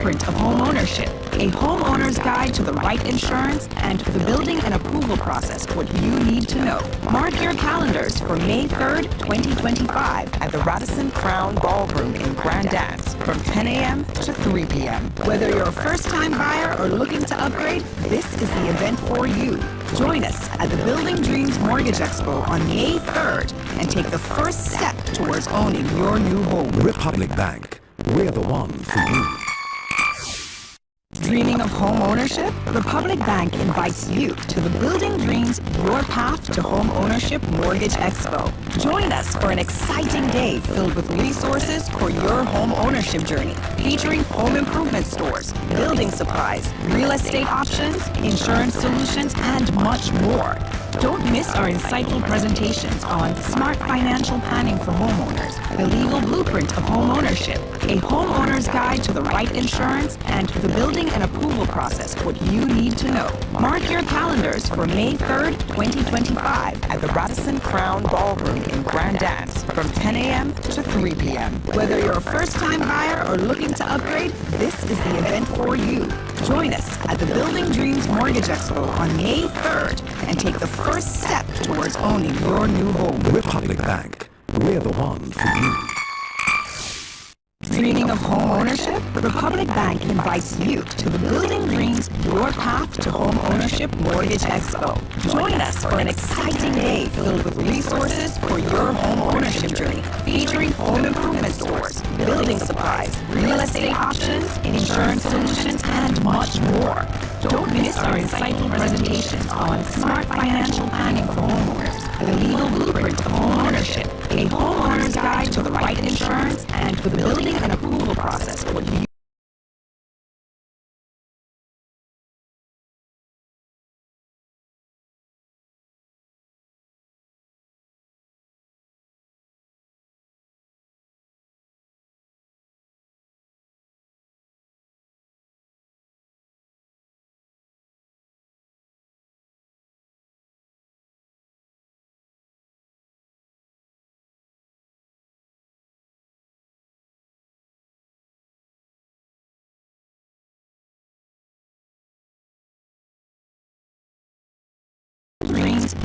Blueprint of Homeownership, a homeowner's guide to the right insurance and the building and approval process, what you need to know. Mark your calendars for May 3rd, 2025 at the Radisson Crown Ballroom in Grand Anse from 10 a.m. to 3 p.m. Whether you're a first-time buyer or looking to upgrade, this is the event for you. Join us at the Building Dreams Mortgage Expo on May 3rd and take the first step towards owning your new home. Republic Bank, we're the one for you. Dreaming of home ownership? Republic Bank invites you to the Building Dreams Your Path to Home Ownership Mortgage Expo. Join us for an exciting day filled with resources for your home ownership journey, featuring home improvement stores, building supplies, real estate options, insurance solutions, and much more. Don't miss our insightful presentations on smart financial planning for homeowners, the legal blueprint of home ownership, a homeowner's guide to the right insurance, and the building and approval process, what you need to know. Mark your calendars for May 3rd, 2025 at the Radisson Crown Ballroom in Grand Anse from 10 a.m. to 3 p.m. Whether you're a first-time buyer or looking to upgrade, this is the event for you. Join us at the Building Dreams Mortgage Expo on May 3rd and take the first step towards owning your new home. Republic Bank, we're the one for you. Dreaming of home ownership? Republic Bank invites you to the Building Dreams Your Path to Home Ownership Mortgage Expo. Join us for an exciting day filled with resources for your home ownership journey, featuring home improvement stores, building supplies, real estate options, insurance solutions, and much more. Don't miss our insightful presentations on smart financial planning for homeowners, the legal blueprint of home ownership, a homeowner's guide to the right insurance, and the building and approval process, what you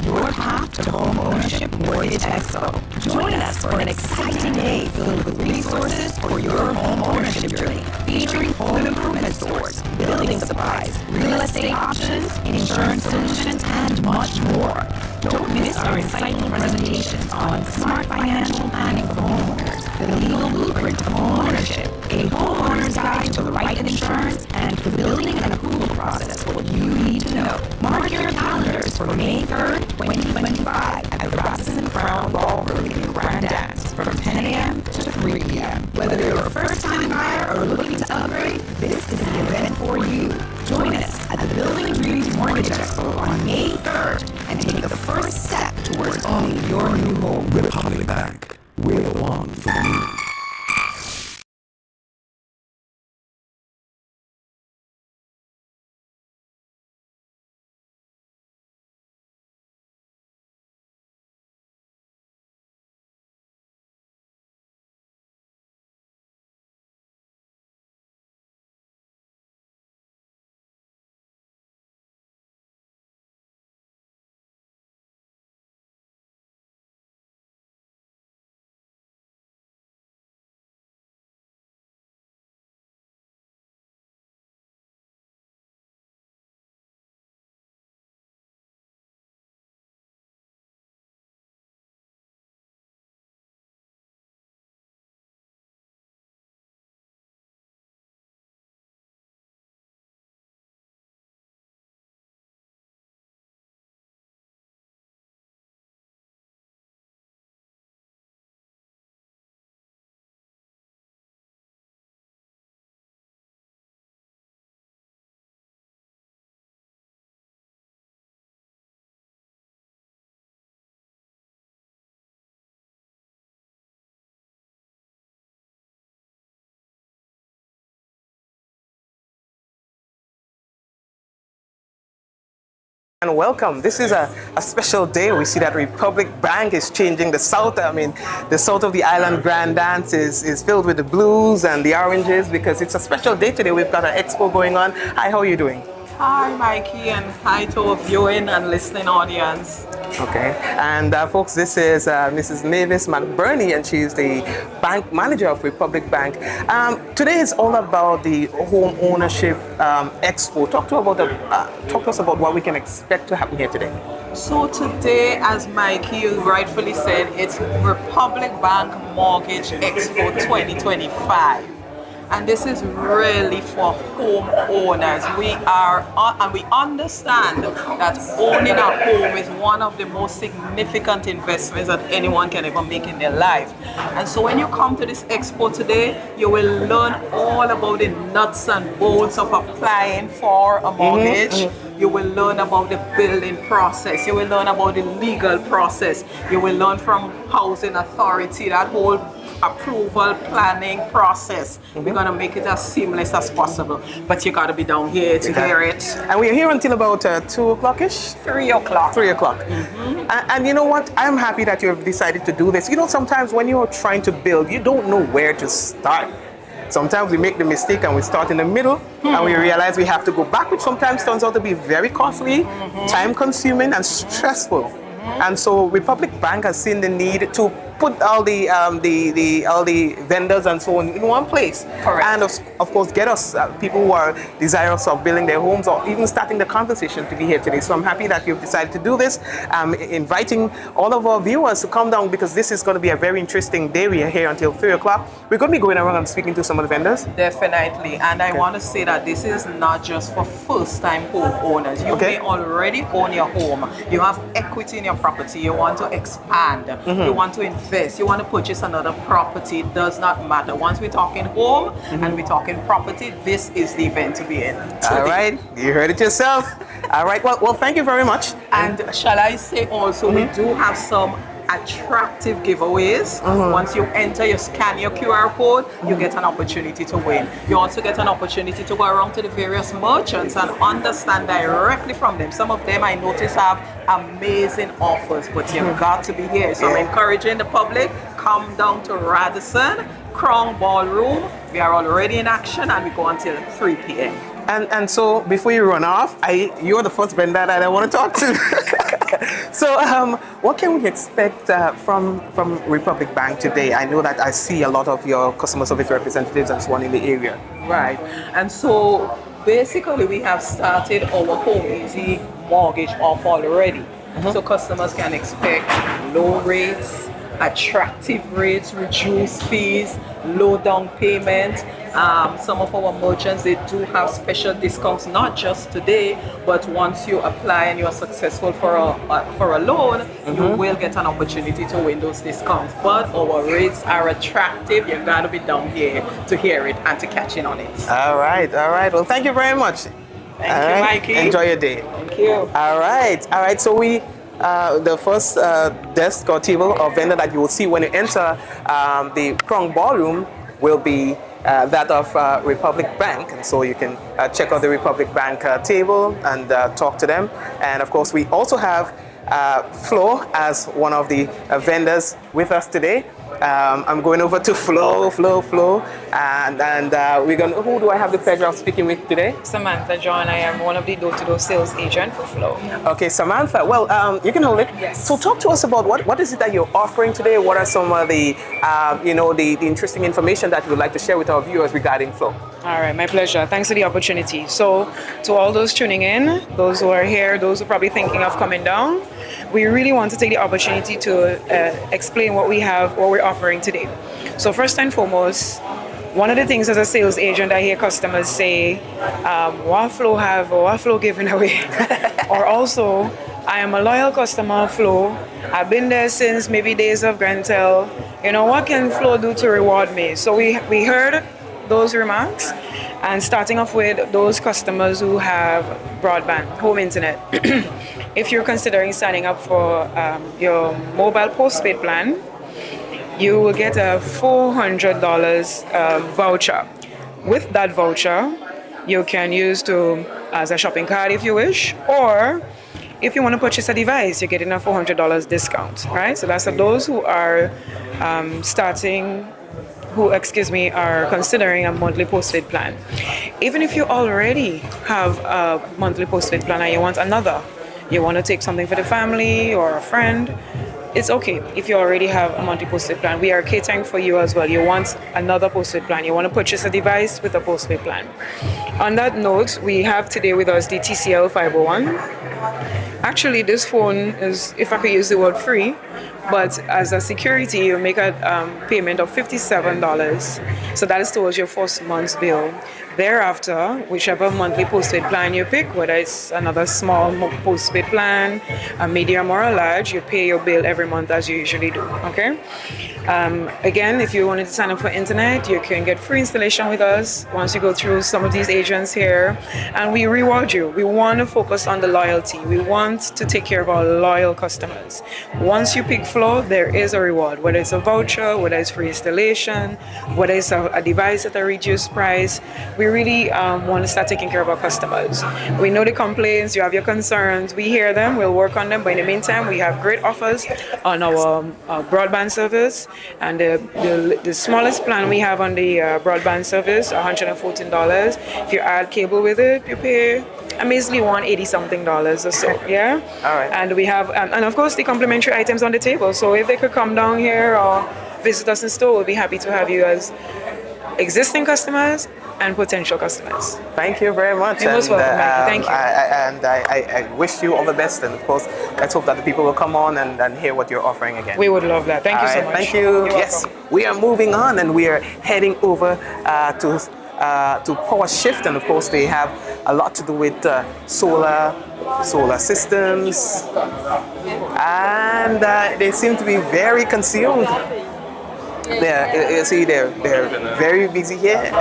Your Path to Home Ownership Mortgage Expo. Join us for an exciting day filled with resources for your home ownership journey, featuring home improvement stores, building supplies, real estate options, insurance solutions, and much more. Don't miss our insightful presentations on smart financial planning for homeowners, the legal blueprint of home ownership, a homeowner's guide to the right insurance, and the building and approval process, what you need to know. Mark your calendars for May 3rd, 2025 at the Radisson Crown Ballroom in Grand Anse from 10 a.m. to 3 p.m. Whether you're a first-time buyer or looking to upgrade, this is the event for you. Join us at the Building Dreams Mortgage Expo on May 3rd and take the first step towards owning your new home. Republic Bank, we're the one for you. And welcome. This is a special day. We see that Republic Bank is changing the south. I mean, the south of the island grand dance is filled with the blues and the oranges because it's a special day today. We've got an expo going on. Hi, how are you doing? Hi, Mikey, and hi to our viewing and listening audience. Okay, and folks, this is Mrs. Mavis McBurney, and she's the bank manager of Republic Bank. Today is all about the Home Ownership Expo. Talk to us about what we can expect to happen here today. So today, as Mikey rightfully said, it's Republic Bank Mortgage Expo 2025. And this is really for homeowners. And we understand that owning a home is one of the most significant investments that anyone can ever make in their life. And so when you come to this expo today, you will learn all about the nuts and bolts of applying for a mortgage. You will learn about the building process. You will learn about the legal process. You will learn from housing authority, that whole approval planning process. We're going to make it as seamless as possible. But you got to be down here to hear it. And we're here until about 2 o'clock-ish? 3 o'clock. 3 o'clock. And you know what? I'm happy that you've decided to do this. You know, sometimes when you're trying to build, you don't know where to start. Sometimes we make the mistake and we start in the middle and we realize we have to go back, which sometimes turns out to be very costly, time-consuming, and stressful. And so Republic Bank has seen the need to put all the vendors and so on in one place. Correct. And of course get us people who are desirous of building their homes or even starting the conversation to be here today. So I'm happy that you've decided to do this. Inviting all of our viewers to come down because this is going to be a very interesting day. We are here until 3 o'clock. We're going to be going around and speaking to some of the vendors. Definitely. And I want to say that this is not just for first-time homeowners. You may already own your home. You have equity in your property. You want to expand. You want to invest. You want to purchase another property. It does not matter. Once we're talking home and we're talking property, this is the event to be in. All right. You heard it yourself. All right. Well, thank you very much. And shall I say also, we do have some attractive giveaways. Once you enter, you scan your QR code, you get an opportunity to win. You also get an opportunity to go around to the various merchants and understand directly from them. Some of them I notice have amazing offers, but you've got to be here. So I'm encouraging the public, come down to Radisson Crown Ballroom. We are already in action and we go until 3 p.m. And so before you run off, you're the first vendor that I want to talk to. So what can we expect from Republic Bank today? I know that I see a lot of your customer service representatives and so on in the area. Right. And so basically we have started our Home Easy mortgage offer already. So customers can expect low rates, attractive rates, reduced fees, low down payment. Some of our merchants, they do have special discounts, not just today, but once you apply and you are successful for a loan, you will get an opportunity to win those discounts. But our rates are attractive. You've got to be down here to hear it and to catch in on it. All right. Well, thank you very much. Thank you, Mikey. Enjoy your day. Thank you. All right. So we the first desk or table or vendor that you will see when you enter the Crown Ballroom will be that of Republic Bank, and so you can check out the Republic Bank table and talk to them. And of course, we also have Flo as one of the vendors with us today. I'm going over to Flo, and we're going. Who do I have the pleasure of speaking with today? Samantha John. I am one of the door-to-door sales agent for Flow. Okay, Samantha. Well, you can hold it. Yes. So talk to us about what is it that you're offering today? What are some of the the interesting information that you would like to share with our viewers regarding Flow? All right, my pleasure. Thanks for the opportunity. So to all those tuning in, those who are here, those who are probably thinking of coming down, we really want to take the opportunity to explain what we're offering today. So first and foremost, one of the things as a sales agent, I hear customers say, what Flow have or what Flow giving away? Or also, I am a loyal customer of Flow. I've been there since maybe days of Grantel. What can Flow do to reward me? So we heard those remarks, and starting off with those customers who have broadband, home internet. If you're considering signing up for your mobile postpaid plan, you will get a $400 voucher. With that voucher, you can use as a shopping cart if you wish, or If you want to purchase a device, you're getting a $400 discount, right? So that's for those who are are considering a monthly postpaid plan. Even if you already have a monthly postpaid plan and you want another, you want to take something for the family or a friend, it's okay if you already have a monthly postpaid plan. We are catering for you as well. You want another postpaid plan. You want to purchase a device with a postpaid plan. On that note, we have today with us the TCL 501. Actually, this phone is, if I could use the word free, but as a security, you make a payment of $57. So that is towards your first month's bill. Thereafter, whichever monthly postpaid plan you pick, whether it's another small postpaid plan, a medium or a large, you pay your bill every month as you usually do, okay? Again, if you wanted to sign up for internet, you can get free installation with us once you go through some of these agents here, and we reward you. We want to focus on the loyalty. We want to take care of our loyal customers. Once you pick Flow, there is a reward, whether it's a voucher, whether it's free installation, whether it's a device at a reduced price. We really want to start taking care of our customers. We know the complaints, you have your concerns, we hear them, we'll work on them, but in the meantime, we have great offers on our broadband service, and the smallest plan we have on the broadband service, $114. If you add cable with it, you pay amazingly $180 something or so, yeah? All right. And we have, and of course, the complimentary items on the table, so if they could come down here or visit us in store, we'll be happy to have you as existing customers and potential customers. Thank you very much. You're most welcome, Mikey. Thank you. I wish you all the best, and of course, let's hope that the people will come on and hear what you're offering again. We would love that. Thank you so All right, much. Thank you. You're Yes, welcome. we are moving on, and we are heading over to Powershift, and of course, they have a lot to do with solar systems, and they seem to be very consumed. They're very busy here,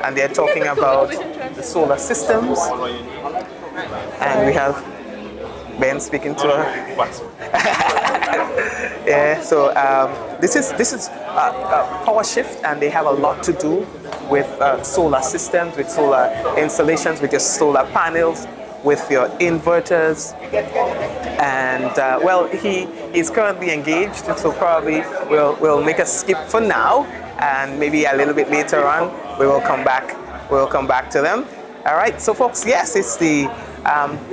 and they're talking about the solar systems. And we have Ben speaking to her. Yeah. So this is Powershift, and they have a lot to do with solar systems, with solar installations, with your solar panels, with your inverters. And well, he is currently engaged, so probably we'll make a skip for now, and maybe a little bit later on we will come back. We'll come back to them. All right, so folks, yes, it's the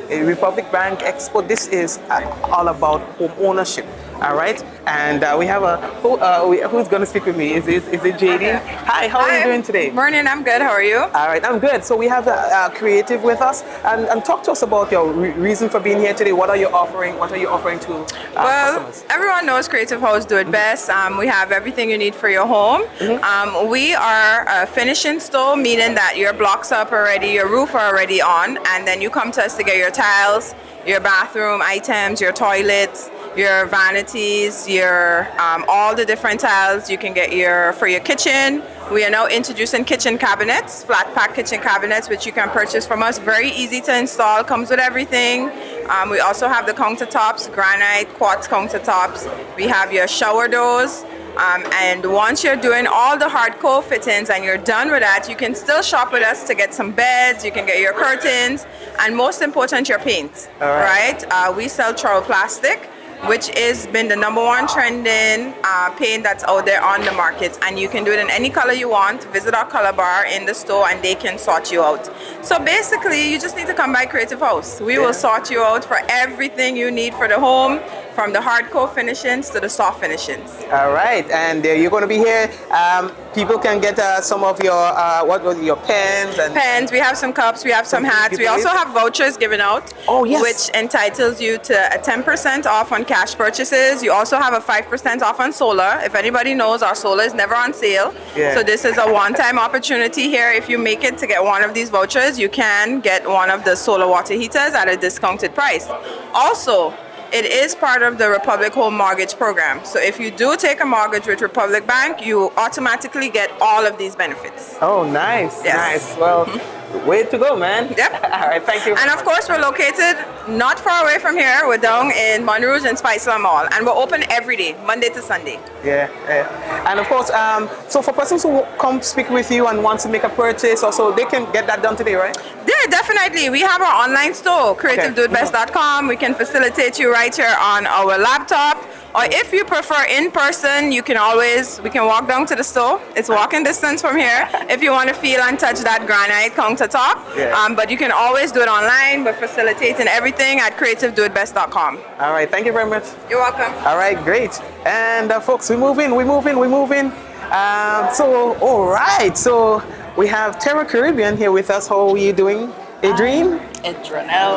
Republic Bank Expo. This is all about home ownership. All right, and we have who's going to speak with me? Is it JD? Hi, how are you doing today? Morning, I'm good. How are you? All right, I'm good. So we have a creative with us, and talk to us about your reason for being here today. What are you offering? What are you offering to customers? Everyone knows Creative House do it best. We have everything you need for your home. We are a finishing store, meaning that your blocks are up already, your roof are already on, and then you come to us to get your tiles, your bathroom items, your toilets, your vanities, your all the different tiles you can get for your kitchen. We are now introducing kitchen cabinets, flat pack kitchen cabinets, which you can purchase from us. Very easy to install, comes with everything. We also have the countertops, granite, quartz countertops. We have your shower doors. And once you're doing all the hardcore fittings and you're done with that, you can still shop with us to get some beds, you can get your curtains, and most important, your paint. All right? We sell Trowel Plastic, which has been the #1 trending paint that's out there on the market, and you can do it in any color you want. Visit our color bar in the store and they can sort you out. So basically, you just need to come by Creative House. We will sort you out for everything you need for the home, from the hardcore finishings to the soft finishings. All right, and you're going to be here. People can get some of your your pens and pens. We have some cups. We have some hats. We also have vouchers given out. Oh yes. Which entitles you to a 10% off on cash purchases. You also have a 5% off on solar. If anybody knows, our solar is never on sale. Yeah. So this is a one-time opportunity here. If you make it to get one of these vouchers, you can get one of the solar water heaters at a discounted price. Also, it is part of the Republic Home Mortgage Program. So if you do take a mortgage with Republic Bank, you automatically get all of these benefits. Oh, nice. Yes. Nice. Well, way to go, man. Yep. All right, thank you. And of course, we're located not far away from here. We're down in Montrose and Spiceland Mall. And we're open every day, Monday to Sunday. Yeah. And of course, so for persons who come speak with you and want to make a purchase, also they can get that done today, right? Yeah, definitely. We have our online store, creativedoitbest.com. We can facilitate you right here on our laptop. Or if you prefer in person, we can walk down to the store. It's walking distance from here if you want to feel and touch that granite countertop. Yeah. But you can always do it online. We're facilitating everything at creativedoitbest.com. All right, thank you very much. You're welcome. All right, great. And folks, we move in. All right, so we have Terra Caribbean here with us. How are you doing, Adrienne? Adriel.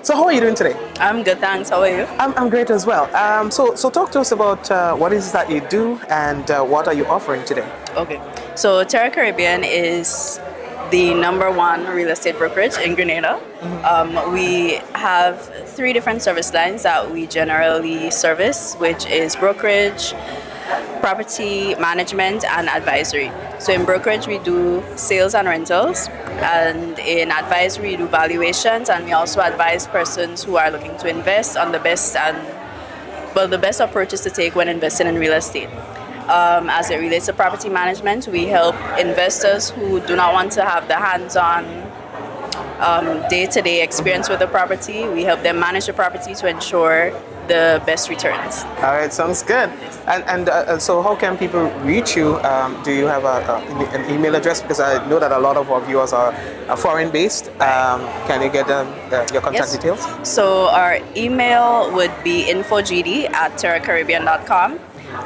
So how are you doing today? I'm good, thanks. How are you? I'm great as well. So talk to us about what is that you do and what are you offering today? Okay. So Terra Caribbean is the #1 real estate brokerage in Grenada. We have 3 different service lines that we generally service, which is brokerage, property management, and advisory. So in brokerage, we do sales and rentals, and in advisory, we do valuations, and we also advise persons who are looking to invest on the best approaches to take when investing in real estate. As it relates to property management, we help investors who do not want to have the hands-on day-to-day experience with the property. We help them manage the property to ensure the best returns. All right, sounds good. And so how can people reach you? Do you have an email address? Because I know that a lot of our viewers are foreign-based. Can you get your contact details? So our email would be infogd@terracaribbean.com.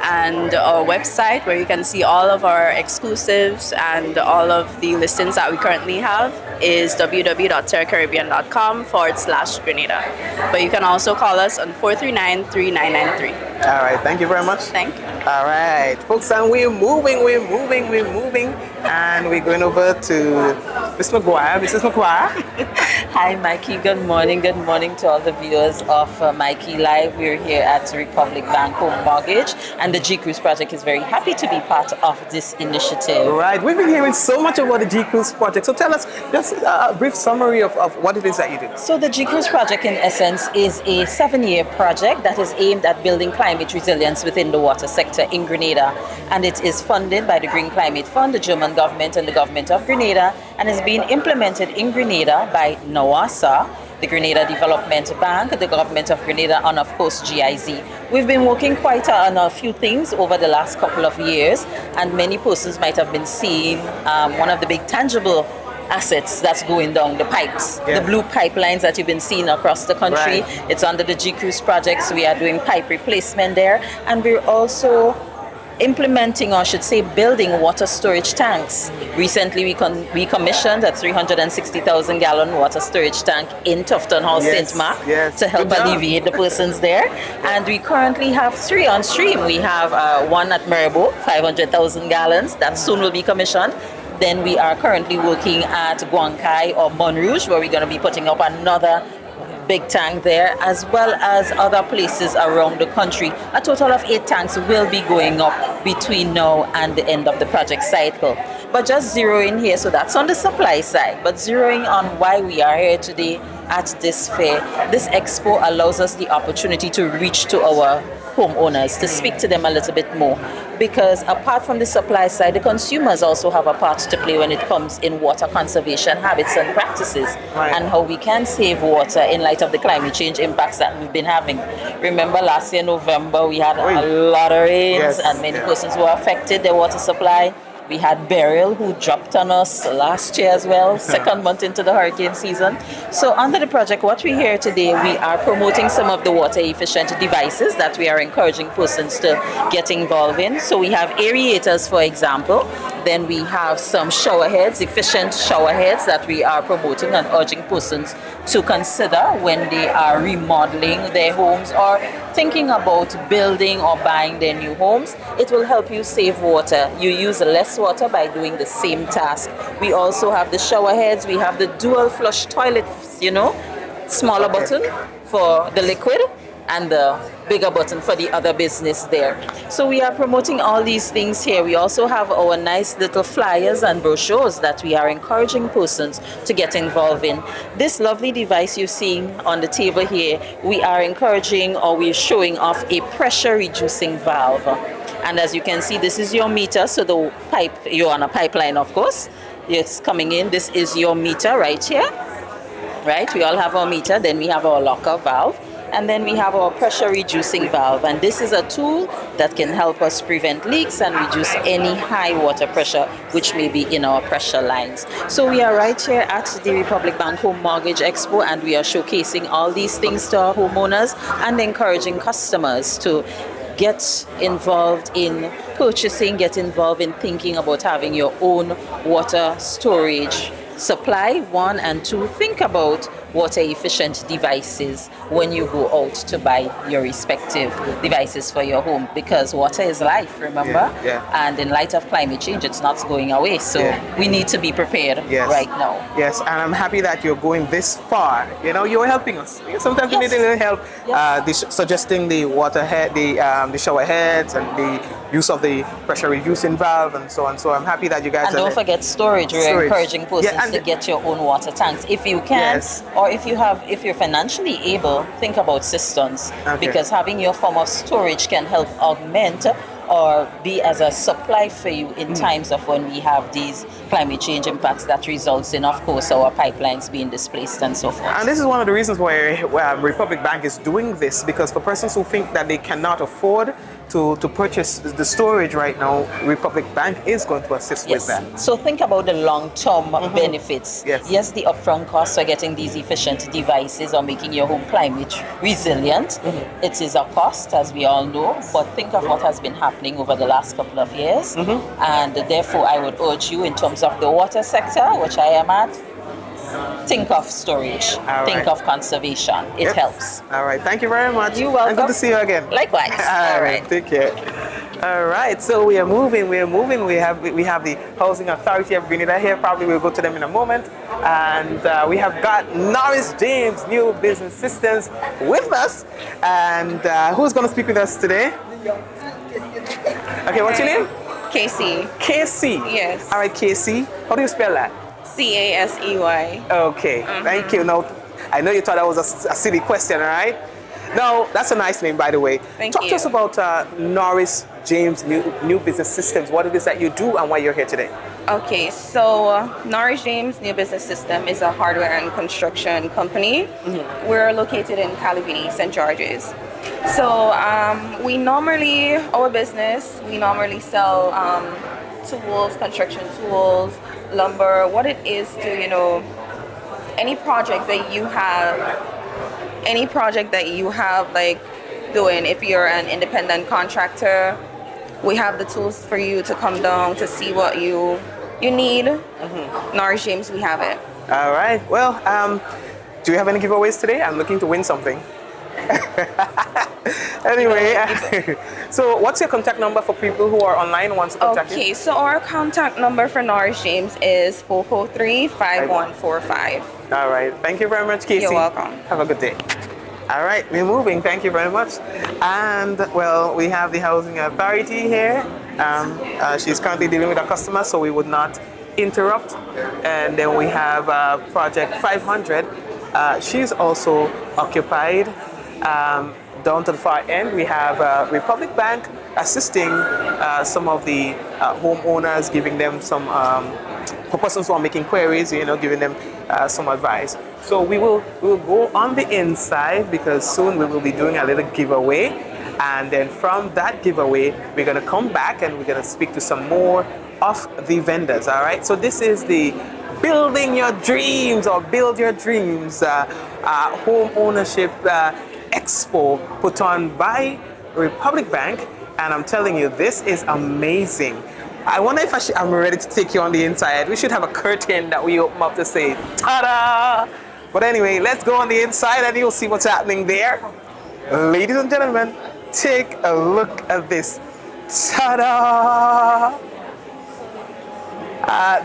And our website, where you can see all of our exclusives and all of the listings that we currently have, is www.terracaribbean.com/Grenada. But you can also call us on 439-3993. All right, thank you very much. Thank you. All right, folks, and we're moving, and we're going over to Ms. McGuire. Mrs. McGuire. Hi, Mikey. Good morning to all the viewers of Mikey Live. We're here at Republic Bank Home Mortgage, and the GRUS Project is very happy to be part of this initiative. Right, we've been hearing so much about the GRUS Project. So tell us just a brief summary of what it is that you do. So the GRUS Project, in essence, is a 7-year project that is aimed at building climate resilience within the water sector in Grenada, and it is funded by the Green Climate Fund, the German government, and the government of Grenada, and is being implemented in Grenada by NOASA, the Grenada Development Bank, the government of Grenada, and of course GIZ. We've been working quite on a few things over the last couple of years, and many persons might have been seeing one of the big tangible assets that's going down, the pipes, the blue pipelines that you've been seeing across the country. Right. It's under the GRUS project, so we are doing pipe replacement there, and we're also implementing, or I should say building, water storage tanks. Recently we commissioned a 360,000 gallon water storage tank in Tufton Hall, St. Mark, to help alleviate the persons there. And we currently have 3 on stream. We have one at Maribo, 500,000 gallons, that soon will be commissioned. Then we are currently working at Guankai or Montrouge, where we're going to be putting up another big tank there, as well as other places around the country. A total of 8 tanks will be going up between now and the end of the project cycle. But just zeroing here, so that's on the supply side, but zeroing on why we are here today at this fair. This expo allows us the opportunity to reach to our homeowners, to speak to them a little bit more, because apart from the supply side, the consumers also have a part to play when it comes in water conservation habits and practices, and how we can save water in light of the climate change impacts that we've been having. Remember last year November we had a lot of rains, and many persons were affected, their water supply. We had Beryl, who dropped on us last year as well, second month into the hurricane season. So under the project, what we hear today, we are promoting some of the water efficient devices that we are encouraging persons to get involved in. So we have aerators, for example. Then we have some shower heads, efficient shower heads that we are promoting and urging persons to consider when they are remodeling their homes or thinking about building or buying their new homes. It will help you save water. You use less water by doing the same task. We also have the shower heads. We have the dual flush toilets, smaller button for the liquid and the bigger button for the other business there. So we are promoting all these things here. We also have our nice little flyers and brochures that we are encouraging persons to get involved in. This lovely device you're seeing on the table here, we are encouraging, or we're showing off a pressure reducing valve. And as you can see, this is your meter, so the pipe, you're on a pipeline of course. it's coming in. This is your meter right here. Right? We all have our meter, then we have our locker valve, and then we have our pressure reducing valve. And this is a tool that can help us prevent leaks and reduce any high water pressure which may be in our pressure lines. So we are right here at the Republic Bank Home Mortgage Expo, and we are showcasing all these things to our homeowners and encouraging customers to get involved in purchasing, get involved in thinking about having your own water storage supply, 1, and 2, think about water efficient devices when you go out to buy your respective devices for your home, because water is life, remember? And in light of climate change, it's not going away, so we need to be prepared right now. Yes, and I'm happy that you're going this far. You know, you're helping us. Sometimes we need a little help, suggesting the water head, the shower heads, and the use of the pressure reducing valve, and so on. So I'm happy that you guys. And don't forget storage. We're encouraging persons to get your own water tanks if you can, or if you're financially able, think about cisterns, because having your form of storage can help augment or be as a supply for you in times of when we have these climate change impacts that results in, of course, our pipelines being displaced and so forth. And this is one of the reasons why Republic Bank is doing this, because for persons who think that they cannot afford to purchase the storage right now, Republic Bank is going to assist with that. So think about the long-term benefits. Yes, the upfront costs for getting these efficient devices or making your home climate resilient. It is a cost, as we all know, but think of what has been happening over the last couple of years. And therefore, I would urge you, in terms of the water sector, which I am at, think of storage, think of conservation. It helps. All right, thank you very much. You're welcome. And good to see you again. Likewise. All right, take care. All right, so we are moving. We have the Housing Authority of Grenada here. Probably we'll go to them in a moment. And we have got Norris James, New Business Systems, with us. And who's going to speak with us today? Okay, what's your name? Casey. Casey. Yes. All right, Casey. How do you spell that? Casey. Okay, thank you. Now, I know you thought that was a silly question, all right? No, that's a nice name, by the way. Talk to us about Norris James New Business Systems, what it is that you do and why you're here today. Okay, so Norris James New Business System is a hardware and construction company. We're located in Calivini, St. George's. So we normally sell tools, construction tools, lumber, what it is to, any project that you have like doing. If you're an independent contractor, we have the tools for you to come down to see what you need. Norris James, we have it. All right. Well, do you have any giveaways today? I'm looking to win something. Anyway, so what's your contact number for people who are online wants to contact you? Okay, so our contact number for Norris James is 443-5145. All right. Thank you very much, Casey. You're welcome. Have a good day. All right, we're moving. Thank you very much. And, well, we have the Housing Authority here. She's currently dealing with a customer, so we would not interrupt. And then we have Project 500. She's also occupied. Down to the far end, we have Republic Bank assisting some of the homeowners, giving them some, for persons who are making queries, giving them some advice. So we will go on the inside, because soon we will be doing a little giveaway. And then from that giveaway, we're going to come back and we're going to speak to some more of the vendors. All right. So this is the Building Your Dreams or Build Your Dreams Home Ownership Expo put on by Republic Bank, and I'm telling you, this is amazing. I wonder if I'm ready to take you on the inside. We should have a curtain that we open up to say ta-da! But anyway, let's go on the inside and you'll see what's happening there. Ladies and gentlemen, take a look at this. Ta-da!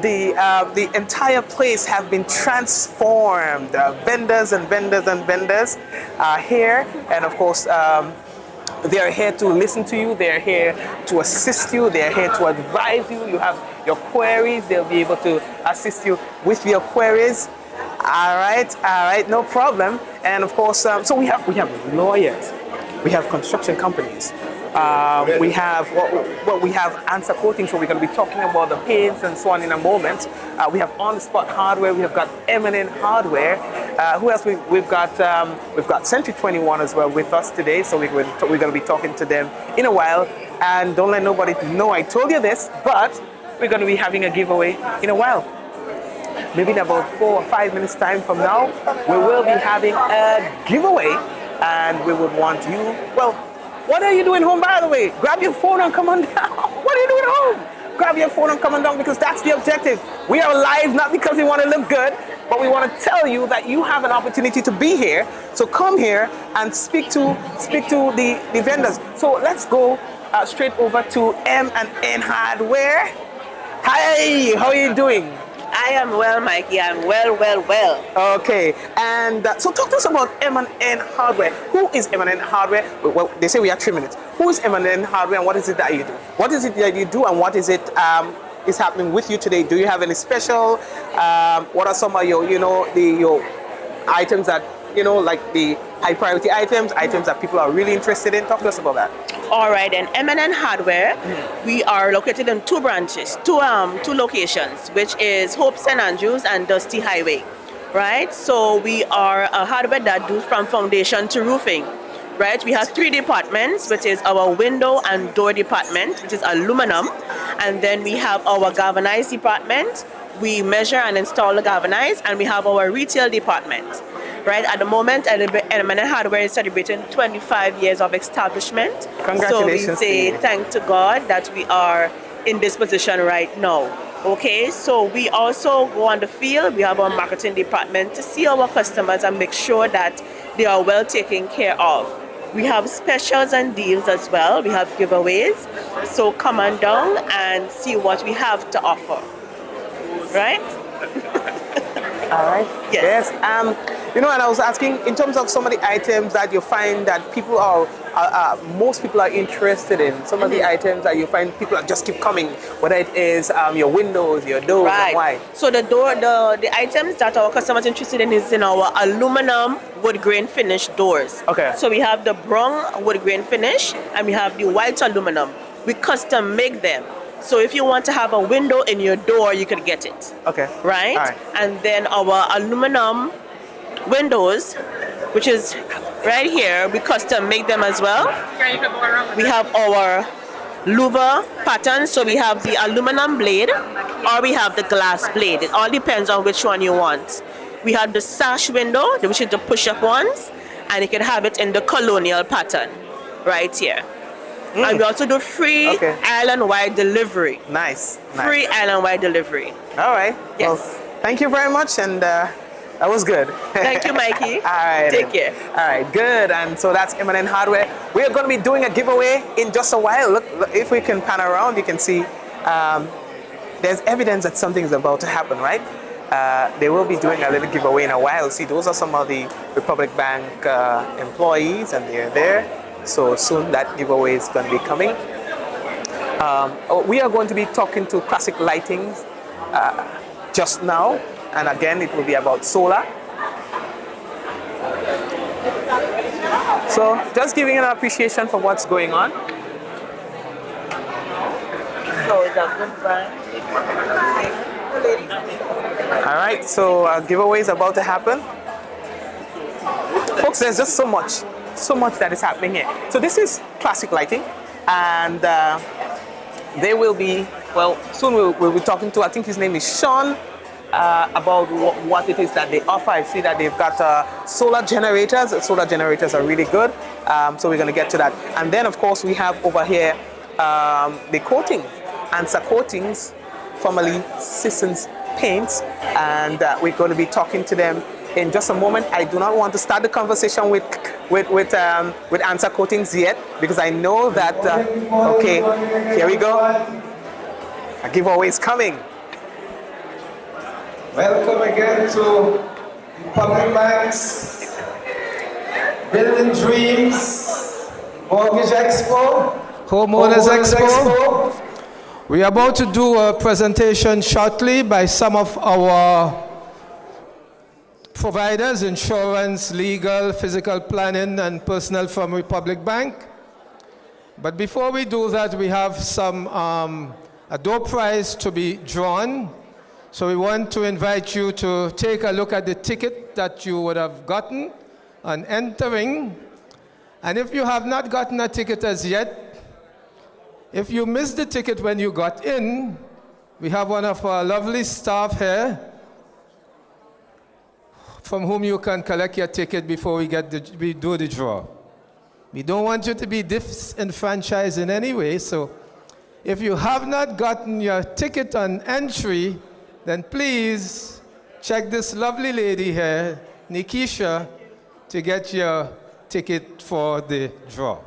The entire place have been transformed. Vendors and vendors and vendors are here, and of course they are here to listen to you, they are here to assist you, they are here to advise you. You have your queries, they'll be able to assist you with your queries. All right, no problem. And of course, so we have lawyers, we have construction companies, We have we have answer quoting, so we're going to be talking about the paints and so on in a moment. We have on-the-spot hardware. We have got M&N hardware. Who else? We've got Century 21 as well with us today, so we're going to be talking to them in a while. And don't let nobody know I told you this, but we're going to be having a giveaway in a while. Maybe in about 4 or 5 minutes time from now, we will be having a giveaway, and we would want you, well, what are you doing home, by the way? Grab your phone and come on down. What are you doing home? Grab your phone and come on down, because that's the objective. We are live not because we want to look good, but we want to tell you that you have an opportunity to be here. So come here and speak to the vendors. So let's go straight over to M&N Hardware. Hi, how are you doing? I am well, Mikey. I'm well. Okay, and so talk to us about M&N Hardware. Who is M&N Hardware? Well, they say we have 3 minutes. Who is M&N Hardware, and what is it that you do? What is it that you do, and what is it is happening with you today? Do you have any special? What are some of your, your items that, like the high priority items that people are really interested in? Talk to us about that. All right, and M&N Hardware, we are located in 2 branches, two locations, which is Hope St. Andrews and Dusty Highway, right? So we are a hardware that does from foundation to roofing, right? We have 3 departments, which is our window and door department, which is aluminum, and then we have our galvanized department. We measure and install the galvanized, and we have our retail department. Right, at the moment, M&N Hardware is celebrating 25 years of establishment. Congratulations. So we say thank to God that we are in this position right now. Okay, so we also go on the field. We have our marketing department to see our customers and make sure that they are well taken care of. We have specials and deals as well. We have giveaways. So come on down and see what we have to offer. Right? All right. Yes. And I was asking in terms of some of the items that you find that people most people are interested in. Some of the items that you find people just keep coming, whether it is your windows, your doors, and why. So the items that our customers are interested in is in our aluminum wood grain finish doors. Okay. So we have the brown wood grain finish, and we have the white aluminum. We custom make them. So if you want to have a window in your door, you could get it. Okay. Right? All right. And then our aluminum windows, which is right here, we custom make them as well. We have our louver pattern, so we have the aluminum blade or we have the glass blade. It all depends on which one you want. We have the sash window, which is the push-up ones, and you can have it in the colonial pattern right here. And we also do free island-wide delivery. Nice. Free island-wide delivery. All right. Yes. Well, thank you very much, and that was good. Thank you, Mikey. All right. Take care. All right, good. And so that's M&N Hardware. We are going to be doing a giveaway in just a while. Look, if we can pan around, you can see there's evidence that something is about to happen, right? They will be doing a little giveaway in a while. See, those are some of the Republic Bank employees, and they're there. So soon that giveaway is going to be coming. We are going to be talking to Classic Lightings just now, and again it will be about solar. So just giving an appreciation for what's going on. So it's a good brand. All right, so a giveaway is about to happen. Folks, there's just so much that is happening here. So this is Classic Lighting, and they will be, well, soon we'll be talking to, I think his name is Sean, about what it is that they offer. I see that they've got solar generators. Solar generators are really good, so we're going to get to that. And then, of course, we have over here the coating, ANSA Coatings, formerly Sissons Paints, and we're going to be talking to them in just a moment. I do not want to start the conversation with ANSA Coatings yet, because I know that, okay, here we go. A giveaway is coming. Welcome again to Republic Bank's Building Dreams Mortgage Expo, Homeowners Expo. We are about to do a presentation shortly by some of our providers, insurance, legal, physical planning, and personnel from Republic Bank. But before we do that, we have some a door prize to be drawn. So we want to invite you to take a look at the ticket that you would have gotten on entering. And if you have not gotten a ticket as yet, if you missed the ticket when you got in, we have one of our lovely staff here from whom you can collect your ticket before we do the draw. We don't want you to be disenfranchised in any way, so if you have not gotten your ticket on entry, then please check this lovely lady here, Nikisha, to get your ticket for the draw.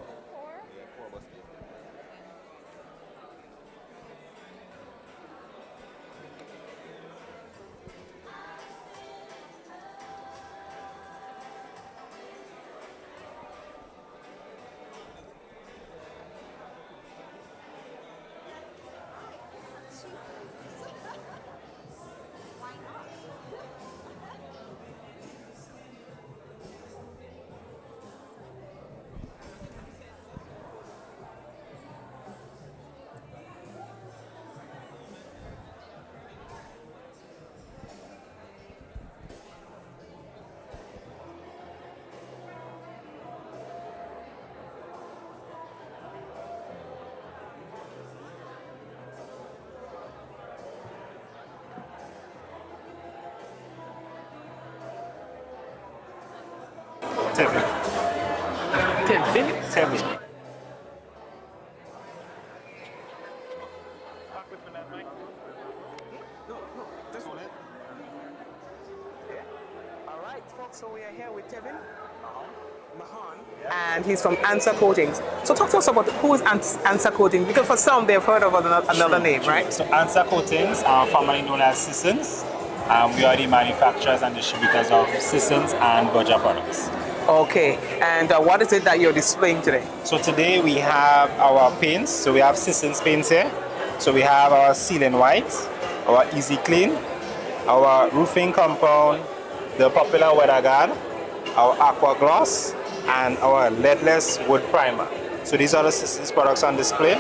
Tevin. All right, folks, so we are here with Tevin Mahan, and he's from Answer Coatings. So talk to us about who is Answer Coatings, because for some they've heard of another name, right? So Answer Coatings, formerly known as Sissons. We are the manufacturers and distributors of Sissons and Voucher products. Okay, and what is it that you're displaying today? So today we have our paints. So we have Sissons paints here. So we have our Sealing White, our Easy Clean, our Roofing Compound, the popular Weather Guard, our Aqua Gloss, and our Leadless Wood Primer. So these are the Sissons products on display.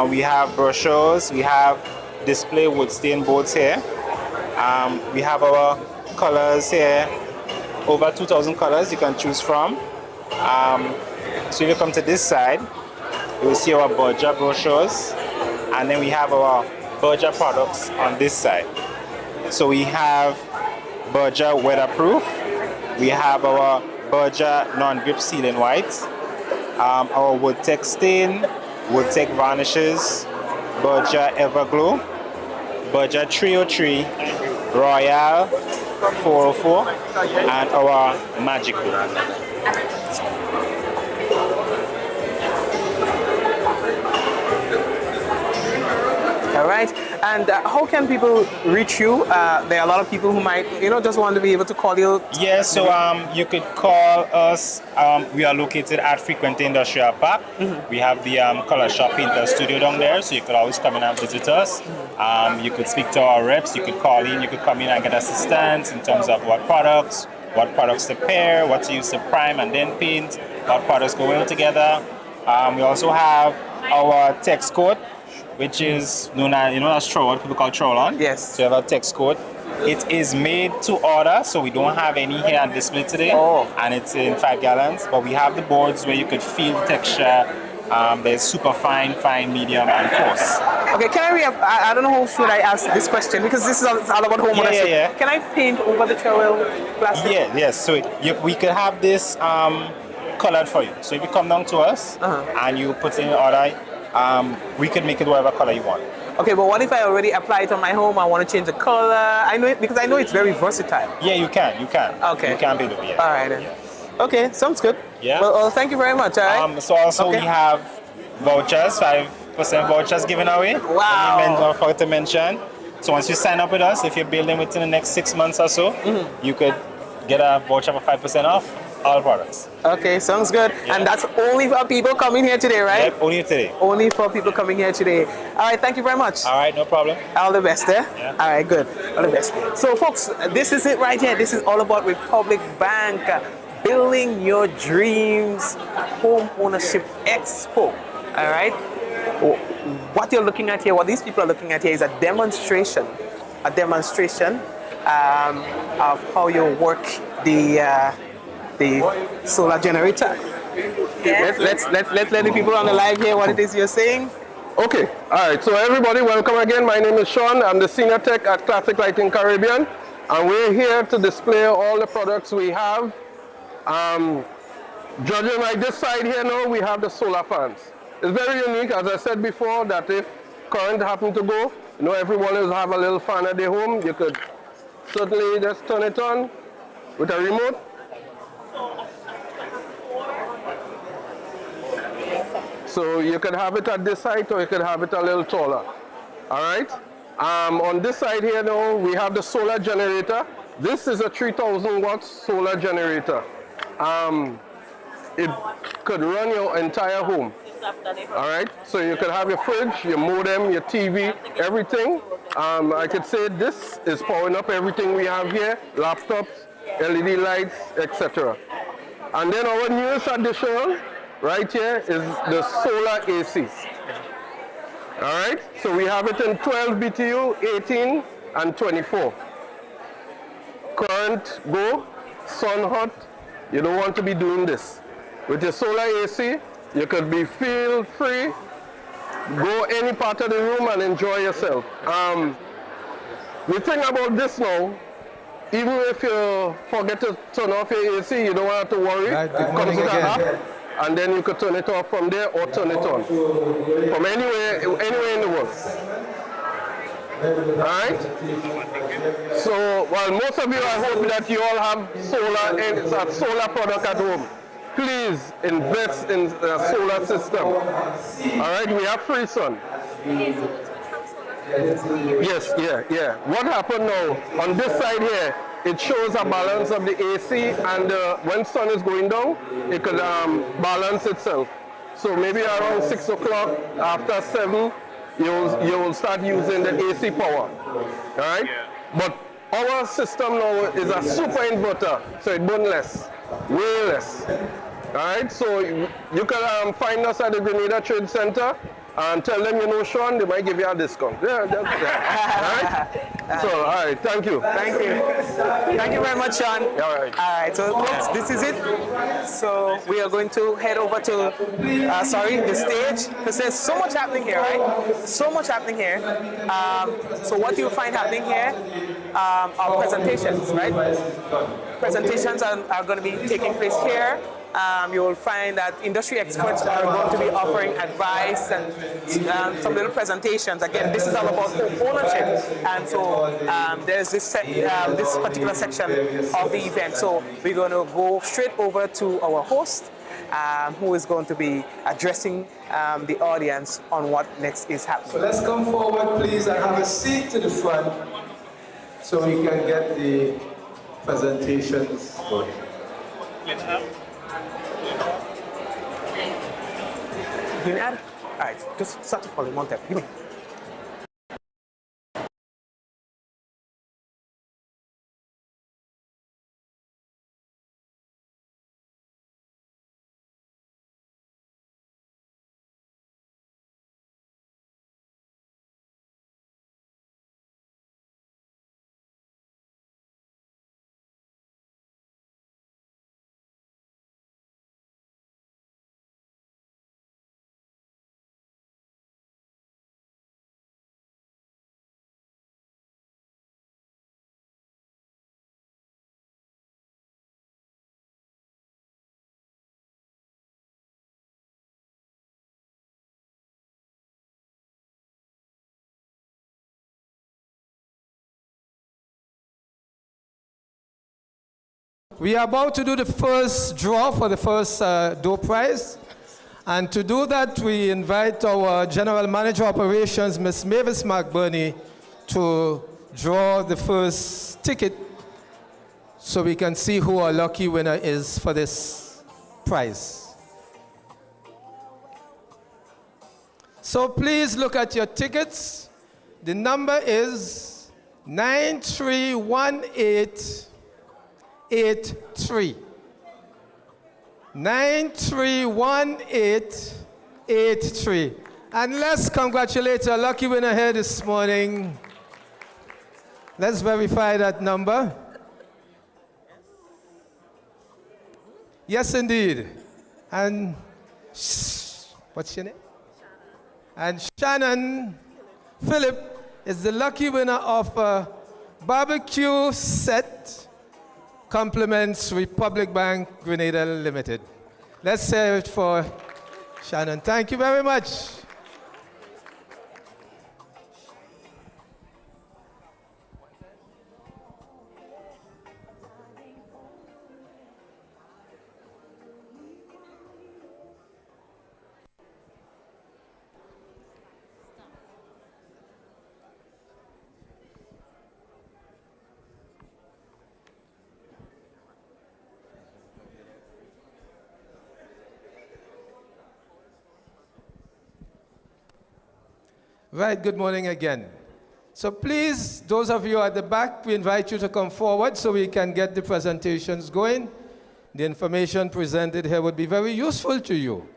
We have brochures, we have display wood stain boards here. We have our colors here, over 2,000 colors you can choose from. So if you come to this side, you will see our Voucher brochures, and then we have our Voucher products on this side. So we have Voucher Weatherproof, we have our Voucher Non-Grip Sealing White, our Wood Tech Stain, Wood Tech Varnishes, Voucher Everglow, Voucher 303, Royal 404, and our Magic Book. All right, and how can people reach you? There are a lot of people who might, just want to be able to call you. Yeah, so you could call us. We are located at Frequenty Industrial Park. We have the Color Shop Painter Studio down there, so you could always come in and visit us. You could speak to our reps, you could call in, you could come in and get assistance in terms of what products to pair, what to use to prime and then paint, what products go well together. We also have our text coat, which is known as trowel, people call trowel on. Yes. So you have a text coat. It is made to order, so we don't have any here on display today. And it's in 5 gallons, but we have the boards where you could feel the texture. There's super fine, medium, and coarse. Okay, can I don't know how should I ask this question, because this is all about homeownership. Yeah. Can I paint over the trowel plastic? Yes. So we could have this colored for you. So if you come down to us and you put in an order, we could make it whatever color you want. Okay, but what if I already apply it on my home? I want to change the color. I know it because I know it's very versatile. Yeah, you can. Okay. You can build it. Yeah. All right then. Yeah. Okay, sounds good. Yeah. Well, thank you very much. All right. So also we have vouchers, 5% vouchers given away. Wow. Don't forget to mention. So once you sign up with us, if you're building within the next 6 months or so, you could get a voucher for 5% off all products. Okay, sounds good. Yeah. And that's only for people coming here today, right? Yep, only today. Only for people coming here today. All right, thank you very much. All right, no problem. All the best, eh? Yeah. All right, good. All the best. So, folks, this is it right here. This is all about Republic Bank, building your dreams, Home Ownership Expo All right. What you're looking at here, what these people are looking at here, is a demonstration of how you work the solar generator. Yeah. Let's let the people on the live hear what it is you're saying. Okay, all right, so everybody, welcome again. My name is Sean. I'm the Senior Tech at Classic Lighting Caribbean, and we're here to display all the products we have. Judging like this side here now, we have the solar fans. It's very unique, as I said before, that if current happen to go, you know, everyone will have a little fan at their home. You could certainly just turn it on with a remote. So you could have it at this height, or you could have it a little taller. All right. On this side here now, we have the solar generator. This is a 3,000 watt solar generator. It could run your entire home. All right. So you could have your fridge, your modem, your TV, everything. I could say this is powering up everything we have here: laptops, LED lights, etc. And then our newest addition right here is the solar AC. All right, so we have it in 12 BTU, 18, and 24. Current go, sun hot, you don't want to be doing this. With your solar AC, you could be feel free, go any part of the room and enjoy yourself. The thing about this now, even if you forget to turn off your AC, you don't have to worry. Right, it comes with an app. And then you could turn it off from there or turn it on from anywhere in the world. All right? So, well, most of you, I hope that you all have solar and it's a solar product at home. Please invest in a solar system. All right? We have free sun. Yes, yeah. What happened now, on this side here, it shows a balance of the AC, and when sun is going down, it could balance itself. So maybe around 6 o'clock, after 7, you will start using the AC power. All right? But our system now is a super inverter, so it burns less, way less. All right? So you can find us at the Grenada Trade Center and tell them you know Sean, they might give you a discount. Yeah, all right? So, all right, thank you. Thank you. Thank you very much, Sean. All right. All right, so folks, this is it. So we are going to head over to, the stage, because there's so much happening here, right? So much happening here. So what you'll find happening here are presentations, right? Presentations are going to be taking place here. You will find that industry experts are going to be offering advice and some little presentations. Again, this is all about home ownership, and so there's this particular section of the event. So we're going to go straight over to our host, who is going to be addressing the audience on what next is happening. So let's come forward, please, and have a seat to the front so we can get the presentations going. All right, just start to follow one step. Give me. We are about to do the first draw for the first door prize. And to do that, we invite our General Manager Operations, Ms. Mavis McBurney, to draw the first ticket so we can see who our lucky winner is for this prize. So please look at your tickets. The number is 931883. 931883. 83. And let's congratulate our lucky winner here this morning. Let's verify that number. Yes, indeed. And what's your name? And Shannon Phillip is the lucky winner of a barbecue set, compliments Republic Bank Grenada Limited. Let's say it for Shannon. Thank you very much. Right, good morning again. So please, those of you at the back, we invite you to come forward so we can get the presentations going. The information presented here would be very useful to you.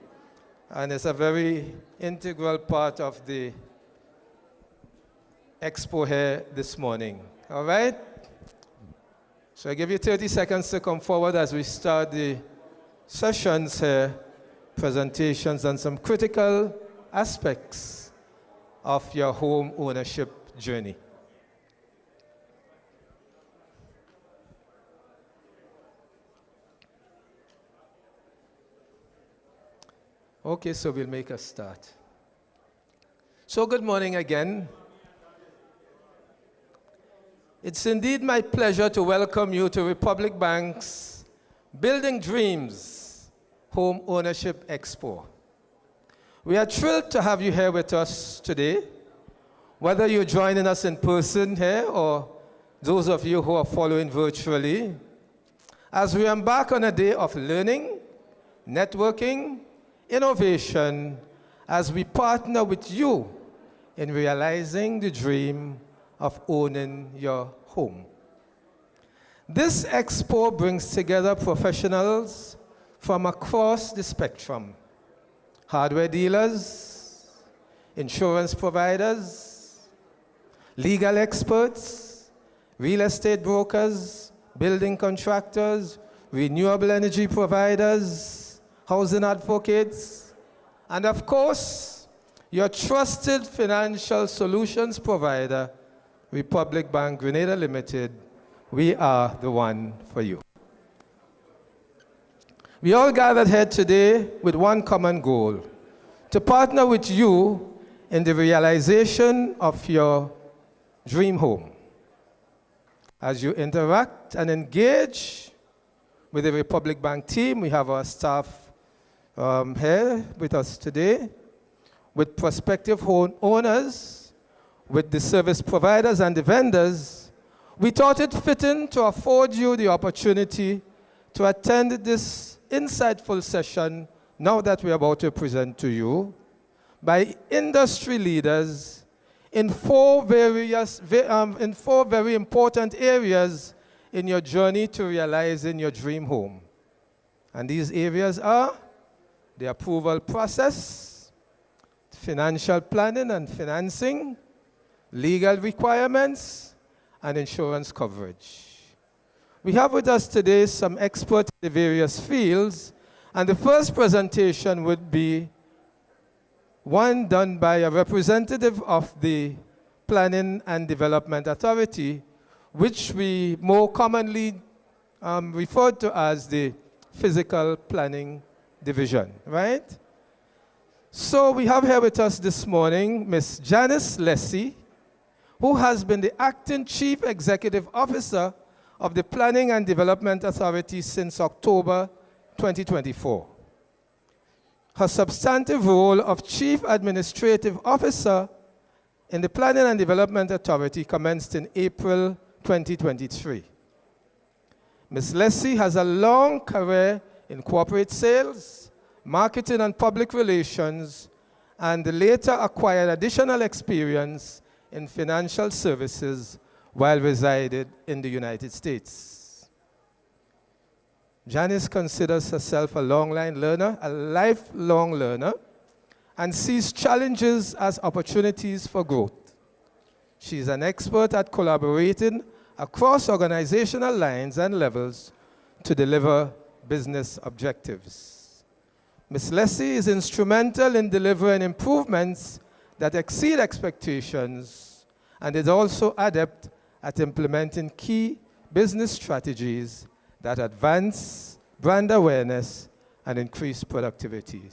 And it's a very integral part of the expo here this morning. All right? So I give you 30 seconds to come forward as we start the sessions here, presentations on some critical aspects of your home ownership journey. Okay, so we'll make a start. So good morning again. It's indeed my pleasure to welcome you to Republic Bank's Building Dreams Home Ownership Expo. We are thrilled to have you here with us today, whether you're joining us in person here or those of you who are following virtually, as we embark on a day of learning, networking, innovation, as we partner with you in realizing the dream of owning your home. This expo brings together professionals from across the spectrum: hardware dealers, insurance providers, legal experts, real estate brokers, building contractors, renewable energy providers, housing advocates, and of course, your trusted financial solutions provider, Republic Bank Grenada Limited. We are the one for you. We all gathered here today with one common goal: to partner with you in the realization of your dream home. As you interact and engage with the Republic Bank team, we have our staff here with us today, with prospective home owners, with the service providers and the vendors. We thought it fitting to afford you the opportunity to attend this insightful session now that we're about to present to you by industry leaders in four very important areas in your journey to realizing your dream home. And these areas are the approval process, financial planning and financing, legal requirements, and insurance coverage. We have with us today some experts in the various fields, and the first presentation would be one done by a representative of the Planning and Development Authority, which we more commonly refer to as the Physical Planning Division, right? So we have here with us this morning Ms. Janice Lessie, who has been the Acting Chief Executive Officer of the Planning and Development Authority since October 2024. Her substantive role of Chief Administrative Officer in the Planning and Development Authority commenced in April 2023. Ms. Lessie has a long career in corporate sales, marketing and public relations, and later acquired additional experience in financial services while resided in the United States. Janice considers herself a lifelong learner, and sees challenges as opportunities for growth. She is an expert at collaborating across organizational lines and levels to deliver business objectives. Ms. Leslie is instrumental in delivering improvements that exceed expectations and is also adept at implementing key business strategies that advance brand awareness and increase productivity.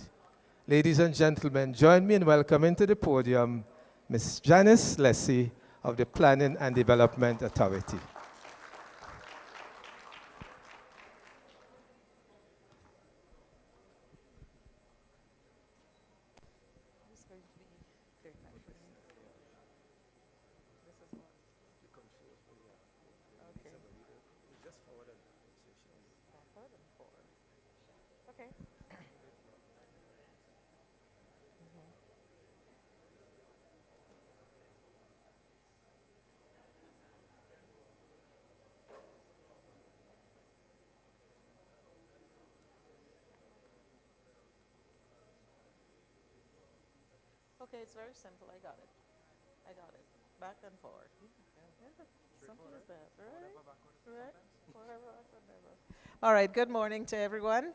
Ladies and gentlemen, join me in welcoming to the podium Ms. Janice Leslie of the Planning and Development Authority. Okay, it's very simple. I got it. I got it. Back and forward. Simple as that, right? Right? Whatever, whatever. All right, good morning to everyone.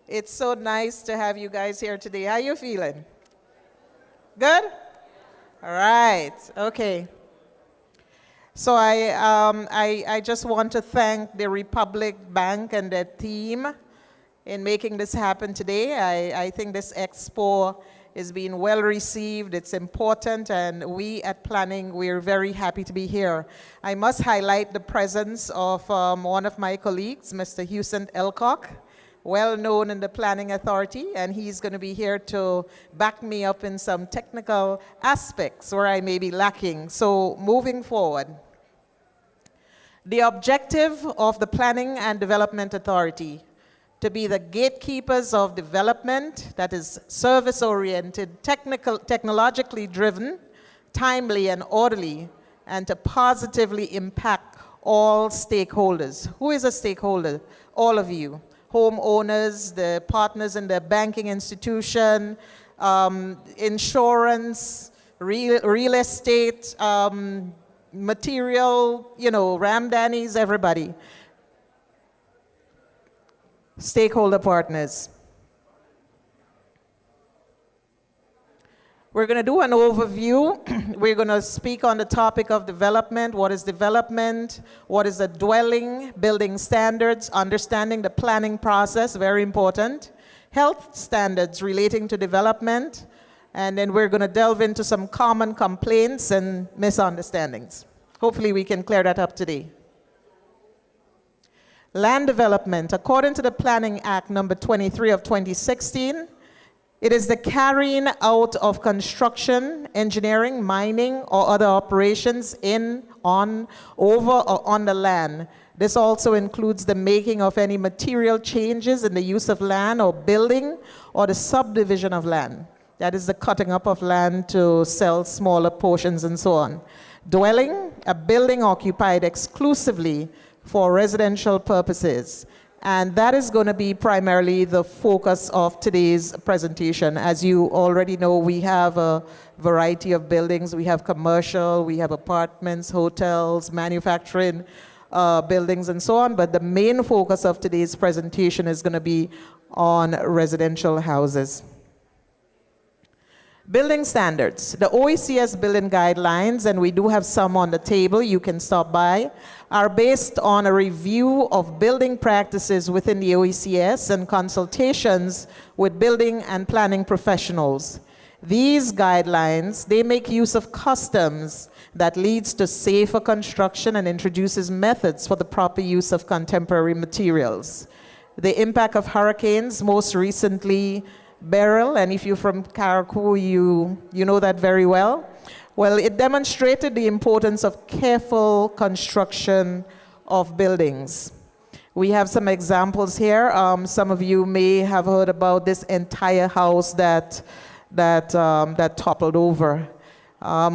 It's so nice to have you guys here today. How you feeling? Good? All right, okay. So I just want to thank the Republic Bank and their team in making this happen today. I think this expo is being well received. It's important, and we at Planning, we're very happy to be here. I must highlight the presence of one of my colleagues, Mr. Houston Elcock, well known in the Planning Authority, and he's going to be here to back me up in some technical aspects where I may be lacking. So moving forward, the objective of the Planning and Development Authority to be the gatekeepers of development that is service-oriented, technologically driven, timely and orderly, and to positively impact all stakeholders. Who is a stakeholder? All of you. Homeowners, the partners in the banking institution, insurance, real estate, material, Ramdanis, everybody. Stakeholder partners. We're going to do an overview. We're going to speak on the topic of development. What is development? What is a dwelling? Building standards, understanding the planning process, very important. Health standards relating to development. And then we're going to delve into some common complaints and misunderstandings. Hopefully we can clear that up today. Land development, according to the Planning Act number 23 of 2016, it is the carrying out of construction, engineering, mining, or other operations in, on, over, or on the land. This also includes the making of any material changes in the use of land or building or the subdivision of land. That is the cutting up of land to sell smaller portions and so on. Dwelling, a building occupied exclusively for residential purposes. And that is going to be primarily the focus of today's presentation. As you already know, we have a variety of buildings. We have commercial, we have apartments, hotels, manufacturing buildings, and so on. But the main focus of today's presentation is going to be on residential houses. Building standards. The OECS building guidelines, and we do have some on the table, you can stop by, are based on a review of building practices within the OECS and consultations with building and planning professionals. These guidelines, they make use of customs that leads to safer construction and introduces methods for the proper use of contemporary materials. The impact of hurricanes, most recently Beryl, and if you're from Caracou, you know that very well. Well, it demonstrated the importance of careful construction of buildings. We have some examples here. Some of you may have heard about this entire house that toppled over.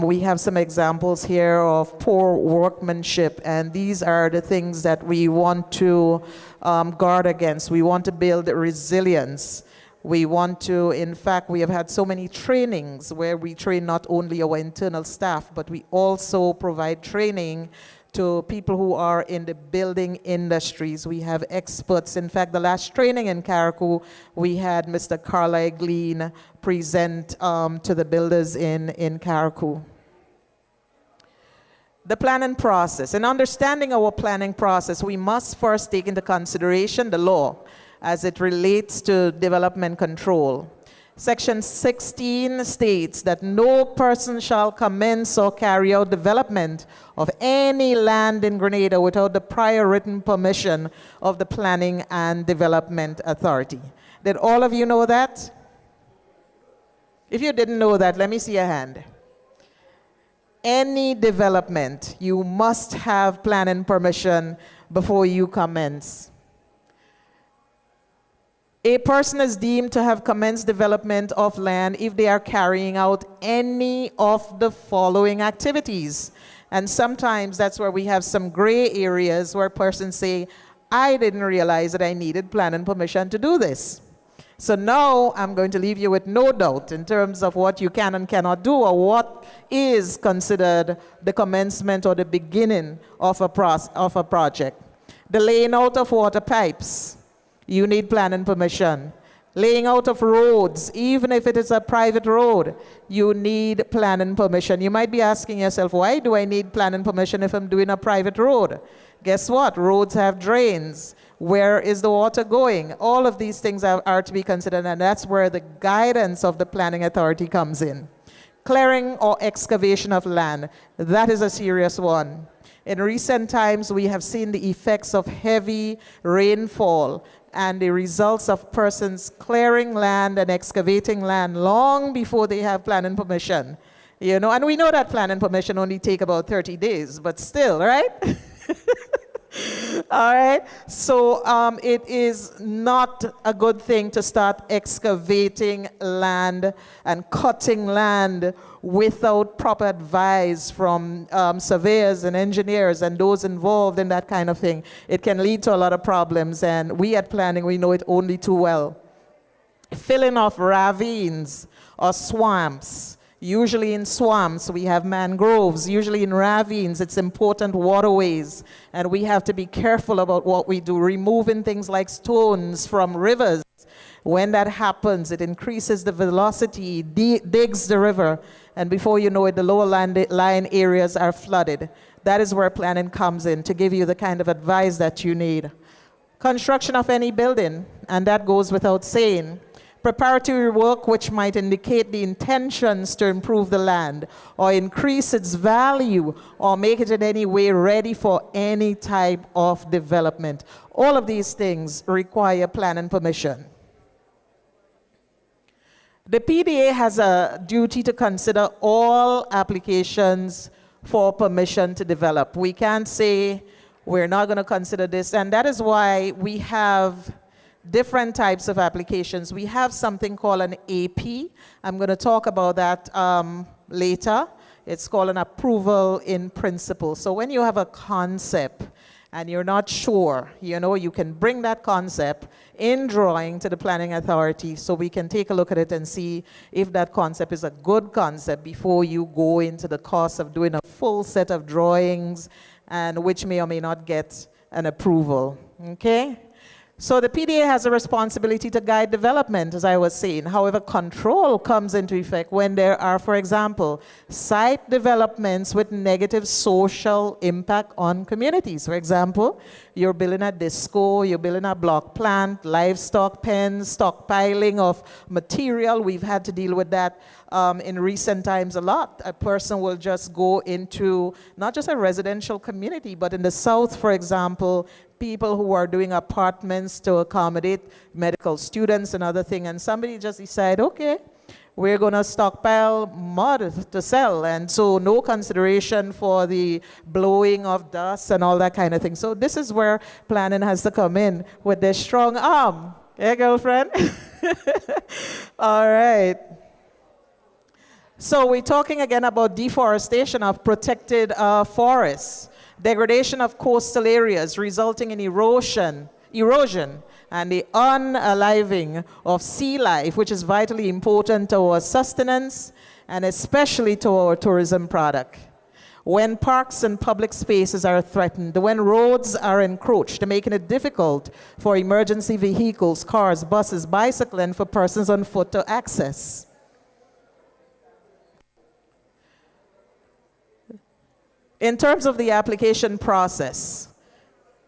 We have some examples here of poor workmanship, and these are the things that we want to guard against. We want to build resilience. We want to, in fact, we have had so many trainings where we train not only our internal staff, but we also provide training to people who are in the building industries. We have experts. In fact, the last training in Carriacou, we had Mr. Carlisle Glean present to the builders in Carriacou. The planning process. In understanding our planning process, we must first take into consideration the law as it relates to development control. Section 16 states that no person shall commence or carry out development of any land in Grenada without the prior written permission of the Planning and Development Authority. Did all of you know that? If you didn't know that, let me see a hand. Any development, you must have planning permission before you commence. A person is deemed to have commenced development of land if they are carrying out any of the following activities. And sometimes that's where we have some gray areas where persons say, I didn't realize that I needed planning permission to do this. So now I'm going to leave you with no doubt in terms of what you can and cannot do, or what is considered the commencement or the beginning of a project. The laying out of water pipes, you need planning permission. Laying out of roads, even if it is a private road, you need planning permission. You might be asking yourself, why do I need planning permission if I'm doing a private road? Guess what? Roads have drains. Where is the water going? All of these things are to be considered, and that's where the guidance of the planning authority comes in. Clearing or excavation of land, that is a serious one. In recent times, we have seen the effects of heavy rainfall and the results of persons clearing land and excavating land long before they have planning permission. You know, and we know that planning permission only take about 30 days, but still, right? All right, so it is not a good thing to start excavating land and cutting land without proper advice from surveyors and engineers and those involved in that kind of thing. It can lead to a lot of problems, and we at planning, we know it only too well. Filling of ravines or swamps. Usually in swamps, we have mangroves. Usually in ravines, it's important waterways. And we have to be careful about what we do, removing things like stones from rivers. When that happens, it increases the velocity, digs the river, and before you know it, the lower lying areas are flooded. That is where planning comes in, to give you the kind of advice that you need. Construction of any building, and that goes without saying. Preparatory work which might indicate the intentions to improve the land or increase its value or make it in any way ready for any type of development. All of these things require planning permission. The PDA has a duty to consider all applications for permission to develop. We can't say we're not going to consider this, and that is why we have different types of applications. We have something called an AP. I'm going to talk about that later. It's called an approval in principle. So when you have a concept and you're not sure, you know, you can bring that concept in drawing to the planning authority so we can take a look at it and see if that concept is a good concept before you go into the cost of doing a full set of drawings, and which may or may not get an approval. Okay? So the PDA has a responsibility to guide development, as I was saying. However, control comes into effect when there are, for example, site developments with negative social impact on communities. For example, you're building a disco, you're building a block plant, livestock pens, stockpiling of material. We've had to deal with that in recent times a lot. A person will just go into not just a residential community, but in the south, for example, people who are doing apartments to accommodate medical students and other things, and somebody just decide, okay, we're going to stockpile mud to sell, and so no consideration for the blowing of dust and all that kind of thing. So this is where planning has to come in with their strong arm. Hey, girlfriend? All right. So we're talking again about deforestation of protected forests. Degradation of coastal areas resulting in erosion and the unaliving of sea life, which is vitally important to our sustenance and especially to our tourism product. When parks and public spaces are threatened, when roads are encroached, making it difficult for emergency vehicles, cars, buses, bicycles, and for persons on foot to access. In terms of the application process,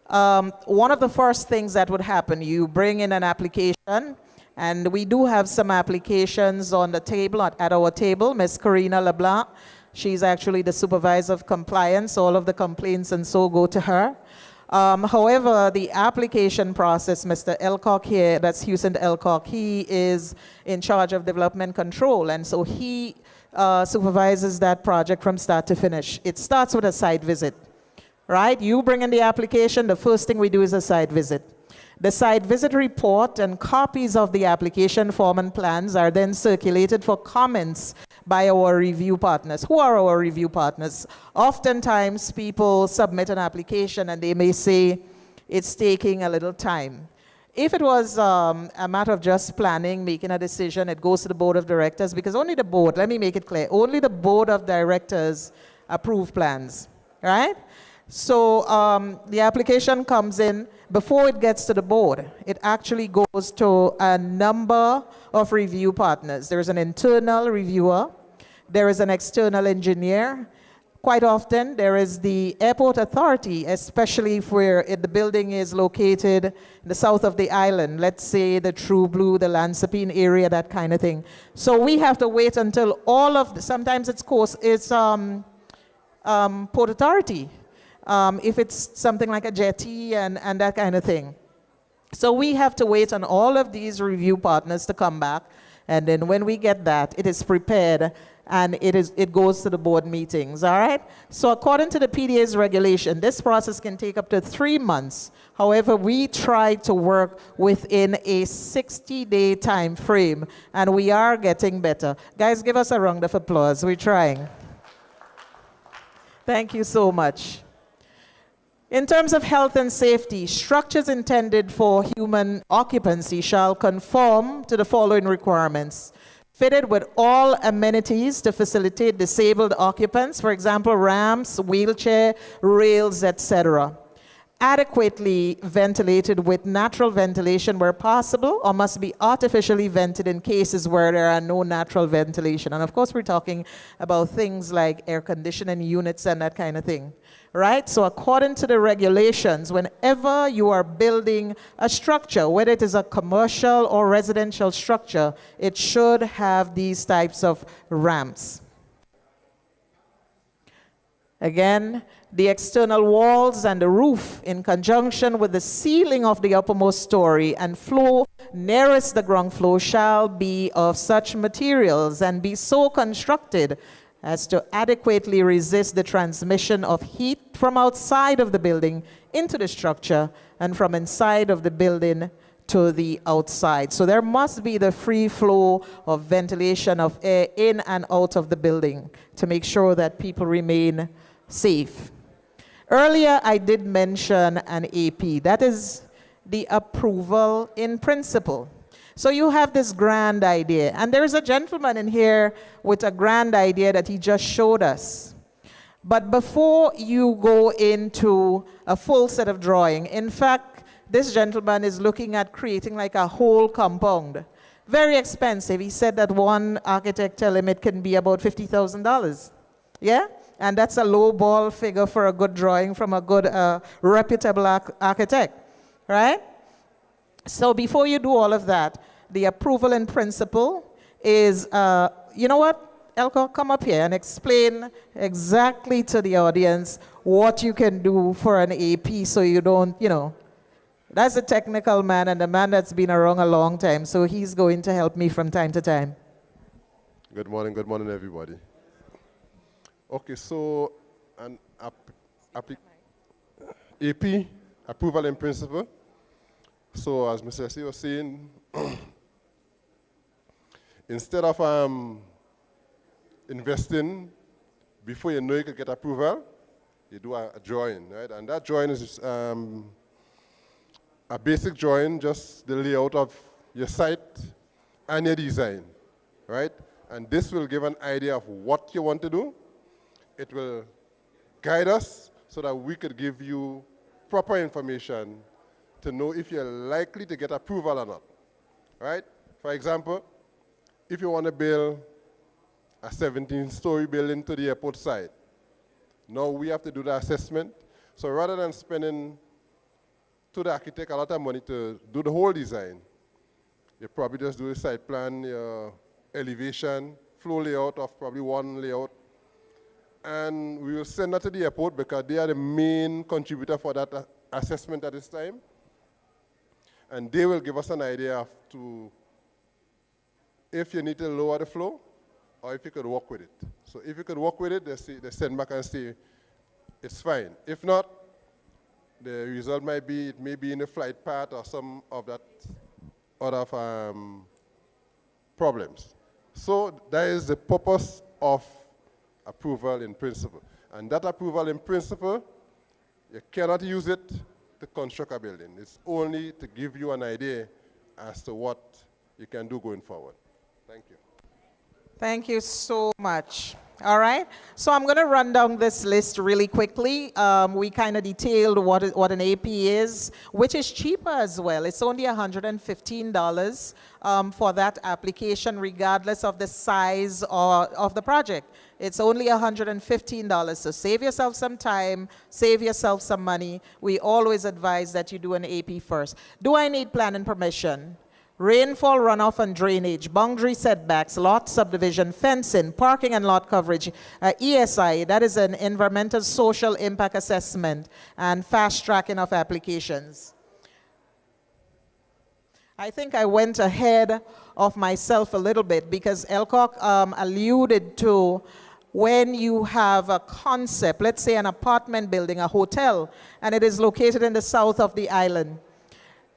one of the first things that would happen, you bring in an application, and we do have some applications on the table, at our table. Ms. Karina LeBlanc, she's actually the supervisor of compliance. All of the complaints and so go to her. However, the application process, Mr. Elcock here, that's Houston Elcock, he is in charge of development control, and so he supervises that project from start to finish. It starts with a site visit, right? You bring in the application, the first thing we do is a site visit. The site visit report and copies of the application form and plans are then circulated for comments by our review partners. Who are our review partners? Oftentimes people submit an application and they may say it's taking a little time. If it was a matter of just planning, making a decision, it goes to the board of directors, because only the board, let me make it clear, only the board of directors approve plans, right? So the application comes in. Before it gets to the board, it actually goes to a number of review partners. There's an internal reviewer, there is an external engineer. Quite often, there is the airport authority, especially if the building is located in the south of the island, let's say the True Blue, the Lansapine area, that kind of thing. So we have to wait until all of sometimes it's port authority. If it's something like a jetty and that kind of thing. So we have to wait on all of these review partners to come back, and then when we get that, it is prepared and it goes to the board meetings, all right? So according to the PDA's regulation, this process can take up to 3 months. However, we try to work within a 60-day time frame, and we are getting better. Guys, give us a round of applause. We're trying. Thank you so much. In terms of health and safety, structures intended for human occupancy shall conform to the following requirements. Fitted with all amenities to facilitate disabled occupants, for example, ramps, wheelchair, rails, etc. Adequately ventilated with natural ventilation where possible, or must be artificially vented in cases where there are no natural ventilation. And of course, we're talking about things like air conditioning units and that kind of thing. Right? So according to the regulations, whenever you are building a structure, whether it is a commercial or residential structure, it should have these types of ramps. Again, the external walls and the roof in conjunction with the ceiling of the uppermost story and floor nearest the ground floor shall be of such materials and be so constructed as to adequately resist the transmission of heat from outside of the building into the structure and from inside of the building to the outside. So there must be the free flow of ventilation of air in and out of the building to make sure that people remain safe. Earlier, I did mention an AP. That is the approval in principle. So you have this grand idea, and there's a gentleman in here with a grand idea that he just showed us. But before you go into a full set of drawing, in fact, this gentleman is looking at creating like a whole compound. Very expensive. He said that one architect tell him it can be about $50,000. Yeah? And that's a low ball figure for a good drawing from a good, reputable architect, right? So before you do all of that, the approval in principle is, you know what, Elko, come up here and explain exactly to the audience what you can do for an AP so you don't, you know, that's a technical man and a man that's been around a long time, so he's going to help me from time to time. Good morning, everybody. Okay, so an AP, approval in principle. So as Mr. S. was saying, instead of investing before you know you can get approval, you do a drawing, right? And that drawing is a basic drawing, just the layout of your site and your design, right? And this will give an idea of what you want to do. It will guide us so that we could give you proper information to know if you're likely to get approval or not, right? For example, if you want to build a 17-story building to the airport side, now we have to do the assessment. So rather than spending to the architect a lot of money to do the whole design, you probably just do the site plan, your elevation, flow layout of probably one layout, and we will send that to the airport because they are the main contributor for that assessment at this time. And they will give us an idea of if you need to lower the flow or if you could work with it. So if you could work with it, they send back and say, it's fine. If not, the result might be, it may be in the flight path or some of that other problems. So that is the purpose of approval in principle. And that approval in principle, you cannot use it to construct a building. It's only to give you an idea as to what you can do going forward. Thank you. Thank you so much. All right, so I'm going to run down this list really quickly. We kind of detailed what an AP is, which is cheaper as well. It's only $115 for that application, regardless of the size of the project. It's only $115. So save yourself some time, save yourself some money. We always advise that you do an AP first. Do I need planning permission? Rainfall, runoff, and drainage, boundary setbacks, lot subdivision, fencing, parking and lot coverage, ESI, that is an environmental social impact assessment, and fast tracking of applications. I think I went ahead of myself a little bit because Elcock alluded to when you have a concept, let's say an apartment building, a hotel, and it is located in the south of the island.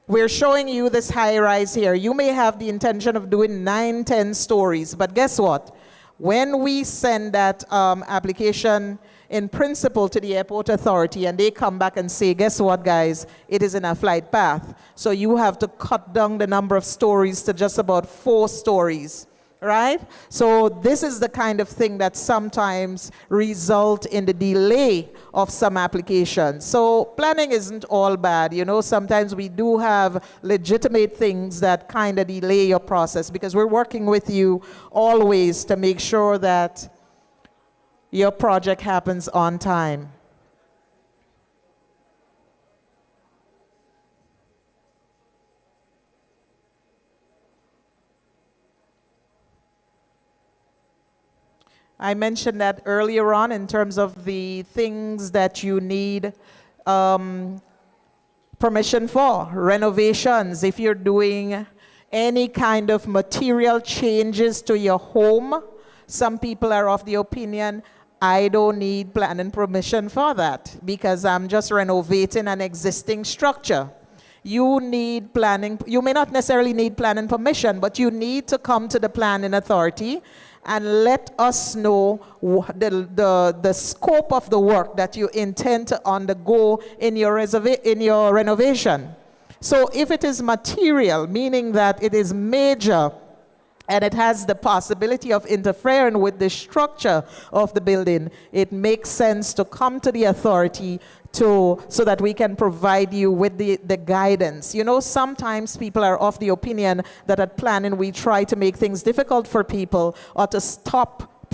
We're showing you this high rise here. You may have the intention of doing 9, 10 stories, but guess what? When we send that application in principle to the airport authority and they come back and say, guess what, guys, it is in a flight path. So you have to cut down the number of stories to just about 4 stories. Right? So this is the kind of thing that sometimes result in the delay of some applications. So planning isn't all bad. You know, sometimes we do have legitimate things that kind of delay your process because we're working with you always to make sure that your project happens on time. I mentioned that earlier on in terms of the things that you need permission for. Renovations, if you're doing any kind of material changes to your home, some people are of the opinion, I don't need planning permission for that because I'm just renovating an existing structure. You need planning, you may not necessarily need planning permission, but you need to come to the planning authority and let us know the scope of the work that you intend to undergo in your renovation. So if it is material, meaning that it is major, and it has the possibility of interfering with the structure of the building, it makes sense to come to the authority so that we can provide you with the guidance. You know, sometimes people are of the opinion that at planning we try to make things difficult for people or to stop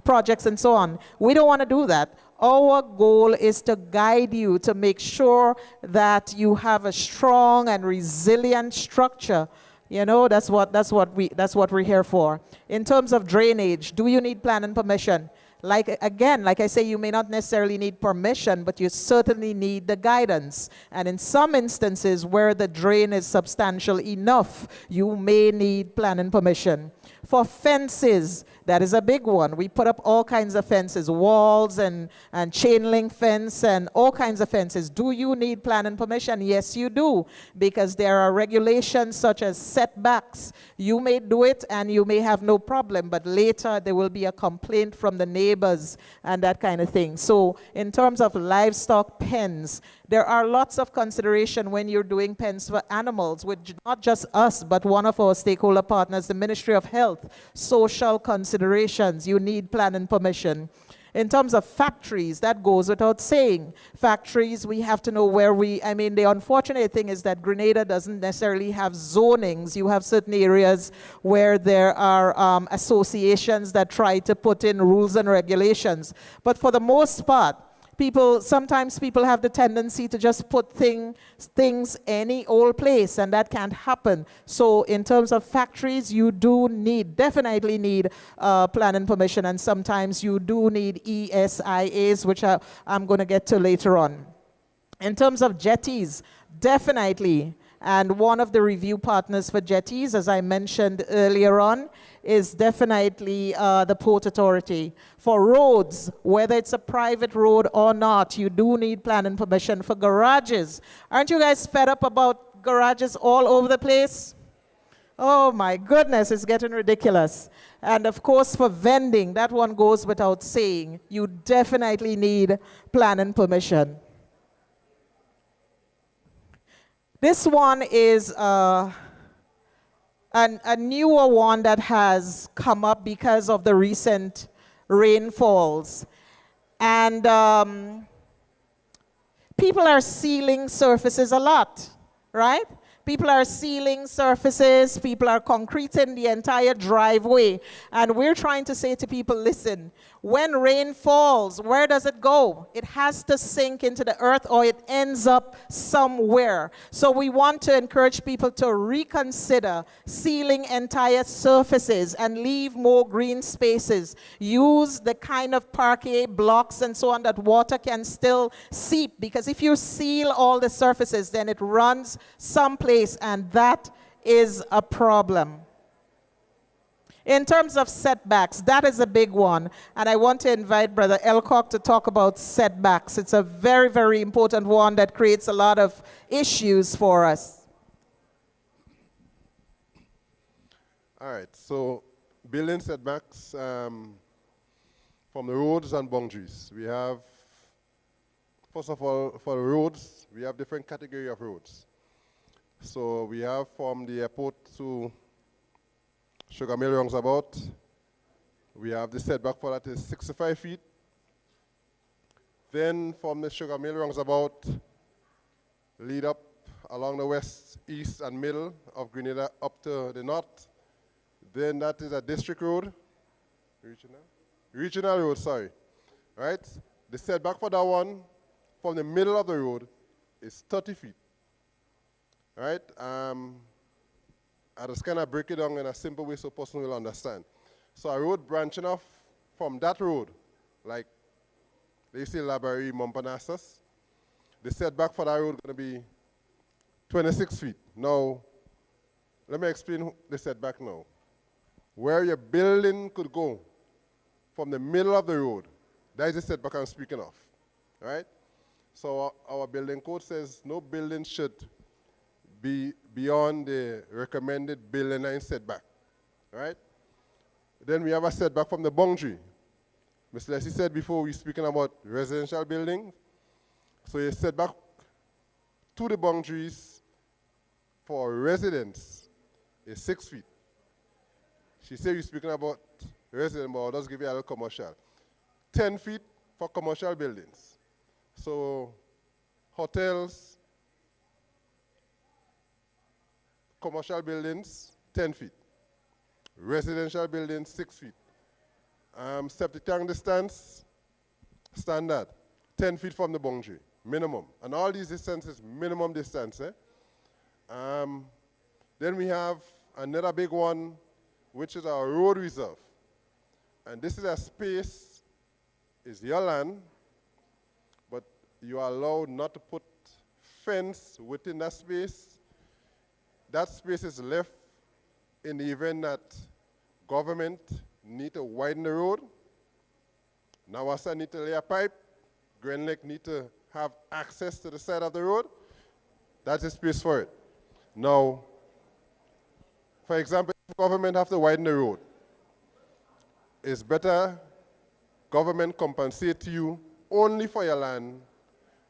projects and so on. We don't want to do that. Our goal is to guide you to make sure that you have a strong and resilient structure. You know, that's what we're here for. In terms of drainage, do you need planning permission? Like I say, you may not necessarily need permission, but you certainly need the guidance. And in some instances where the drain is substantial enough, you may need planning permission. For fences, That is a big one. We put up all kinds of fences, walls and chain link fence and all kinds of fences. Do you need planning permission? Yes, you do, because there are regulations such as setbacks. You may do it and you may have no problem, but later there will be a complaint from the neighbors and that kind of thing. So in terms of livestock pens, there are lots of consideration when you're doing pens for animals, with not just us, but one of our stakeholder partners, the Ministry of Health. Social considerations, you need planning permission. In terms of factories, that goes without saying. Factories, we have to know where the unfortunate thing is that Grenada doesn't necessarily have zonings. You have certain areas where there are associations that try to put in rules and regulations. But for the most part, sometimes people have the tendency to just put things any old place, and that can't happen. So in terms of factories, you do definitely need planning permission, and sometimes you do need ESIAs, which I'm going to get to later on. In terms of jetties, definitely. And one of the review partners for jetties, as I mentioned earlier on, is definitely the Port Authority. For roads, whether it's a private road or not, you do need planning permission. For garages, aren't you guys fed up about garages all over the place? Oh my goodness, it's getting ridiculous. And of course for vending, that one goes without saying. You definitely need planning permission. This one is a newer one that has come up because of the recent rainfalls. And people are sealing surfaces a lot, right? People are sealing surfaces, people are concreting the entire driveway. And we're trying to say to people, listen, when rain falls, where does it go? It has to sink into the earth or it ends up somewhere. So we want to encourage people to reconsider sealing entire surfaces and leave more green spaces. Use the kind of parquet blocks and so on that water can still seep, because if you seal all the surfaces, then it runs someplace, and that is a problem. In terms of setbacks, that is a big one. And I want to invite Brother Elcock to talk about setbacks. It's a very, very important one that creates a lot of issues for us. All right, so building setbacks from the roads and boundaries. We have, first of all, for the roads, we have different category of roads. So we have from the airport to Sugar Mill roundabout. We have the setback for that is 65 feet. Then from the Sugar Mill roundabout, lead up along the west, east, and middle of Grenada up to the north. Then that is a district road, regional road, sorry. Right? The setback for that one, from the middle of the road, is 30 feet. Right? I just kind of break it down in a simple way so a person will understand. So a road branching off from that road, like they say Labary, Montparnasse, the setback for that road is going to be 26 feet. Now, let me explain the setback now. Where your building could go from the middle of the road, that is the setback I'm speaking of. Right? So our building code says no building should be beyond the recommended building line setback, right? Then we have a setback from the boundary. Mr. Leslie said before we're speaking about residential buildings. So a setback to the boundaries for residents is 6 feet. She said we're speaking about resident, but I'll just give you a little commercial. 10 feet for commercial buildings. So hotels, commercial buildings, 10 feet. Residential buildings, 6 feet. Septic tank distance, standard, 10 feet from the boundary, minimum. And all these distances, minimum distance. Then we have another big one, which is our road reserve. And this is a space, is your land, but you are allowed not to put fence within that space. That space is left in the event that government need to widen the road. Nawasa need to lay a pipe. Grand Lake need to have access to the side of the road. That's the space for it. Now, for example, if government have to widen the road, it's better government compensate you only for your land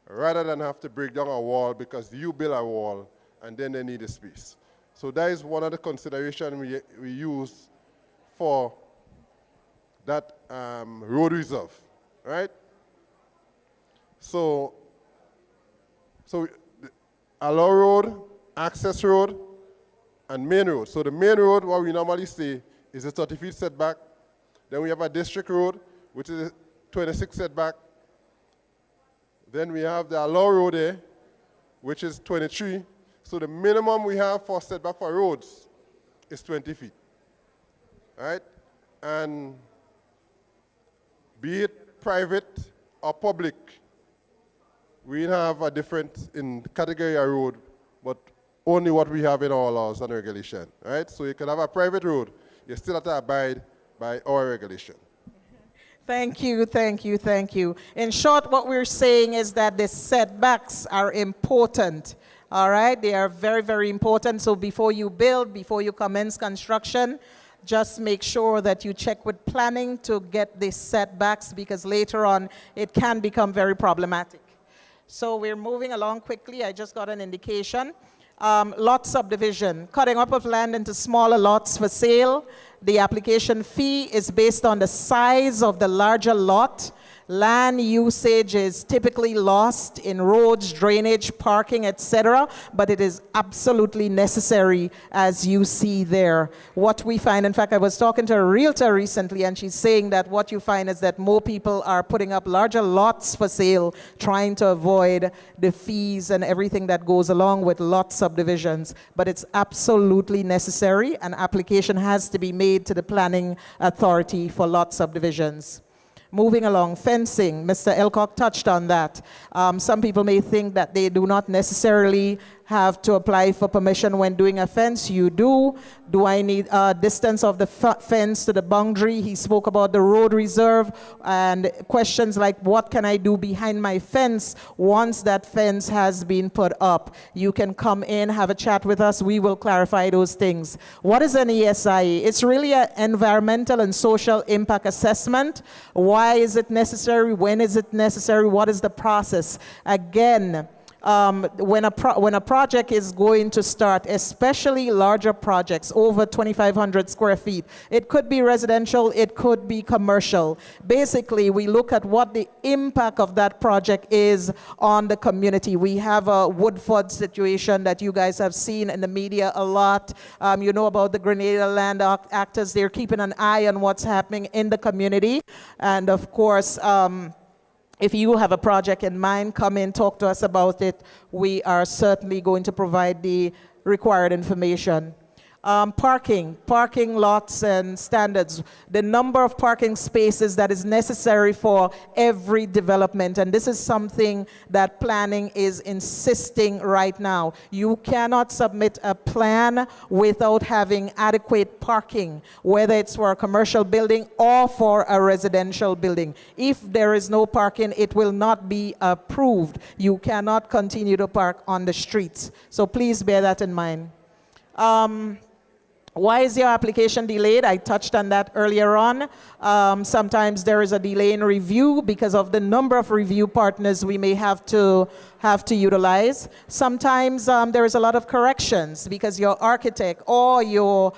rather than have to break down a wall because you build a wall and then they need a space. So that is one of the considerations we use for that road reserve, right? So allow road, access road, and main road. So the main road, what we normally say, is a 30 feet setback. Then we have a district road, which is a 26 setback. Then we have the allow road there, which is 23. So the minimum we have for setback for roads is 20 feet, right? And be it private or public, we have a different in category of road, but only what we have in our laws and regulation, right? So you can have a private road, you still have to abide by our regulation. Thank you, thank you, thank you. In short, what we're saying is that the setbacks are important, all right? They are very, very important. So before you build, before you commence construction, just make sure that you check with planning to get the setbacks because later on it can become very problematic. So we're moving along quickly. I just got an indication. Lot subdivision, cutting up of land into smaller lots for sale. The application fee is based on the size of the larger lot. Land usage is typically lost in roads, drainage, parking, etc., but it is absolutely necessary as you see there. What we find, in fact, I was talking to a realtor recently and she's saying that what you find is that more people are putting up larger lots for sale, trying to avoid the fees and everything that goes along with lot subdivisions, but it's absolutely necessary. An application has to be made to the planning authority for lot subdivisions. Moving along, fencing, Mr. Elcock touched on that. Some people may think that they do not necessarily have to apply for permission when doing a fence. You do. Do I need a distance of the fence to the boundary? He spoke about the road reserve and questions like what can I do behind my fence once that fence has been put up? You can come in, have a chat with us. We will clarify those things. What is an ESIA? It's really an environmental and social impact assessment. Why is it necessary? When is it necessary? What is the process? Again, when a project is going to start, especially larger projects over 2,500 square feet, it could be residential, it could be commercial. Basically, we look at what the impact of that project is on the community. We have a Woodford situation that you guys have seen in the media a lot. You know about the Grenada land actors. They're keeping an eye on what's happening in the community. And of course, if you have a project in mind, come in, talk to us about it. We are certainly going to provide the required information. Parking lots and standards, the number of parking spaces that is necessary for every development. And this is something that planning is insisting right now. You cannot submit a plan without having adequate parking, whether it's for a commercial building or for a residential building. If there is no parking, it will not be approved. You cannot continue to park on the streets. So please bear that in mind. Why is your application delayed? I touched on that earlier on. Sometimes there is a delay in review because of the number of review partners we may have to utilize. Sometimes there is a lot of corrections because your architect or your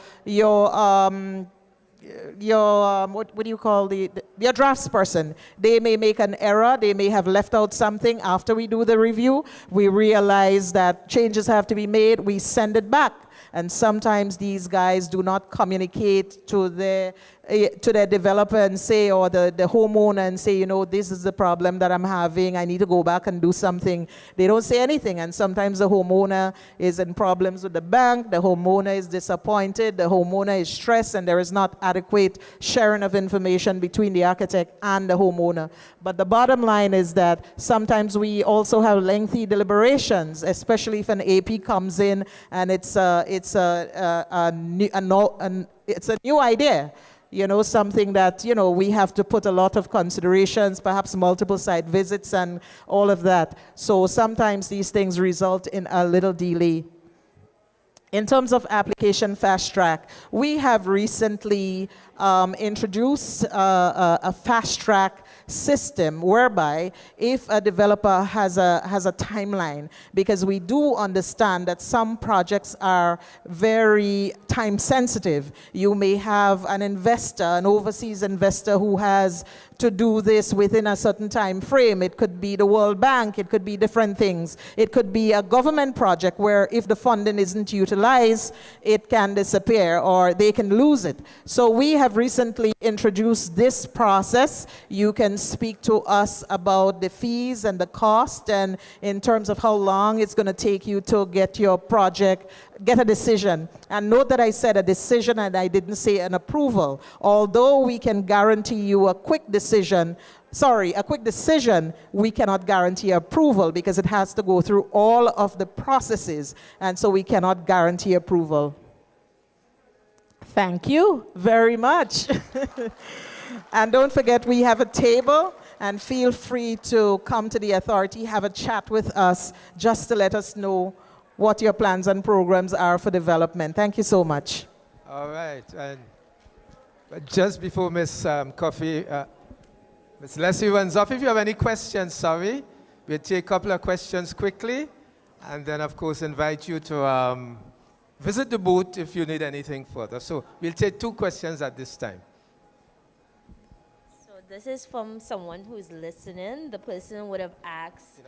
what do you call your draftsperson, they may make an error, they may have left out something after we do the review. We realize that changes have to be made, we send it back. And sometimes these guys do not communicate to their developer and say, or the homeowner and say, you know, this is the problem that I'm having, I need to go back and do something. They don't say anything, and sometimes the homeowner is in problems with the bank, the homeowner is disappointed, the homeowner is stressed, and there is not adequate sharing of information between the architect and the homeowner. But the bottom line is that sometimes we also have lengthy deliberations, especially if an AP comes in and it's a new idea. something that, we have to put a lot of considerations, perhaps multiple site visits and all of that. So sometimes these things result in a little delay. In terms of application fast track, we have recently introduced a fast track system whereby if a developer has a timeline, because we do understand that some projects are very time sensitive. You may have an investor, an overseas investor who has to do this within a certain time frame. It could be the World Bank, it could be different things. It could be a government project where if the funding isn't utilized, it can disappear or they can lose it. So we have recently introduced this process. You can speak to us about the fees and the cost and in terms of how long it's going to take you to get your project, get a decision. And note that I said a decision and I didn't say an approval. Although we can guarantee you a quick decision, we cannot guarantee approval because it has to go through all of the processes, and so we cannot guarantee approval. Thank you very much. And don't forget, we have a table, and feel free to come to the authority, have a chat with us, just to let us know what your plans and programs are for development. Thank you so much. All right. And just before Ms. Coffey, Ms. Leslie runs off, if you have any questions, we'll take a couple of questions quickly, and then, of course, invite you to visit the booth if you need anything further. So we'll take 2 questions at this time. So this is from someone who's listening. The person would have asked,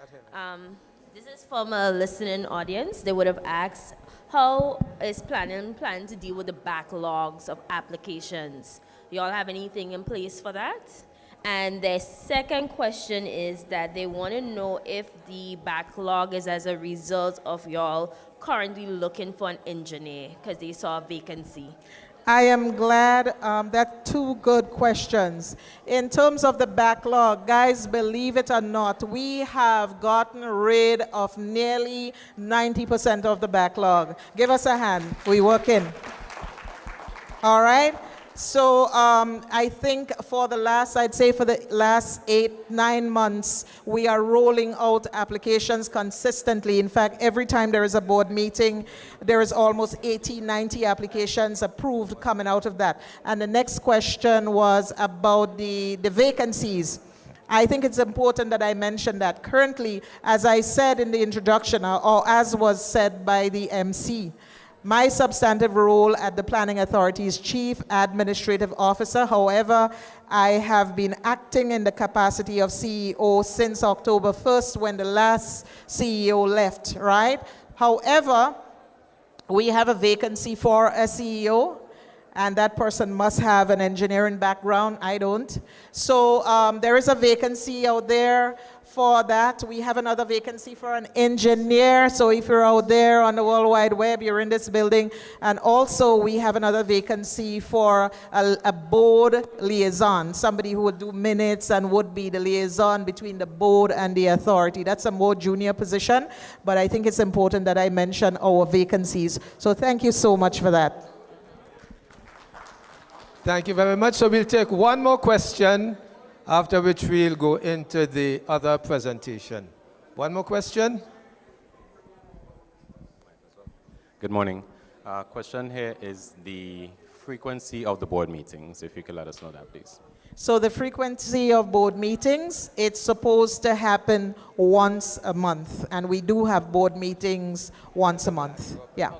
this is from a listening audience. They would have asked, how is planning to deal with the backlogs of applications? Y'all have anything in place for that? And their second question is that they want to know if the backlog is as a result of y'all currently looking for an engineer because they saw a vacancy. I am glad. That's 2 good questions. In terms of the backlog, guys, believe it or not, we have gotten rid of nearly 90% of the backlog. Give us a hand. We working. All right? So I think for the last 8-9 months, we are rolling out applications consistently. In fact, every time there is a board meeting, there is almost 80-90 applications approved coming out of that. And the next question was about the vacancies. I think it's important that I mention that currently, as I said in the introduction, or as was said by the MC, my substantive role at the Planning Authority is Chief Administrative Officer. However, I have been acting in the capacity of CEO since October 1st when the last CEO left, right? However, we have a vacancy for a CEO, and that person must have an engineering background. I don't. So there is a vacancy out there for that. We have another vacancy for an engineer. So if you're out there on the World Wide Web, you're in this building. And also we have another vacancy for a board liaison, somebody who would do minutes and would be the liaison between the board and the authority. That's a more junior position, but I think it's important that I mention our vacancies. So thank you so much for that. Thank you very much. So we'll take 1 more question, after which we'll go into the other presentation. 1 more question. Good morning. Question here is the frequency of the board meetings, if you could let us know that, please. So the frequency of board meetings, it's supposed to happen once a month, and we do have board meetings once a month. Yeah.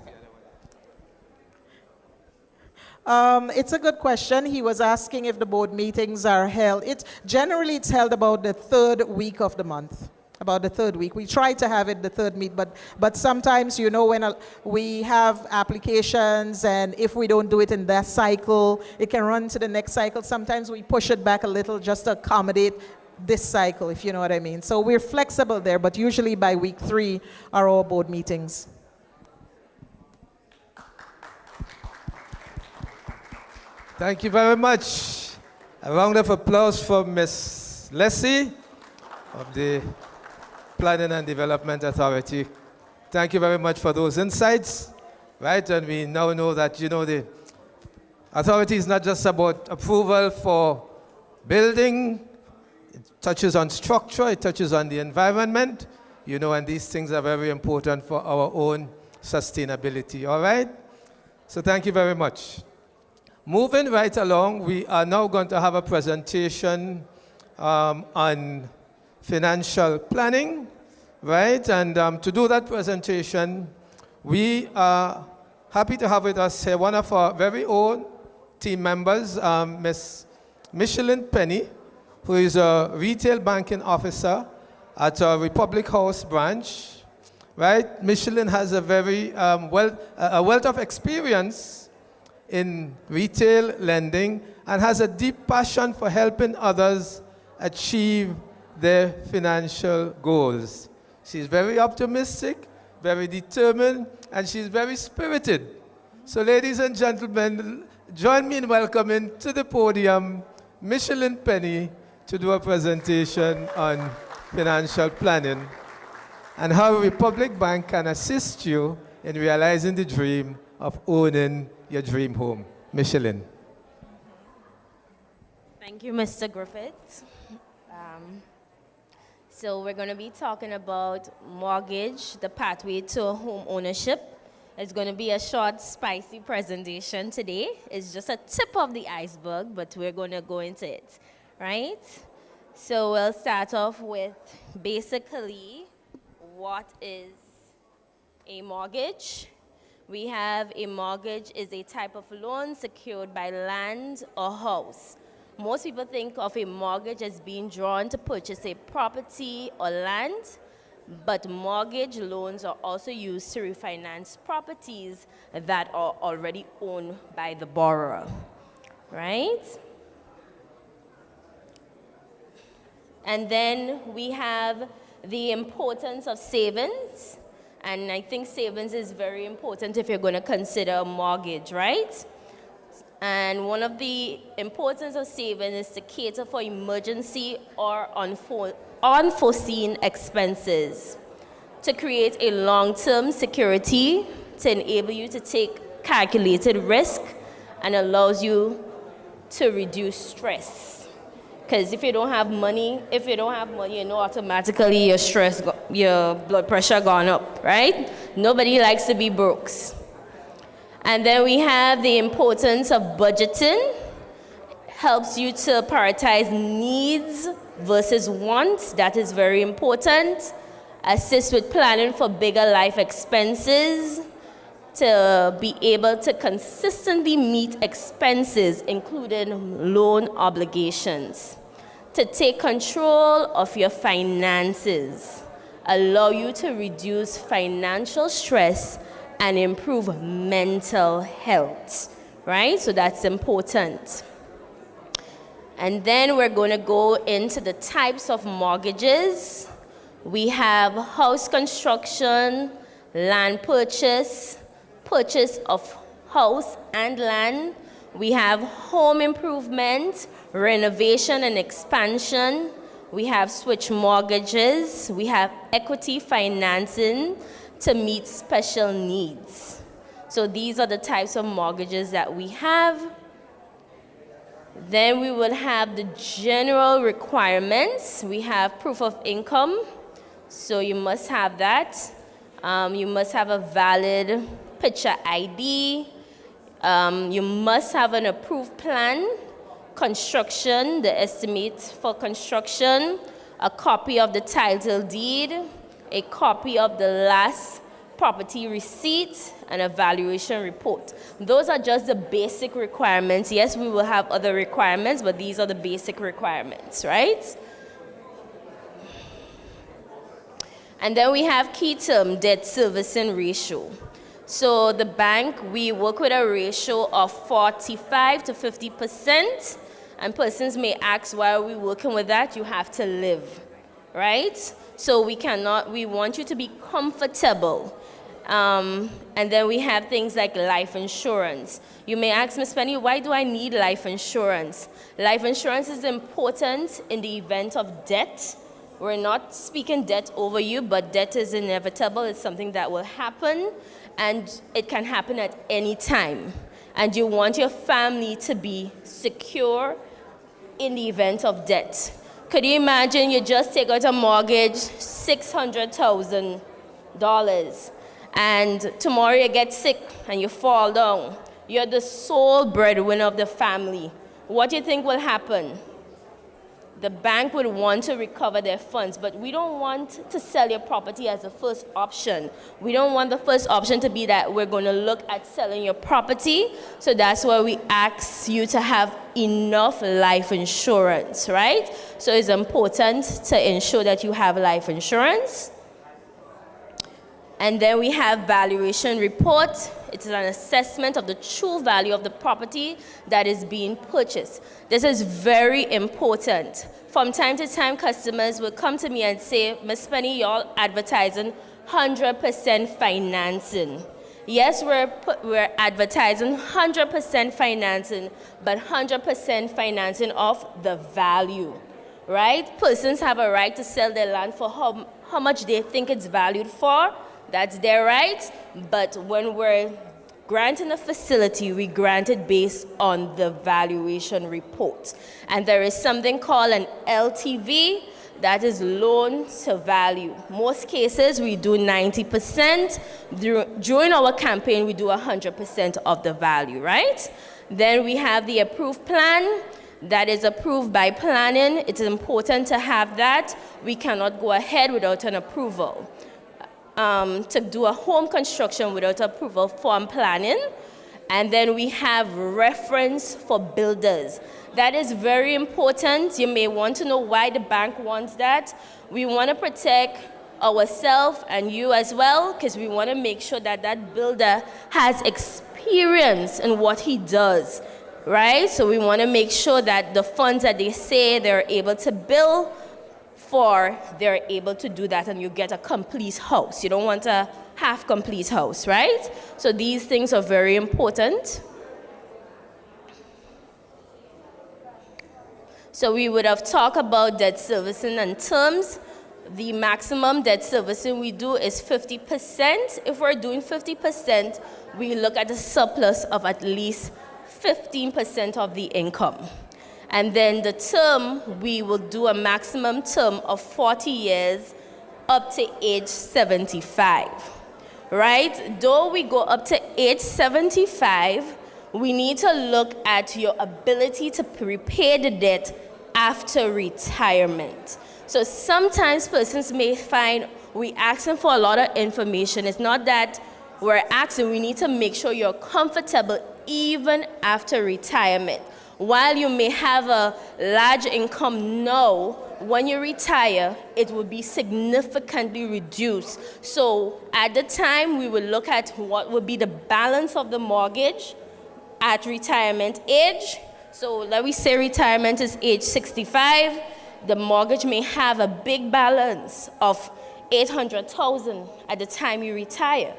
It's a good question. He was asking if the board meetings are held. Generally it's held about the 3rd week of the month. About the 3rd week. We try to have it the 3rd meet, but sometimes, you know, when we have applications and if we don't do it in that cycle, it can run to the next cycle. Sometimes we push it back a little just to accommodate this cycle, if you know what I mean. So we're flexible there, but usually by week 3 are our board meetings. Thank you very much. A round of applause for Ms. Leslie of the Planning and Development Authority. Thank you very much for those insights. Right, and we now know that, you know, Authority is not just about approval for building. It touches on structure, it touches on the environment, you know, and these things are very important for our own sustainability, all right? So thank you very much. Moving right along, we are now going to have a presentation on financial planning, right? And to do that presentation, we are happy to have with us here one of our very own team members, Miss Michelin Penny, who is a retail banking officer at our Republic House branch, right? Michelin has a very a wealth of experience in retail lending and has a deep passion for helping others achieve their financial goals. She's very optimistic, very determined, and she's very spirited. So ladies and gentlemen, join me in welcoming to the podium Michelin Penny to do a presentation on financial planning and how Republic Bank can assist you in realizing the dream of owning your dream home. Michelin. Thank you, Mr. Griffith. So we're going to be talking about mortgage, the pathway to home ownership. It's going to be a short, spicy presentation today. It's just a tip of the iceberg, but we're going to go into it, right? So we'll start off with basically what is a mortgage. We have a mortgage is a type of loan secured by land or house. Most people think of a mortgage as being drawn to purchase a property or land, but mortgage loans are also used to refinance properties that are already owned by the borrower, right? And then we have the importance of savings, and I think savings is very important if you're going to consider a mortgage, right? And one of the importance of saving is to cater for emergency or unforeseen expenses, to create a long-term security, to enable you to take calculated risk, and allows you to reduce stress. Because if you don't have money, you know automatically your blood pressure gone up, right? Nobody likes to be broke. And then we have the importance of budgeting. Helps you to prioritize needs versus wants. That is very important. Assist with planning for bigger life expenses. To be able to consistently meet expenses, including loan obligations. To take control of your finances. Allow you to reduce financial stress and improve mental health, right? So that's important. And then we're going to go into the types of mortgages. We have house construction, land purchase, purchase of house and land. We have home improvement, renovation and expansion. We have switch mortgages. We have equity financing to meet special needs. So these are the types of mortgages that we have. Then we will have the general requirements. We have proof of income. So you must have that. You must have a valid picture ID. You must have an approved plan. Construction, the estimate for construction. A copy of the title deed. A copy of the last property receipt, and a valuation report. Those are just the basic requirements. Yes, we will have other requirements, but these are the basic requirements, right? And then we have key term debt servicing ratio. So the bank, we work with a ratio of 45 to 50%, and persons may ask, why are we working with that? You have to live, right? So we want you to be comfortable. And then we have things like life insurance. You may ask, Ms. Penny, why do I need life insurance? Life insurance is important in the event of death. We're not speaking death over you, but death is inevitable. It's something that will happen, and it can happen at any time. and you want your family to be secure in the event of debt. Could you imagine you just take out a mortgage, $600,000, and tomorrow you get sick and you fall down. You're the sole breadwinner of the family. What do you think will happen? The bank would want to recover their funds, but we don't want to sell your property as the first option. We don't want the first option to be that we're going to look at selling your property. So that's why we ask you to have enough life insurance, right? So it's important to ensure that you have life insurance. And then we have valuation report. It is an assessment of the true value of the property that is being purchased. This is very important. From time to time, customers will come to me and say, Ms. Penny, y'all advertising 100% financing. Yes, we're advertising 100% financing, but 100% financing of the value, right? Persons have a right to sell their land for how much they think it's valued for. That's their right, but when we're granting a facility, we grant it based on the valuation report. And there is something called an LTV, that is loan to value. Most cases, we do 90%. During our campaign, we do 100% of the value, right? Then we have the approved plan. That is approved by planning. It's important to have that. We cannot go ahead without an approval. To do a home construction without approval from planning. And then we have reference for builders. That is very important. You may want to know why the bank wants that. We want to protect ourselves and you as well, because we want to make sure that that builder has experience in what he does, right? So we want to make sure that the funds that they say they're able to build for, they're able to do that, and you get a complete house. You don't want a half-complete house, right? So these things are very important. So we would have talked about debt servicing and terms. The maximum debt servicing we do is 50%. If we're doing 50%, we look at a surplus of at least 15% of the income. And then the term, we will do a maximum term of 40 years up to age 75, right? Though we go up to age 75, we need to look at your ability to repay the debt after retirement. So sometimes persons may find we asking for a lot of information. It's not that we're asking, we need to make sure you're comfortable even after retirement. While you may have a large income now, when you retire, it will be significantly reduced. So at the time, we will look at what would be the balance of the mortgage at retirement age. So let me say retirement is age 65. The mortgage may have a big balance of $800,000 at the time you retire.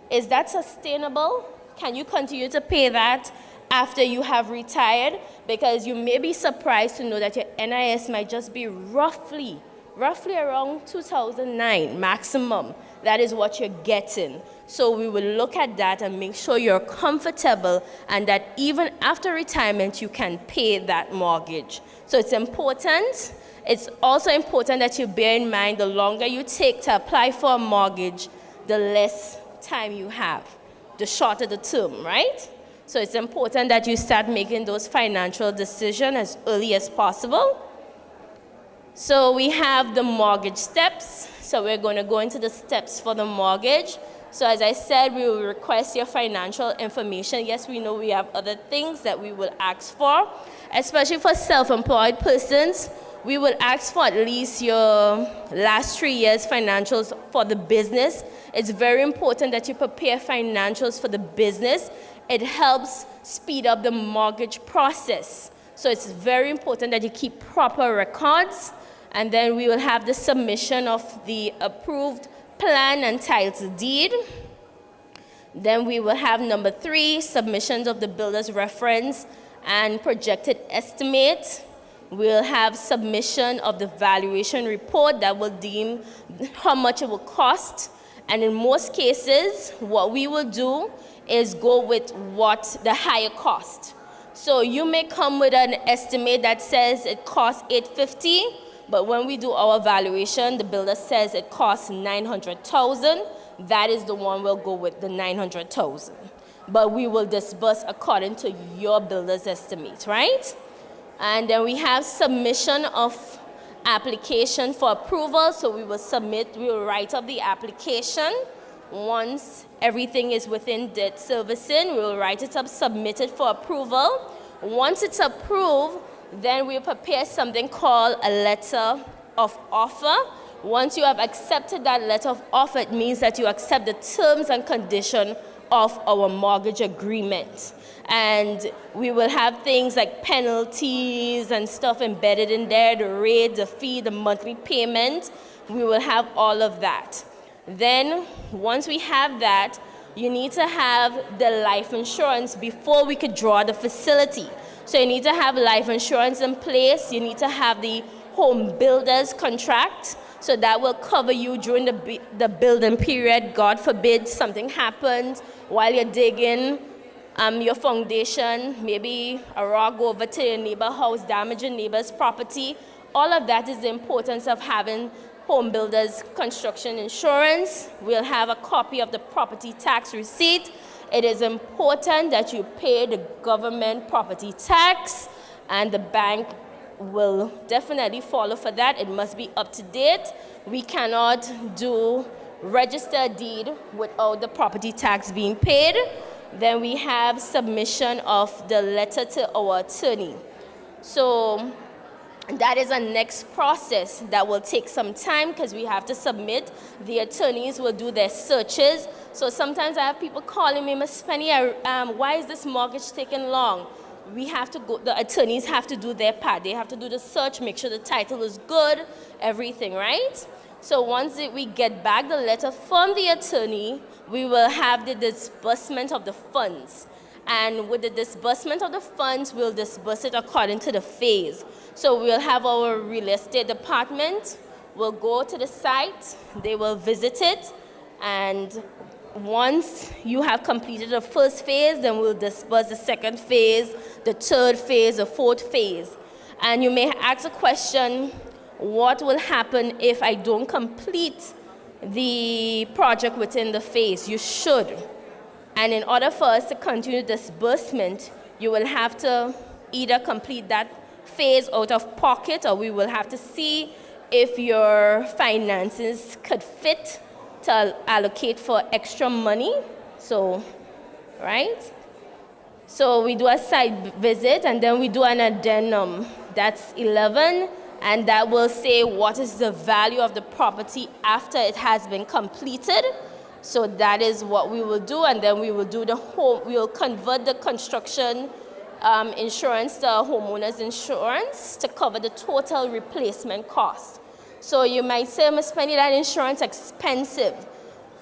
Is that sustainable? Can you continue to pay that after you have retired? Because you may be surprised to know that your NIS might just be roughly around 2009 maximum. That is what you're getting. So we will look at that and make sure you're comfortable and that even after retirement you can pay that mortgage. So it's important. It's also important that you bear in mind the longer you take to apply for a mortgage, the less time you have, the shorter the term, right? So it's important that you start making those financial decisions as early as possible. So we have the mortgage steps. So we're going to go into the steps for the mortgage. So as I said, we will request your financial information. Yes, we know we have other things that we will ask for, especially for self-employed persons. We will ask for at least your last 3 years financials for the business. It's very important that you prepare financials for the business. It helps speed up the mortgage process. So it's very important that you keep proper records. And then we will have the submission of the approved plan and title deed. Then we will have number 3, submissions of the builder's reference and projected estimate. We'll have submission of the valuation report that will deem how much it will cost. And in most cases, what we will do is go with what the higher cost. So you may come with an estimate that says it costs $850, but when we do our valuation, the builder says it costs $900,000. That is the one we'll go with, the $900,000. But we will disburse according to your builder's estimate, right? And then we have submission of application for approval. So we will write up the application. Once everything is within debt servicing, we will write it up, submit it for approval. Once it's approved, then we'll prepare something called a letter of offer. Once you have accepted that letter of offer, it means that you accept the terms and conditions of our mortgage agreement. And we will have things like penalties and stuff embedded in there, the rate, the fee, the monthly payment. We will have all of that. Then, once we have that, you need to have the life insurance before we could draw the facility. So you need to have life insurance in place. You need to have the home builder's contract. So that will cover you during the building period. God forbid something happens while you're digging your foundation, maybe a rock go over to your neighbor's house, damage your neighbor's property. All of that is the importance of having home builders construction insurance. We'll have a copy of the property tax receipt. It is important that you pay the government property tax, and the bank will definitely follow for that. It must be up to date. We cannot do register deed without the property tax being paid. Then we have submission of the letter to our attorney. So that is a next process that will take some time because we have to submit. The attorneys will do their searches. So sometimes I have people calling me, Ms. Penny, why is this mortgage taking long? We have to go, the attorneys have to do their part. They have to do the search, make sure the title is good, everything, right? So once we get back the letter from the attorney, we will have the disbursement of the funds. And with the disbursement of the funds, we'll disburse it according to the phase. So we'll have our real estate department, will go to the site, they will visit it, and once you have completed the first phase, then we'll disburse the second phase, the third phase, the fourth phase. And you may ask a question, what will happen if I don't complete the project within the phase? You should. And in order for us to continue disbursement, you will have to either complete that phase out of pocket, or we will have to see if your finances could fit to allocate for extra money. So, right? So we do a site visit, and then we do an addendum. That's 11, and that will say what is the value of the property after it has been completed. So that is what we will do, and then we will do the we will convert the construction insurance to homeowner's insurance to cover the total replacement cost. So you might say, Ms. Penny, that insurance expensive.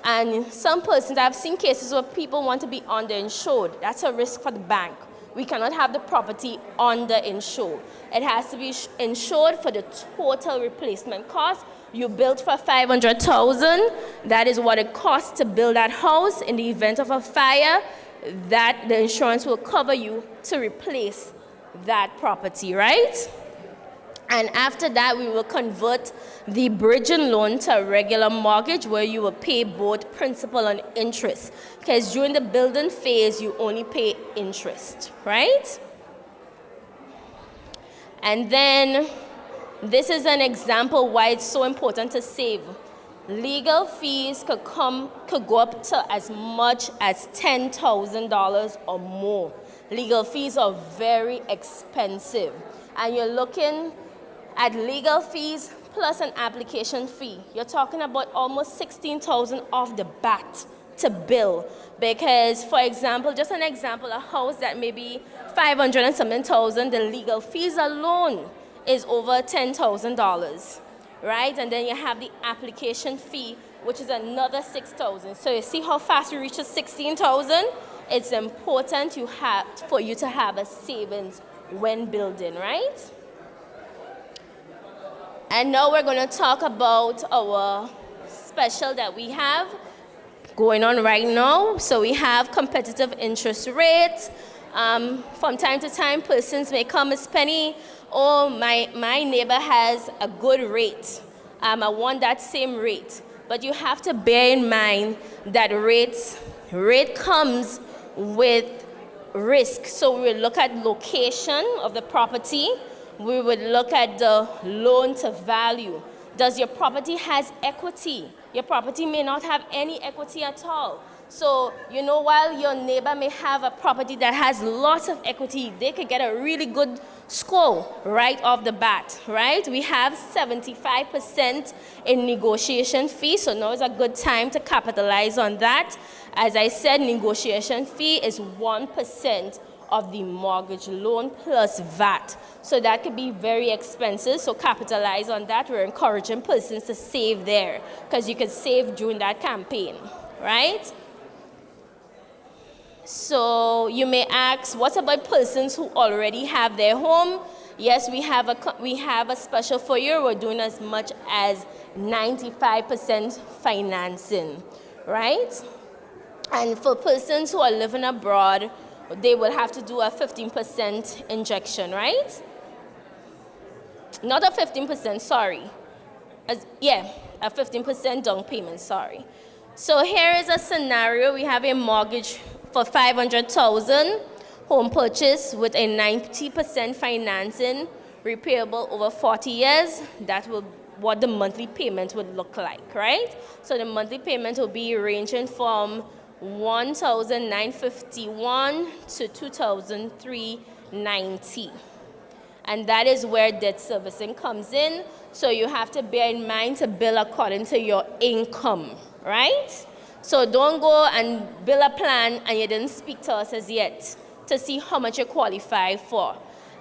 And some persons, I've seen cases where people want to be underinsured. That's a risk for the bank. We cannot have the property underinsured. It has to be insured for the total replacement cost. You built for $500,000. That is what it costs to build that house. In the event of a fire, that the insurance will cover you to replace that property, right? And after that, we will convert the bridging loan to a regular mortgage where you will pay both principal and interest. Because during the building phase, you only pay interest, right? And then this is an example why it's so important to save. Legal fees could go up to as much as $10,000 or more. Legal fees are very expensive. And you're looking at legal fees plus an application fee. You're talking about almost $16,000 off the bat to build. Because, for example, just an example, a house that may be $500 and something thousand, the legal fees alone is over $10,000, right? And then you have the application fee, which is another $6,000. So you see how fast we reach to $16,000? It's important for you to have a savings when building, right? And now we're going to talk about our special that we have. going on right now. So we have competitive interest rates. From time to time, persons may come as Penny, oh, my neighbor has a good rate. I want that same rate. But you have to bear in mind that rate comes with risk. So we will look at location of the property. We would look at the loan to value. Does your property has equity? Your property may not have any equity at all. So, you know, while your neighbor may have a property that has lots of equity, they could get a really good score right off the bat, right? We have 75% in negotiation fee, so now is a good time to capitalize on that. As I said, negotiation fee is 1% of the mortgage loan plus VAT. So that could be very expensive, so capitalize on that. We're encouraging persons to save there, because you can save during that campaign, right? So you may ask, what about persons who already have their home? Yes, we have a special for you. We're doing as much as 95% financing, right? And for persons who are living abroad, they will have to do a 15% injection, right? Not a 15%, sorry. A 15% down payment, sorry. So here is a scenario. We have a mortgage for $500,000, home purchase with a 90% financing, repayable over 40 years. That will what the monthly payment would look like, right? So the monthly payment will be ranging from $1,951 to $2,390. And that is where debt servicing comes in. So you have to bear in mind to bill according to your income, right? So don't go and bill a plan and you didn't speak to us as yet to see how much you qualify for.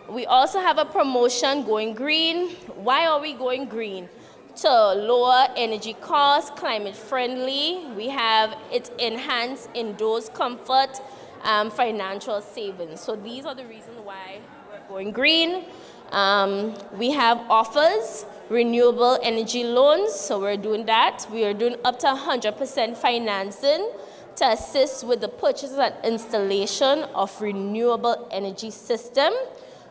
We also have a promotion going green. Why are we going green? To lower energy costs, climate friendly. We have it enhanced indoors comfort, financial savings. So these are the reasons why we're going green. We have offers, renewable energy loans, so we're doing that. We are doing up to 100% financing to assist with the purchase and installation of renewable energy system.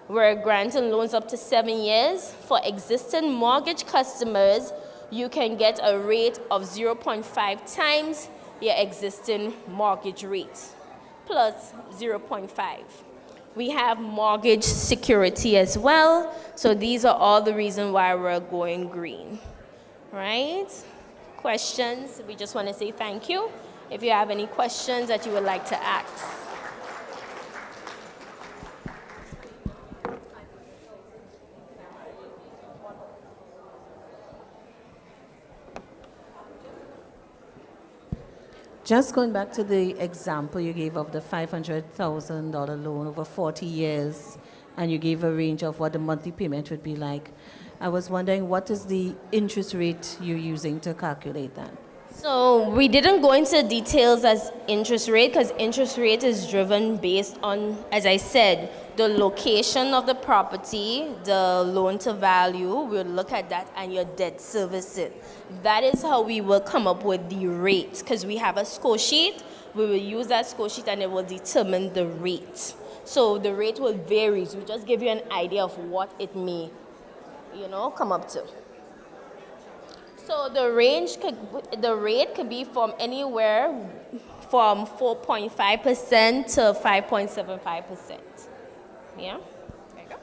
We're granting loans up to 7 years. For existing mortgage customers, you can get a rate of 0.5 times your existing mortgage rate, plus 0.5. We have mortgage security as well. So these are all the reasons why we're going green, right? Questions? We just want to say thank you. If you have any questions that you would like to ask. Just going back to the example you gave of the $500,000 loan over 40 years, and you gave a range of what the monthly payment would be like. I was wondering, what is the interest rate you're using to calculate that? So we didn't go into details as interest rate, because interest rate is driven based on, as I said, the location of the property, the loan to value. We'll look at that, and your debt servicing. That is how we will come up with the rate, because we have a score sheet. We will use that score sheet and it will determine the rate. So the rate will vary. So we just give you an idea of what it may, come up to. So the rate could be from anywhere from 4.5% to 5.75%. Yeah. There you go.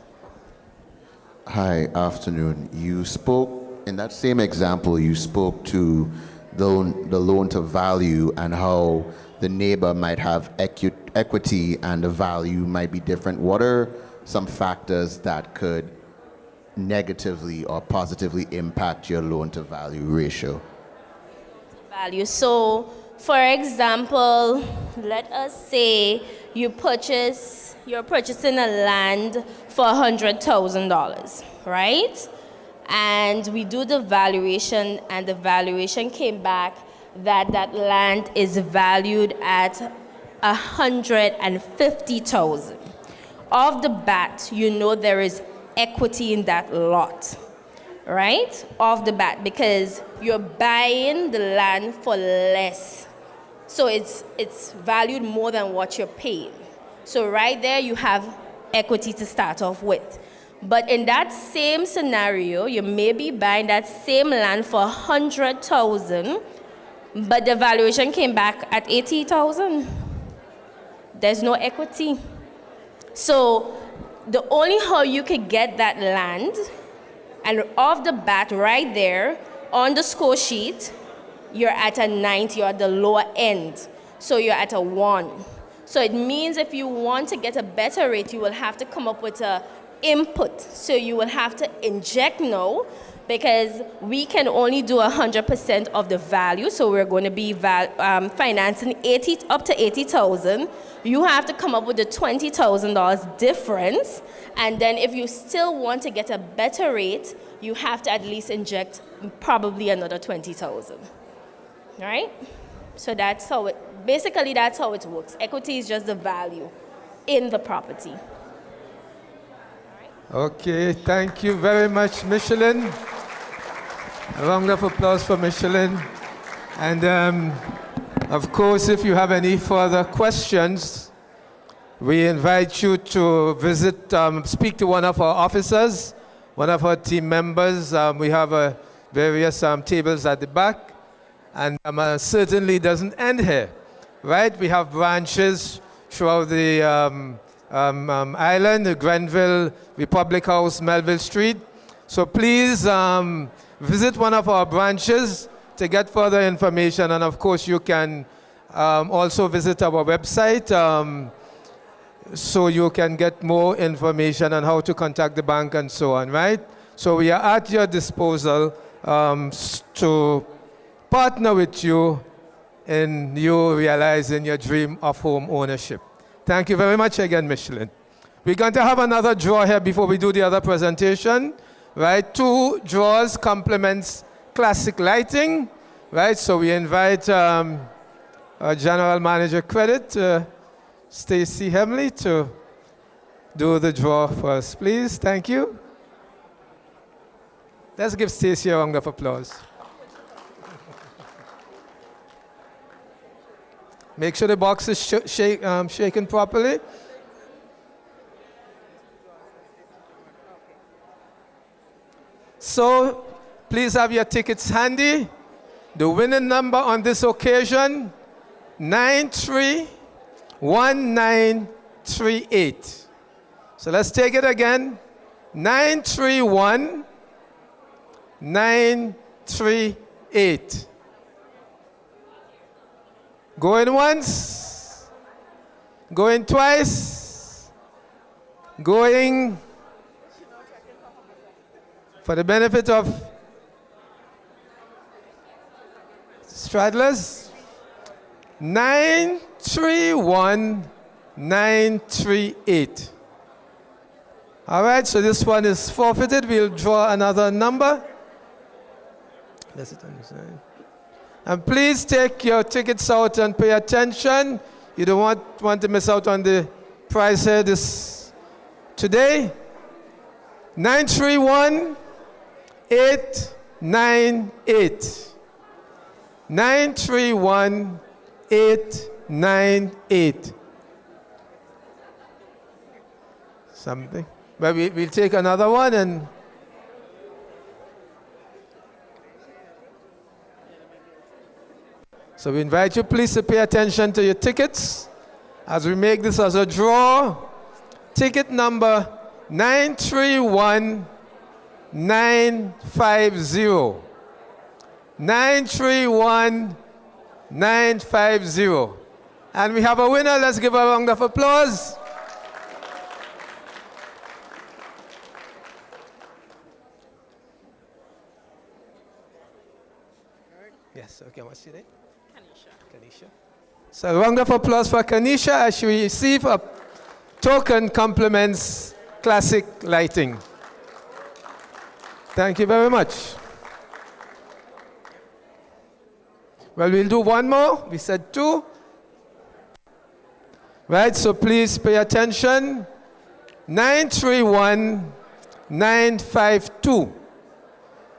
Hi, afternoon. You spoke, in that same example, you spoke to the loan to value and how the neighbor might have equity and the value might be different. What are some factors that could negatively or positively impact your loan to value ratio? Value. So, for example, let us say you're purchasing a land for $100,000, right? And we do the valuation, and the valuation came back that land is valued at $150,000. Off the bat, there is equity in that lot, right? Off the bat, because you're buying the land for less So it's valued more than what you're paying. So right there you have equity to start off with. But in that same scenario, you may be buying that same land for 100,000, but the valuation came back at 80,000. There's no equity. So the only how you could get that land, and off the bat right there on the score sheet, you're at a 90, you're at the lower end. So you're at a 1. So it means if you want to get a better rate, you will have to come up with a input. So you will have to inject now, because we can only do 100% of the value. So we're going to be financing up to 80,000. You have to come up with the $20,000 difference. And then if you still want to get a better rate, you have to at least inject probably another 20,000. All right? So that's how that's how it works. Equity is just the value in the property. Okay, thank you very much, Michelin. A round of applause for Michelin. And of course, if you have any further questions, we invite you to visit, speak to one of our officers, one of our team members. We have various tables at the back. And certainly doesn't end here, right? We have branches throughout the island, Grenville, Republic House, Melville Street. So please visit one of our branches to get further information. And of course, you can also visit our website so you can get more information on how to contact the bank and so on, right? So we are at your disposal to partner with you in you realizing your dream of home ownership. Thank you very much again, Michelin. We're going to have another draw here before we do the other presentation, right? 2 draws complements classic lighting, right? So we invite our General Manager Credit, Stacy Hemley, to do the draw for us, please. Thank you. Let's give Stacy a round of applause. Make sure the box is shaken properly. So please have your tickets handy. The winning number on this occasion, 931938. So let's take it again. 931938. Going once, going twice, going for the benefit of straddlers. 931938. All right, so this one is forfeited. We'll draw another number. Let's sit on the side. And please take your tickets out and pay attention. You don't want to miss out on the prize here today. 931898. 931898. Something. But we'll take another one and so we invite you please to pay attention to your tickets as we make this as a draw. Ticket number 931950. 931950. And we have a winner. Let's give a round of applause. Yes, okay, what's your name? Kanisha. So a round of applause for Kanisha as she receives a token compliments classic lighting. Thank you very much. Well, we'll do one more. We said 2. Right, so please pay attention. 931952.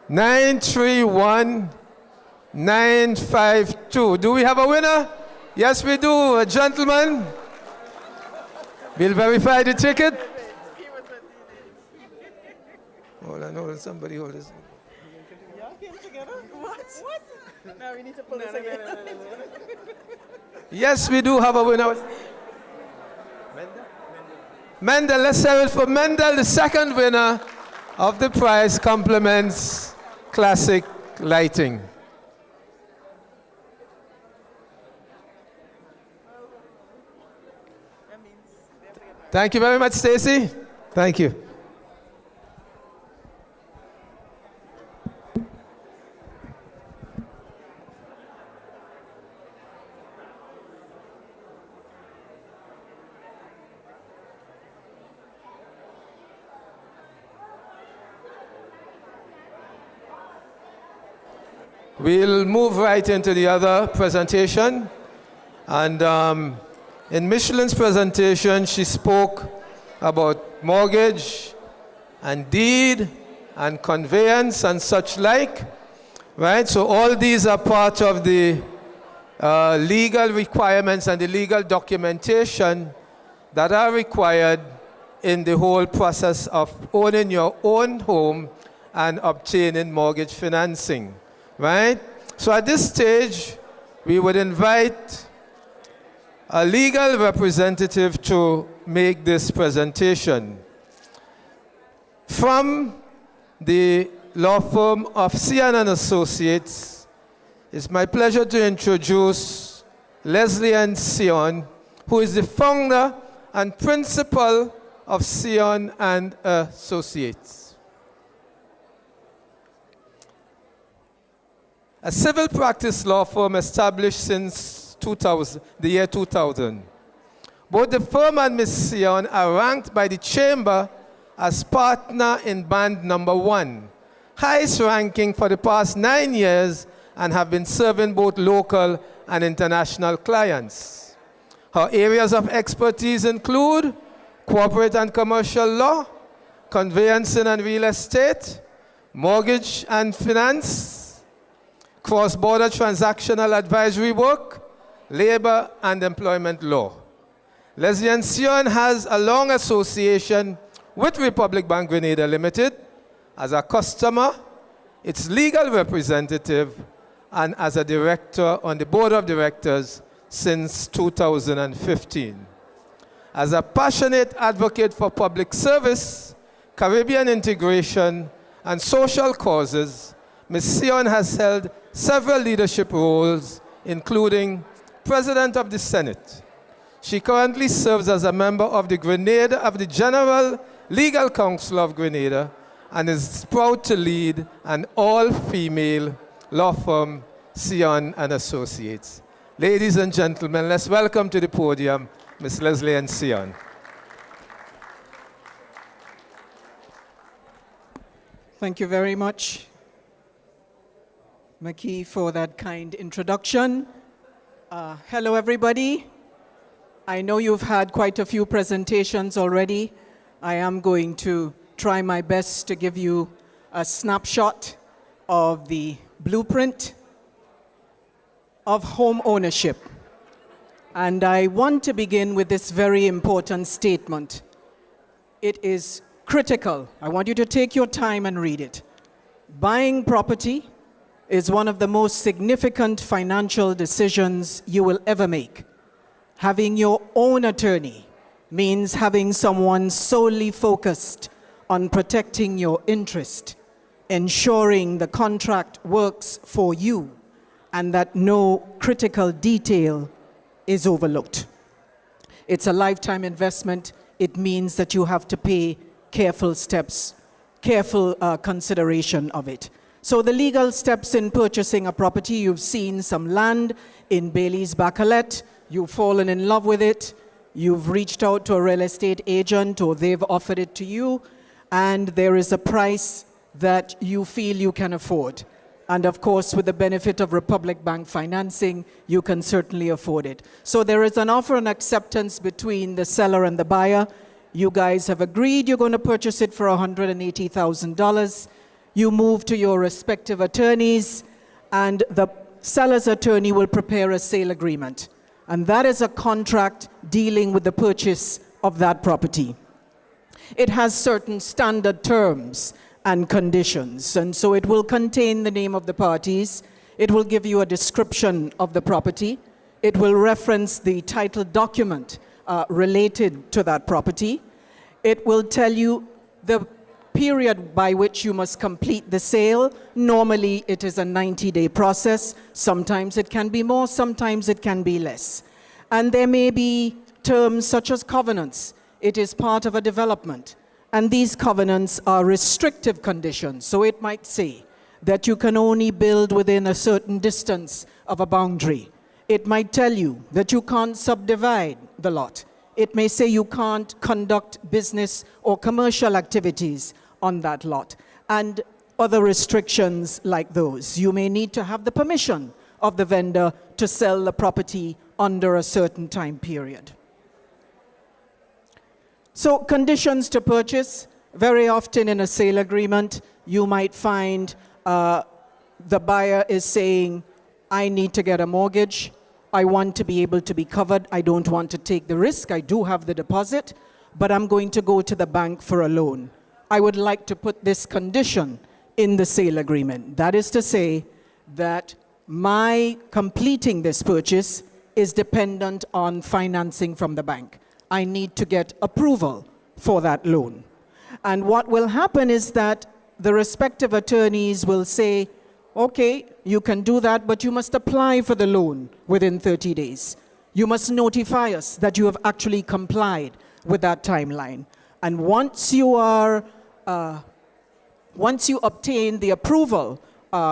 931952. Do we have a winner? Yes, we do. Gentlemen, we'll verify the ticket. Hold on, somebody hold this. Y'all came together? What? Now we need to pull this again. Yes, we do have a winner. Mendel, let's have it for Mendel, the second winner of the prize, compliments classic lighting. Thank you very much, Stacy. Thank you. We'll move right into the other presentation. And in Michelin's presentation, she spoke about mortgage and deed and conveyance and such like, right? So all these are part of the legal requirements and the legal documentation that are required in the whole process of owning your own home and obtaining mortgage financing, right? So at this stage, we would invite a legal representative to make this presentation. From the law firm of Sion and Associates, it's my pleasure to introduce Leslie and Sion, who is the founder and principal of Sion and Associates. A civil practice law firm established since the year 2000. Both the firm and Ms. Sion are ranked by the Chamber as partner in band number 1, highest ranking for the past 9 years, and have been serving both local and international clients. Her areas of expertise include corporate and commercial law, conveyancing and real estate, mortgage and finance, cross-border transactional advisory work, labor and employment law. Leslie and Sion has a long association with Republic Bank Grenada Limited as a customer, its legal representative, and as a director on the board of directors since 2015. As a passionate advocate for public service, Caribbean integration, and social causes, Ms. Sion has held several leadership roles, including President of the Senate. She currently serves as a member of the General Legal Council of Grenada and is proud to lead an all-female law firm, Sion and Associates. Ladies and gentlemen, let's welcome to the podium Ms. Leslie and Sion. Thank you very much, Maki, for that kind introduction. Hello, everybody. I know you've had quite a few presentations already. I am going to try my best to give you a snapshot of the blueprint of home ownership. And I want to begin with this very important statement. It is critical. I want you to take your time and read it. Buying property is one of the most significant financial decisions you will ever make. Having your own attorney means having someone solely focused on protecting your interest, ensuring the contract works for you, and that no critical detail is overlooked. It's a lifetime investment. It means that you have to pay careful consideration of it. So the legal steps in purchasing a property, you've seen some land in Bailey's Bacalet, you've fallen in love with it, you've reached out to a real estate agent or they've offered it to you, and there is a price that you feel you can afford. And of course, with the benefit of Republic Bank financing, you can certainly afford it. So there is an offer and acceptance between the seller and the buyer. You guys have agreed you're going to purchase it for $180,000. You move to your respective attorneys, and the seller's attorney will prepare a sale agreement. And that is a contract dealing with the purchase of that property. It has certain standard terms and conditions, and so it will contain the name of the parties. It will give you a description of the property. It will reference the title document related to that property. It will tell you the period by which you must complete the sale. Normally, it is a 90-day process. Sometimes it can be more, sometimes it can be less. And there may be terms such as covenants. It is part of a development. And these covenants are restrictive conditions. So it might say that you can only build within a certain distance of a boundary. It might tell you that you can't subdivide the lot. It may say you can't conduct business or commercial activities on that lot, and other restrictions like those. You may need to have the permission of the vendor to sell the property under a certain time period. So conditions to purchase, very often in a sale agreement, you might find the buyer is saying, I need to get a mortgage. I want to be able to be covered. I don't want to take the risk. I do have the deposit, but I'm going to go to the bank for a loan. I would like to put this condition in the sale agreement. That is to say that my completing this purchase is dependent on financing from the bank. I need to get approval for that loan. And what will happen is that the respective attorneys will say, okay, you can do that, but you must apply for the loan within 30 days. You must notify us that you have actually complied with that timeline. And once you obtain the approval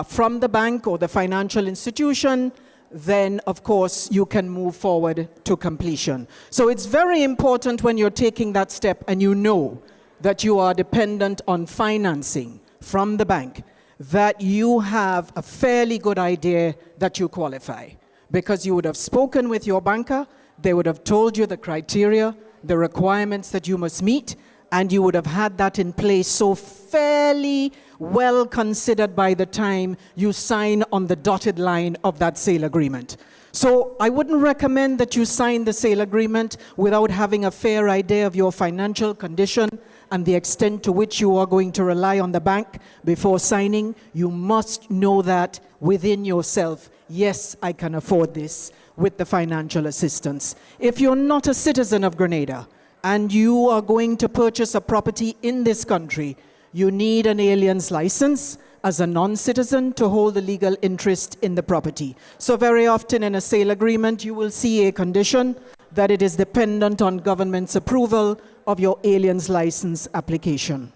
from the bank or the financial institution, then of course you can move forward to completion. So it's very important when you're taking that step and you know that you are dependent on financing from the bank, that you have a fairly good idea that you qualify, because you would have spoken with your banker, they would have told you the criteria, the requirements that you must meet, and you would have had that in place so fairly well considered by the time you sign on the dotted line of that sale agreement. So I wouldn't recommend that you sign the sale agreement without having a fair idea of your financial condition and the extent to which you are going to rely on the bank before signing. You must know that within yourself, yes, I can afford this with the financial assistance. If you're not a citizen of Grenada and you are going to purchase a property in this country, you need an alien's license as a non-citizen to hold a legal interest in the property. So very often in a sale agreement, you will see a condition that it is dependent on government's approval of your alien's license application.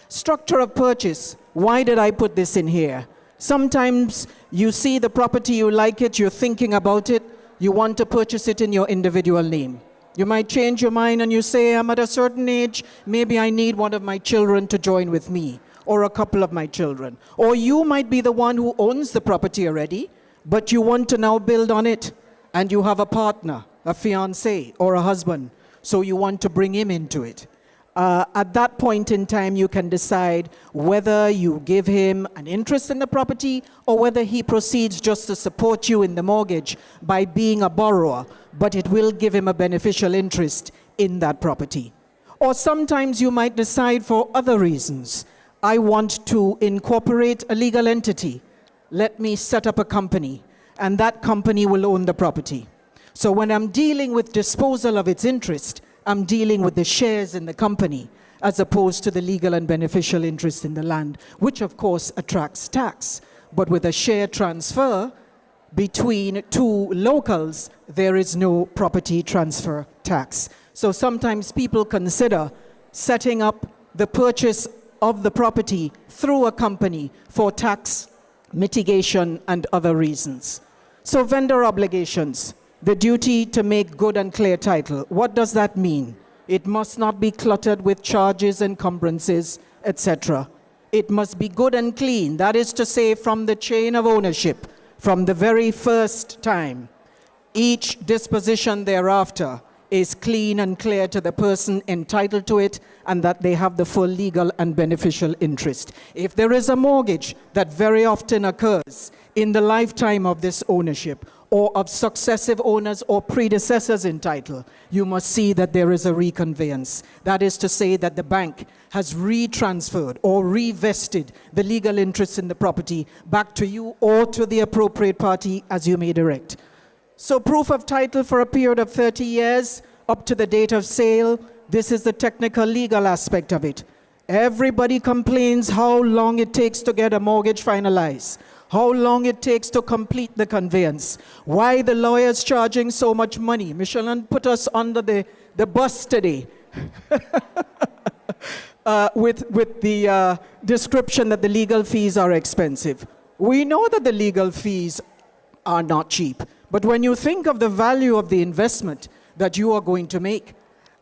Structure of purchase. Why did I put this in here? Sometimes you see the property, you like it, you're thinking about it, you want to purchase it in your individual name. You might change your mind and you say, I'm at a certain age, maybe I need one of my children to join with me, or a couple of my children. Or you might be the one who owns the property already, but you want to now build on it, and you have a partner, a fiancé, or a husband, so you want to bring him into it. At that point in time, you can decide whether you give him an interest in the property or whether he proceeds just to support you in the mortgage by being a borrower, but it will give him a beneficial interest in that property. Or sometimes you might decide for other reasons. I want to incorporate a legal entity. Let me set up a company, and that company will own the property. So when I'm dealing with disposal of its interest, I'm dealing with the shares in the company as opposed to the legal and beneficial interest in the land, which of course attracts tax. But with a share transfer between two locals, there is no property transfer tax. So sometimes people consider setting up the purchase of the property through a company for tax mitigation and other reasons. So vendor obligations. The duty to make good and clear title. What does that mean? It must not be cluttered with charges, encumbrances, etc. It must be good and clean. That is to say, from the chain of ownership, from the very first time. Each disposition thereafter is clean and clear to the person entitled to it, and that they have the full legal and beneficial interest. If there is a mortgage that very often occurs in the lifetime of this ownership, or of successive owners or predecessors in title, you must see that there is a reconveyance. That is to say that the bank has retransferred or revested the legal interest in the property back to you or to the appropriate party as you may direct. So proof of title for a period of 30 years up to the date of sale, this is the technical legal aspect of it. Everybody complains how long it takes to get a mortgage finalized, how long it takes to complete the conveyance, why the lawyers charging so much money. Michelin put us under the bus today with the description that the legal fees are expensive. We know that the legal fees are not cheap, but when you think of the value of the investment that you are going to make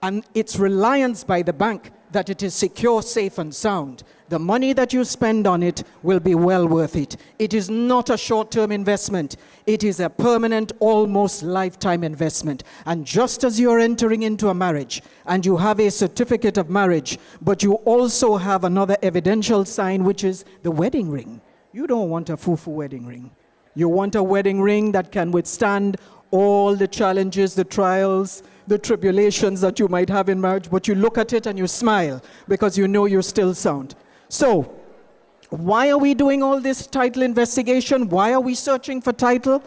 and its reliance by the bank that it is secure, safe, and sound, the money that you spend on it will be well worth it. It is not a short-term investment. It is a permanent, almost lifetime investment. And just as you're entering into a marriage and you have a certificate of marriage, but you also have another evidential sign, which is the wedding ring. You don't want a foo-foo wedding ring. You want a wedding ring that can withstand all the challenges, the trials, the tribulations that you might have in marriage, but you look at it and you smile because you know you're still sound. So, why are we doing all this title investigation? Why are we searching for title?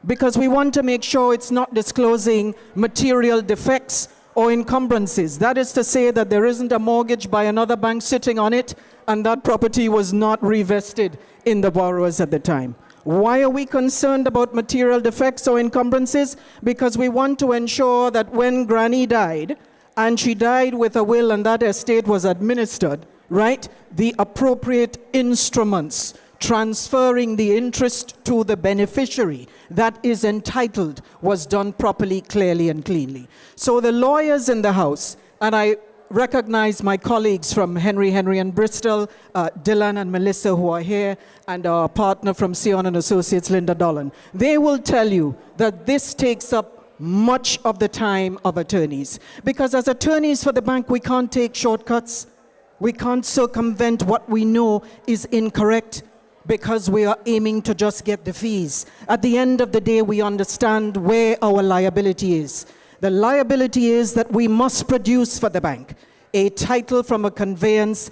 Because we want to make sure it's not disclosing material defects or encumbrances. That is to say that there isn't a mortgage by another bank sitting on it and that property was not revested in the borrowers at the time. Why are we concerned about material defects or encumbrances? Because we want to ensure that when Granny died, and she died with a will and that estate was administered, right, the appropriate instruments transferring the interest to the beneficiary that is entitled was done properly, clearly, and cleanly. So the lawyers in the House, and I recognize my colleagues from Henry and Bristol, Dylan and Melissa who are here, and our partner from Sion and Associates, Linda Dolan. They will tell you that this takes up much of the time of attorneys. Because as attorneys for the bank, we can't take shortcuts. We can't circumvent what we know is incorrect because we are aiming to just get the fees. At the end of the day, we understand where our liability is. The liability is that we must produce for the bank a title from a conveyance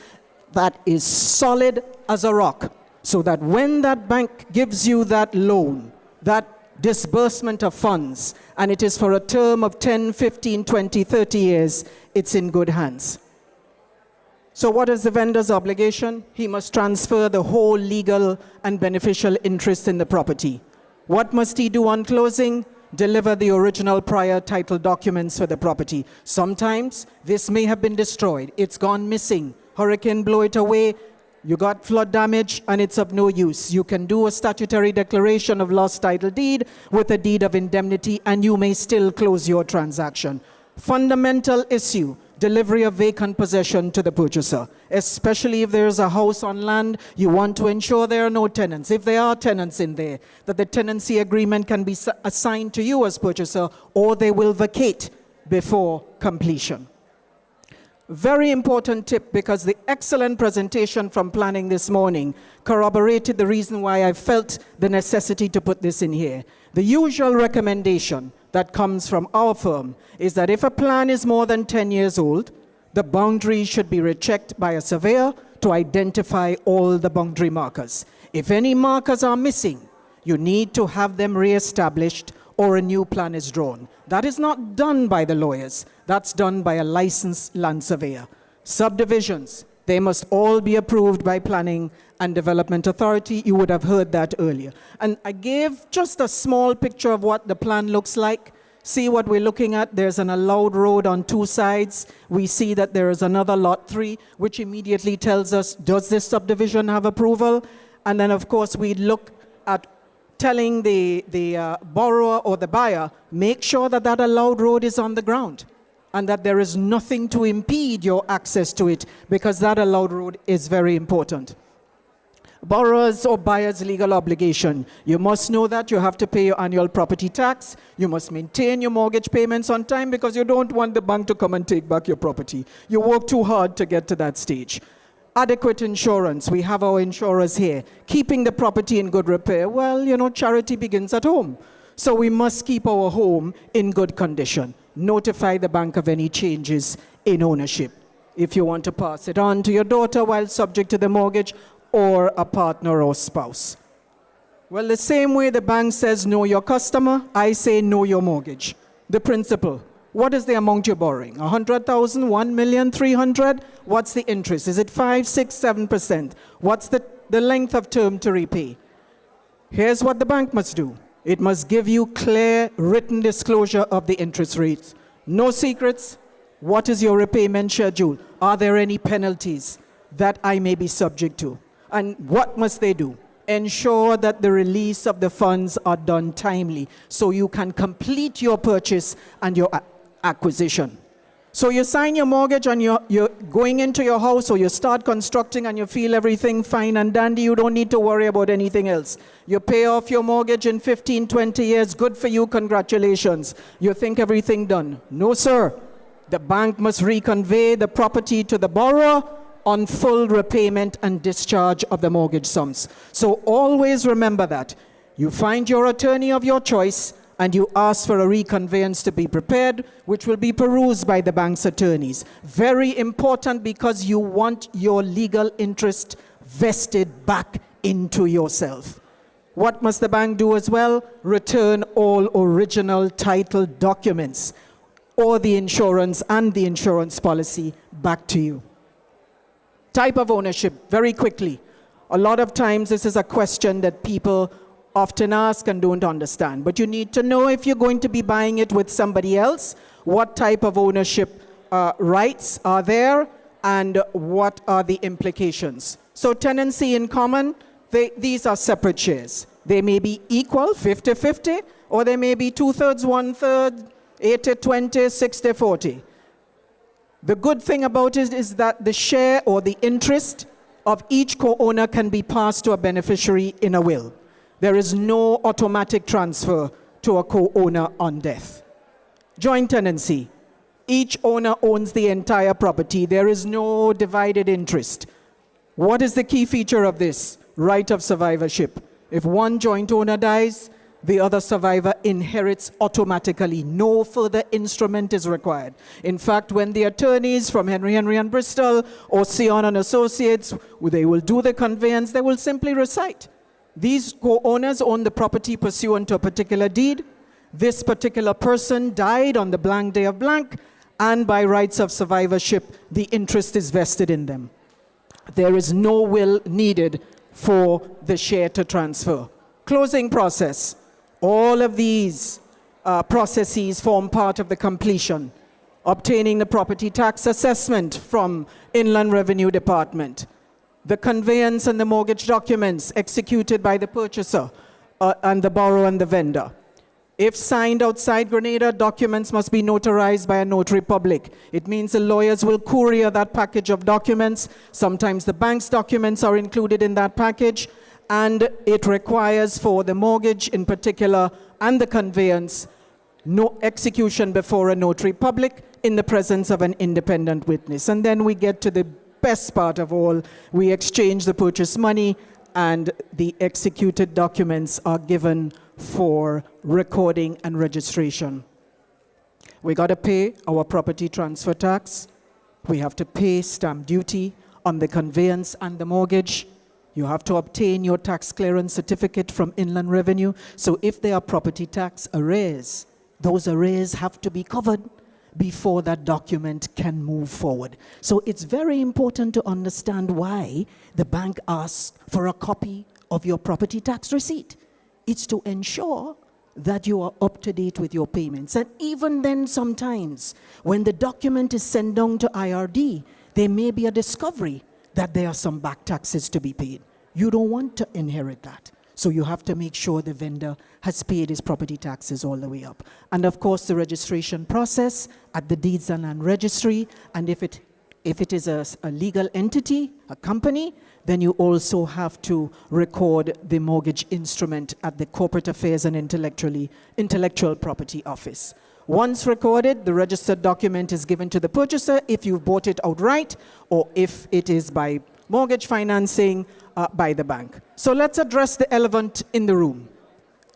that is solid as a rock, so that when that bank gives you that loan, that disbursement of funds, and it is for a term of 10, 15, 20, 30 years, it's in good hands. So what is the vendor's obligation? He must transfer the whole legal and beneficial interest in the property. What must he do on closing? Deliver the original prior title documents for the property. Sometimes this may have been destroyed. It's gone missing. Hurricane blew it away. You got flood damage and it's of no use. You can do a statutory declaration of lost title deed with a deed of indemnity and you may still close your transaction. Fundamental issue. Delivery of vacant possession to the purchaser. Especially if there is a house on land, you want to ensure there are no tenants. If there are tenants in there, that the tenancy agreement can be assigned to you as purchaser or they will vacate before completion. Very important tip, because the excellent presentation from planning this morning corroborated the reason why I felt the necessity to put this in here. The usual recommendation that comes from our firm is that if a plan is more than 10 years old, the boundaries should be rechecked by a surveyor to identify all the boundary markers. If any markers are missing, you need to have them reestablished or a new plan is drawn. That is not done by the lawyers. That's done by a licensed land surveyor. Subdivisions, they must all be approved by Planning and Development Authority. You would have heard that earlier. And I gave just a small picture of what the plan looks like. See what we're looking at. There's an allowed road on two sides. We see that there is another lot 3, which immediately tells us, does this subdivision have approval? And then, of course, we look at telling the borrower or the buyer, make sure that that allowed road is on the ground and that there is nothing to impede your access to it, because that allowed road is very important. Borrowers or buyers' legal obligation. You must know that you have to pay your annual property tax. You must maintain your mortgage payments on time because you don't want the bank to come and take back your property. You work too hard to get to that stage. Adequate insurance. We have our insurers here. Keeping the property in good repair. Well, you know, charity begins at home. So we must keep our home in good condition. Notify the bank of any changes in ownership. If you want to pass it on to your daughter while subject to the mortgage, or a partner or spouse. Well, the same way the bank says know your customer, I say know your mortgage. The principal. What is the amount you're borrowing? 100,000, 1,300,000? What's the interest? Is it 5, 6, 7%? What's the length of term to repay? Here's what the bank must do. It must give you clear written disclosure of the interest rates. No secrets. What is your repayment schedule? Are there any penalties that I may be subject to? And what must they do? Ensure that the release of the funds are done timely so you can complete your purchase and your acquisition. So you sign your mortgage and you're going into your house, or you start constructing and you feel everything fine and dandy. You don't need to worry about anything else. You pay off your mortgage in 15, 20 years. Good for you. Congratulations. You think everything done. No, sir. The bank must reconvey the property to the borrower on full repayment and discharge of the mortgage sums. So always remember that. You find your attorney of your choice and you ask for a reconveyance to be prepared, which will be perused by the bank's attorneys. Very important, because you want your legal interest vested back into yourself. What must the bank do as well? Return all original title documents or the insurance and the insurance policy back to you. Type of ownership, very quickly. A lot of times this is a question that people often ask and don't understand. But you need to know, if you're going to be buying it with somebody else, what type of ownership rights are there and what are the implications. So tenancy in common, these are separate shares. They may be equal, 50-50, or they may be 2/3, 1/3, 80-20, 60-40. The good thing about it is that the share or the interest of each co-owner can be passed to a beneficiary in a will. There is no automatic transfer to a co-owner on death. Joint tenancy. Each owner owns the entire property. There is no divided interest. What is the key feature of this? Right of survivorship. If one joint owner dies, the other survivor inherits automatically. No further instrument is required. In fact, when the attorneys from Henry and Bristol or Sion and Associates, they will do the conveyance, they will simply recite. These co-owners own the property pursuant to a particular deed. This particular person died on the blank day of blank, and by rights of survivorship, the interest is vested in them. There is no will needed for the share to transfer. Closing process. All of these processes form part of the completion. Obtaining the property tax assessment from Inland Revenue Department. The conveyance and the mortgage documents executed by the purchaser and the borrower and the vendor. If signed outside Grenada, documents must be notarized by a notary public. It means the lawyers will courier that package of documents. Sometimes the bank's documents are included in that package, and it requires for the mortgage in particular and the conveyance, no execution before a notary public in the presence of an independent witness. And then we get to the best part of all. We exchange the purchase money and the executed documents are given for recording and registration. We got to pay our property transfer tax. We have to pay stamp duty on the conveyance and the mortgage. You have to obtain your tax clearance certificate from Inland Revenue. So if there are property tax arrears, those arrears have to be covered before that document can move forward. So it's very important to understand why the bank asks for a copy of your property tax receipt. It's to ensure that you are up to date with your payments. And even then, sometimes, when the document is sent down to IRD, there may be a discovery that there are some back taxes to be paid. You don't want to inherit that. So you have to make sure the vendor has paid his property taxes all the way up. And of course, the registration process at the Deeds and Land Registry. And if it is a legal entity, a company, then you also have to record the mortgage instrument at the Corporate Affairs and Intellectual Property Office. Once recorded, the registered document is given to the purchaser if you've bought it outright, or if it is by mortgage financing by the bank. So let's address the elephant in the room.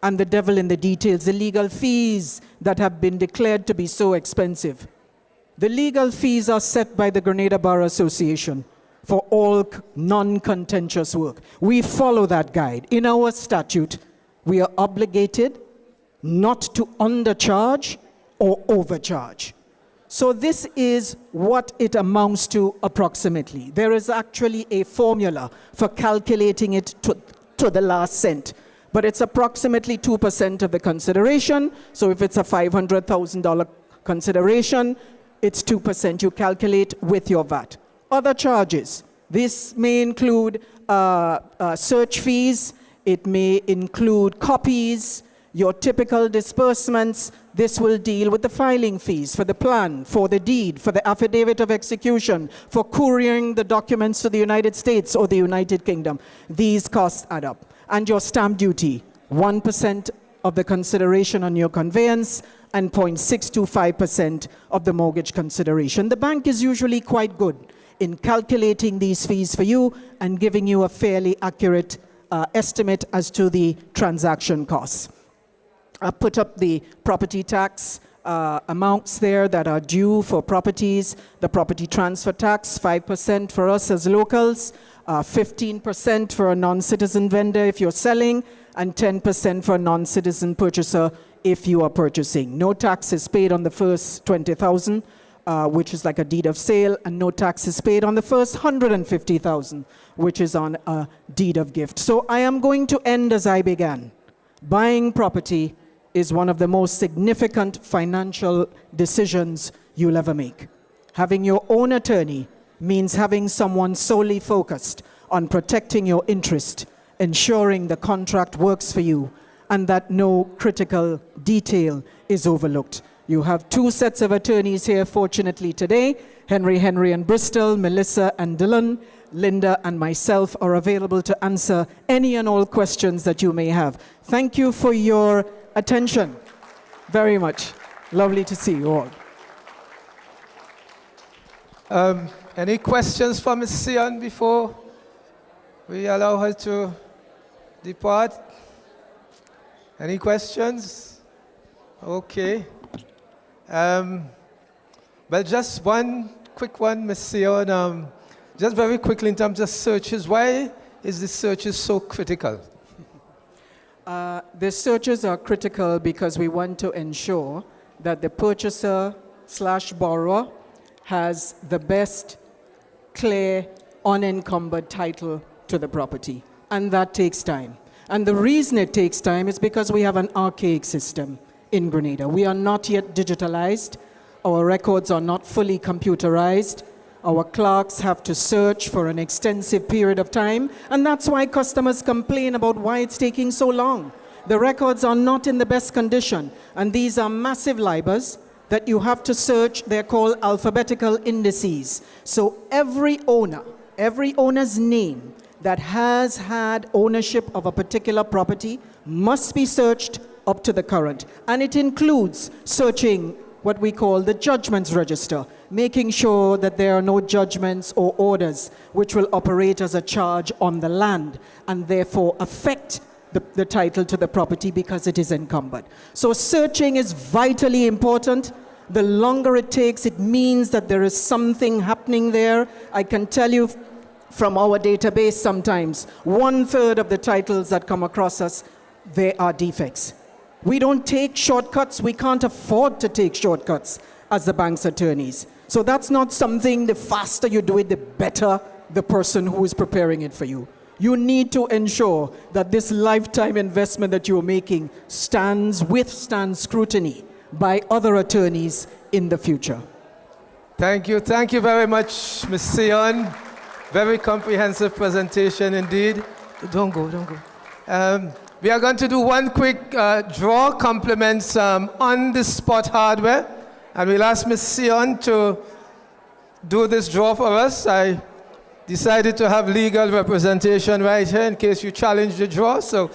And the devil in the details, the legal fees that have been declared to be so expensive. The legal fees are set by the Grenada Bar Association for all non-contentious work. We follow that guide. In our statute, we are obligated not to undercharge or overcharge. So this is what it amounts to approximately. There is actually a formula for calculating it to the last cent, but it's approximately 2% of the consideration. So if it's a $500,000 consideration, it's 2% you calculate with your VAT. Other charges, this may include search fees, it may include copies, your typical disbursements. This will deal with the filing fees for the plan, for the deed, for the affidavit of execution, for couriering the documents to the United States or the United Kingdom. These costs add up. And your stamp duty, 1% of the consideration on your conveyance and 0.625% of the mortgage consideration. The bank is usually quite good in calculating these fees for you and giving you a fairly accurate estimate as to the transaction costs. I put up the property tax amounts there that are due for properties. The property transfer tax, 5% for us as locals, 15% for a non-citizen vendor if you're selling, and 10% for a non-citizen purchaser if you are purchasing. No tax is paid on the first 20,000, which is like a deed of sale, and no tax is paid on the first 150,000, which is on a deed of gift. So I am going to end as I began. Buying property is one of the most significant financial decisions you'll ever make. Having your own attorney means having someone solely focused on protecting your interest, ensuring the contract works for you, and that no critical detail is overlooked. You have two sets of attorneys here, fortunately, today. Henry and Bristol, Melissa and Dylan, Linda and myself are available to answer any and all questions that you may have. Thank you for your attention very much. Lovely to see you all. Any questions for Ms. Sion before we allow her to depart? Any questions? Okay. Well, just one quick one, Ms. Sion. Just very quickly in terms of searches, why is the searches so critical? The searches are critical because we want to ensure that the purchaser/borrower has the best, clear, unencumbered title to the property. And that takes time. And the reason it takes time is because we have an archaic system in Grenada. We are not yet digitalized. Our records are not fully computerized. Our clerks have to search for an extensive period of time, and that's why customers complain about why it's taking so long. The records are not in the best condition, and these are massive libels that you have to search. They're called alphabetical indices. So every owner's name that has had ownership of a particular property must be searched up to the current. And it includes searching what we call the judgments register, making sure that there are no judgments or orders which will operate as a charge on the land and therefore affect the title to the property because it is encumbered. So searching is vitally important. The longer it takes, it means that there is something happening there. I can tell you from our database sometimes, 1/3 of the titles that come across us, there are defects. We don't take shortcuts. We can't afford to take shortcuts as the bank's attorneys. So that's not something, the faster you do it, the better the person who is preparing it for you. You need to ensure that this lifetime investment that you're making withstands scrutiny by other attorneys in the future. Thank you. Thank you very much, Ms. Sion. Very comprehensive presentation indeed. Don't go. We are going to do one quick draw, compliments on-the-spot hardware. And we'll ask Ms. Sion to do this draw for us. I decided to have legal representation right here in case you challenge the draw. So,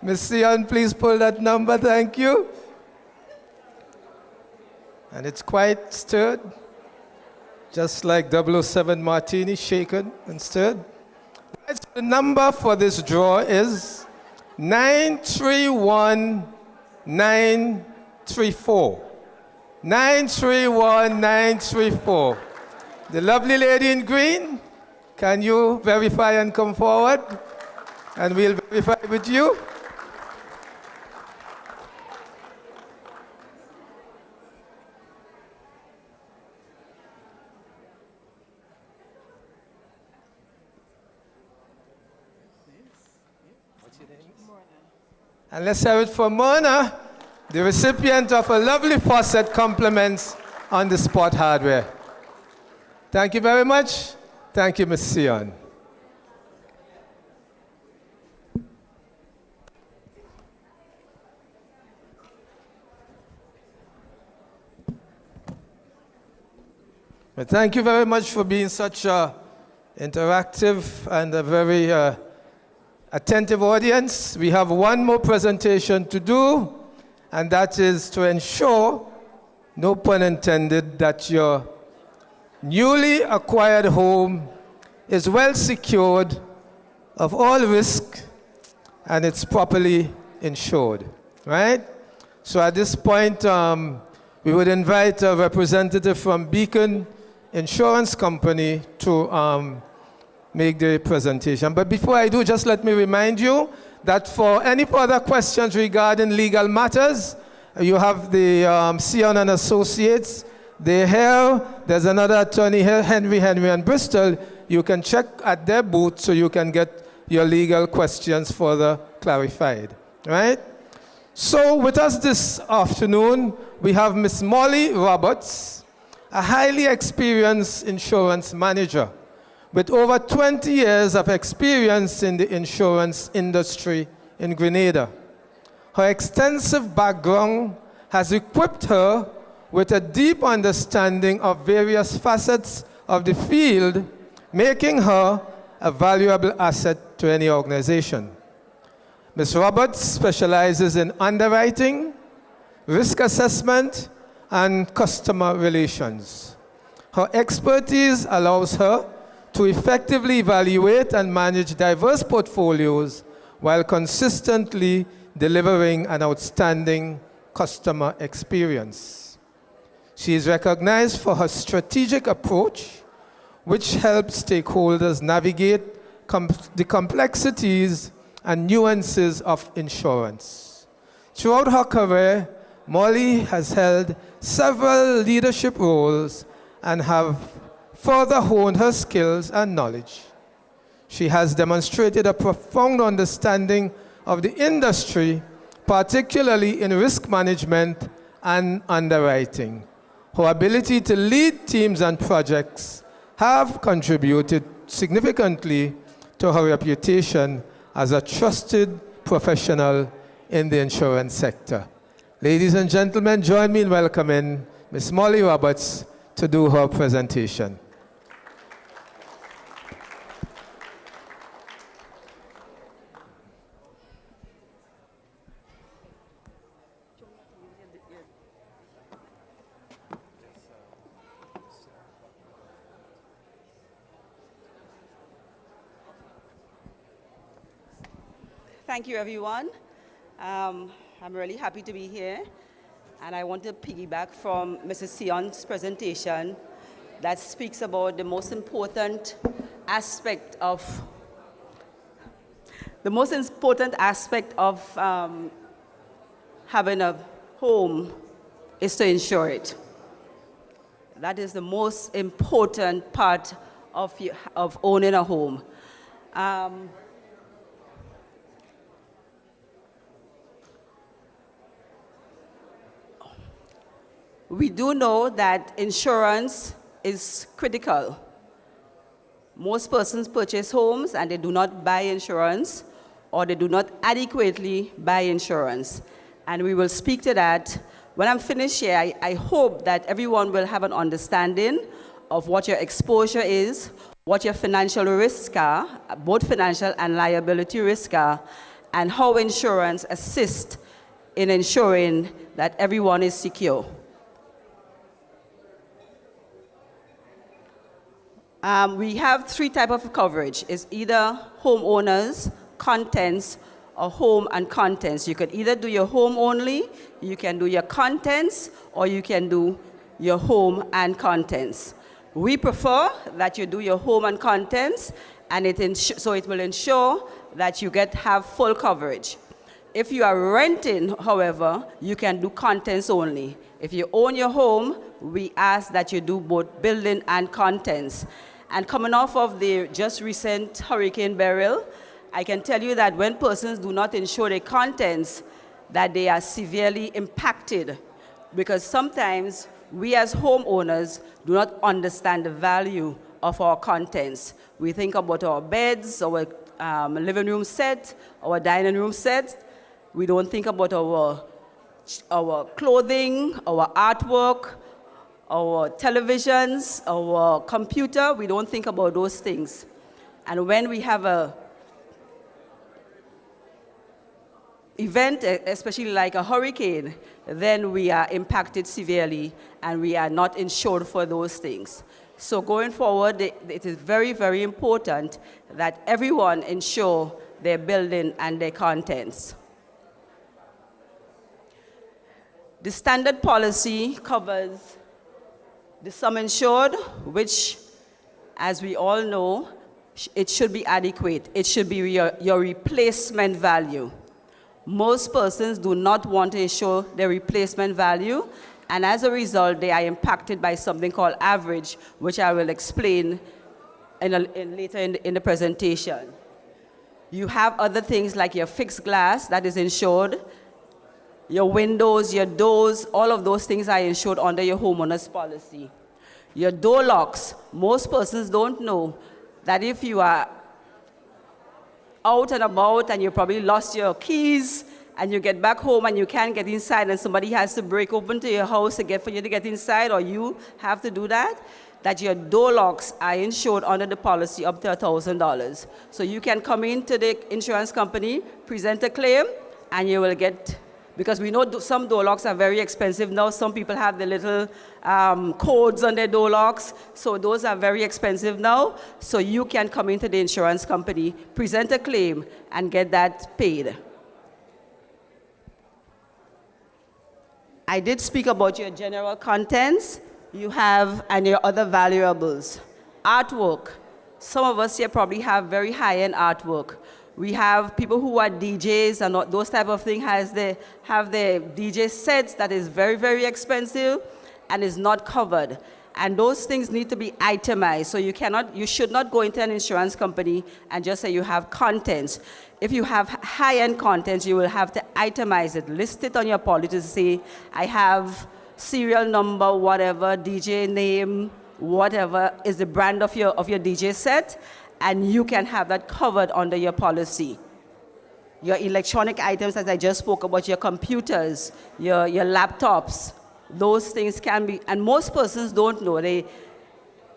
Ms. Sion, please pull that number. Thank you. And it's quite stirred, just like 007 Martini, shaken and stirred. The number for this draw is 931934. 931934. The lovely lady in green, can you verify and come forward? And we'll verify with you. And let's have it for Mona, the recipient of a lovely faucet compliments on the spot hardware. Thank you very much. Thank you, Ms. Sion. Well, thank you very much for being such an interactive and a very attentive audience. We have one more presentation to do, and that is to ensure, no pun intended, that your newly acquired home is well secured of all risk and it's properly insured, right? So at this point, we would invite a representative from Beacon Insurance Company to make the presentation. But before I do, just let me remind you that for any further questions regarding legal matters, you have the Sion and Associates. They're here. There's another attorney here, Henry and Bristol. You can check at their booth so you can get your legal questions further clarified, right? So with us this afternoon, we have Miss Molly Roberts, a highly experienced insurance manager with over 20 years of experience in the insurance industry in Grenada. Her extensive background has equipped her with a deep understanding of various facets of the field, making her a valuable asset to any organization. Ms. Roberts specializes in underwriting, risk assessment, and customer relations. Her expertise allows her to effectively evaluate and manage diverse portfolios while consistently delivering an outstanding customer experience. She is recognized for her strategic approach, which helps stakeholders navigate the complexities and nuances of insurance. Throughout her career, Molly has held several leadership roles and have further honed her skills and knowledge. She has demonstrated a profound understanding of the industry, particularly in risk management and underwriting. Her ability to lead teams and projects have contributed significantly to her reputation as a trusted professional in the insurance sector. Ladies and gentlemen, join me in welcoming Ms. Molly Roberts to do her presentation. Thank you, everyone. I'm really happy to be here, and I want to piggyback from Mrs. Sion's presentation that speaks about the most important aspect of having a home is to insure it. That is the most important part of owning a home. We do know that insurance is critical. Most persons purchase homes and they do not buy insurance, or they do not adequately buy insurance. And we will speak to that. When I'm finished here, I hope that everyone will have an understanding of what your exposure is, what your financial risks are, both financial and liability risks are, and how insurance assists in ensuring that everyone is secure. We have three types of coverage. It's either homeowners, contents, or home and contents. You could either do your home only, you can do your contents, or you can do your home and contents. We prefer that you do your home and contents, and so it will ensure that you have full coverage. If you are renting, however, you can do contents only. If you own your home, we ask that you do both building and contents. And coming off of the just recent Hurricane Beryl, I can tell you that when persons do not insure their contents, that they are severely impacted, because sometimes we as homeowners do not understand the value of our contents. We think about our beds, our living room set, our dining room set. We don't think about our clothing, our artwork, our televisions, our computer. We don't think about those things. And when we have a event, especially like a hurricane, then we are impacted severely and we are not insured for those things. So going forward, it is very, very important that everyone insure their building and their contents. The standard policy covers the sum insured, which, as we all know, it should be adequate. It should be your replacement value. Most persons do not want to insure their replacement value, and as a result, they are impacted by something called average, which I will explain later in the presentation. You have other things like your fixed glass that is insured, your windows, your doors, all of those things are insured under your homeowner's policy. Your door locks, most persons don't know that if you are out and about and you probably lost your keys and you get back home and you can't get inside and somebody has to break open to your house for you to get inside, or you have to do that, that your door locks are insured under the policy up to $1,000. So you can come into the insurance company, present a claim, and you will get, because we know some door locks are very expensive now. Some people have the little codes on their door locks, so those are very expensive now. So you can come into the insurance company, present a claim, and get that paid. I did speak about your general contents. You have, and your other valuables. Artwork. Some of us here probably have very high-end artwork. We have people who are DJs and those type of things, have the DJ sets that is very, very expensive and is not covered. And those things need to be itemized. So you should not go into an insurance company and just say you have contents. If you have high-end contents, you will have to itemize it, list it on your policy to say, I have serial number, whatever, DJ name, whatever is the brand of your DJ set, and you can have that covered under your policy. Your electronic items, as I just spoke about, your computers, your laptops, those things can be, and most persons don't know.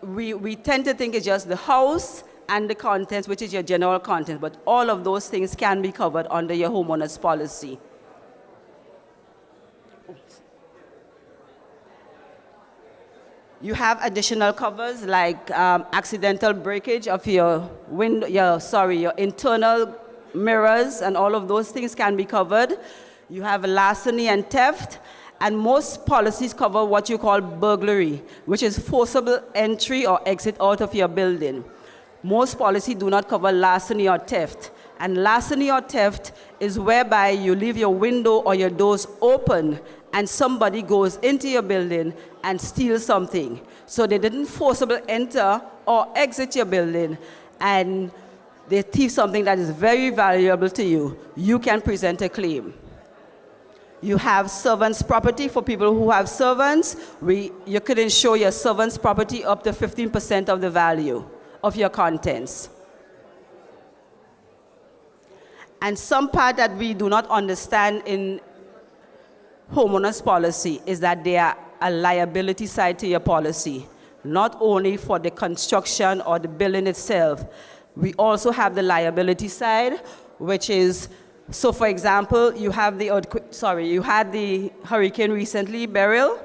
We tend to think it's just the house and the contents, which is your general content, but all of those things can be covered under your homeowner's policy. You have additional covers like accidental breakage of your window, your internal mirrors, and all of those things can be covered. You have larceny and theft, and most policies cover what you call burglary, which is forcible entry or exit out of your building. Most policies do not cover larceny or theft. And larceny or theft is whereby you leave your window or your doors open and somebody goes into your building and steals something. So they didn't forcibly enter or exit your building and they thief something that is very valuable to you. You can present a claim. You have servants' property. For people who have servants, you could insure your servants' property up to 15% of the value of your contents. And some part that we do not understand in homeowners policy is that there are a liability side to your policy, not only for the construction or the building itself. We also have the liability side, which is, so for example, you have the earthquake, you had the hurricane recently, Beryl.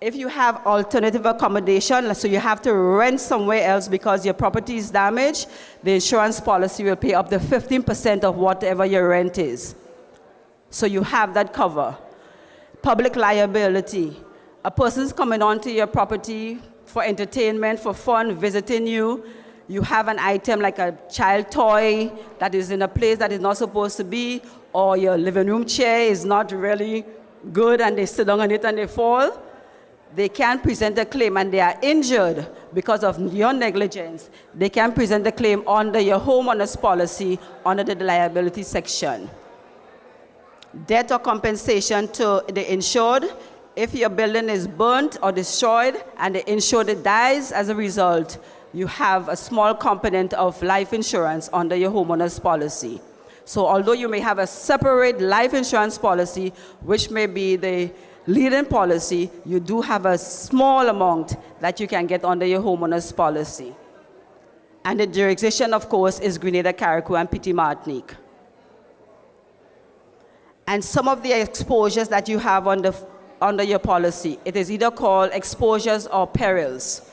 if you have alternative accommodation, so you have to rent somewhere else because your property is damaged, the insurance policy will pay up to 15% of whatever your rent is. So you have that cover. Public liability. A person's coming onto your property for entertainment, for fun, visiting you. You have an item like a child toy that is in a place that is not supposed to be, or your living room chair is not really good and they sit down on it and they fall. They can present a claim and they are injured because of your negligence. They can present a claim under your homeowner's policy under the liability section. Debt or compensation to the insured. If your building is burnt or destroyed and the insured dies as a result, you have a small component of life insurance under your homeowner's policy. So although you may have a separate life insurance policy, which may be the leading policy, you do have a small amount that you can get under your homeowner's policy. And the jurisdiction, of course, is Grenada, Carriacou, and Petit Martinique. And some of the exposures that you have under your policy, it is either called exposures or perils.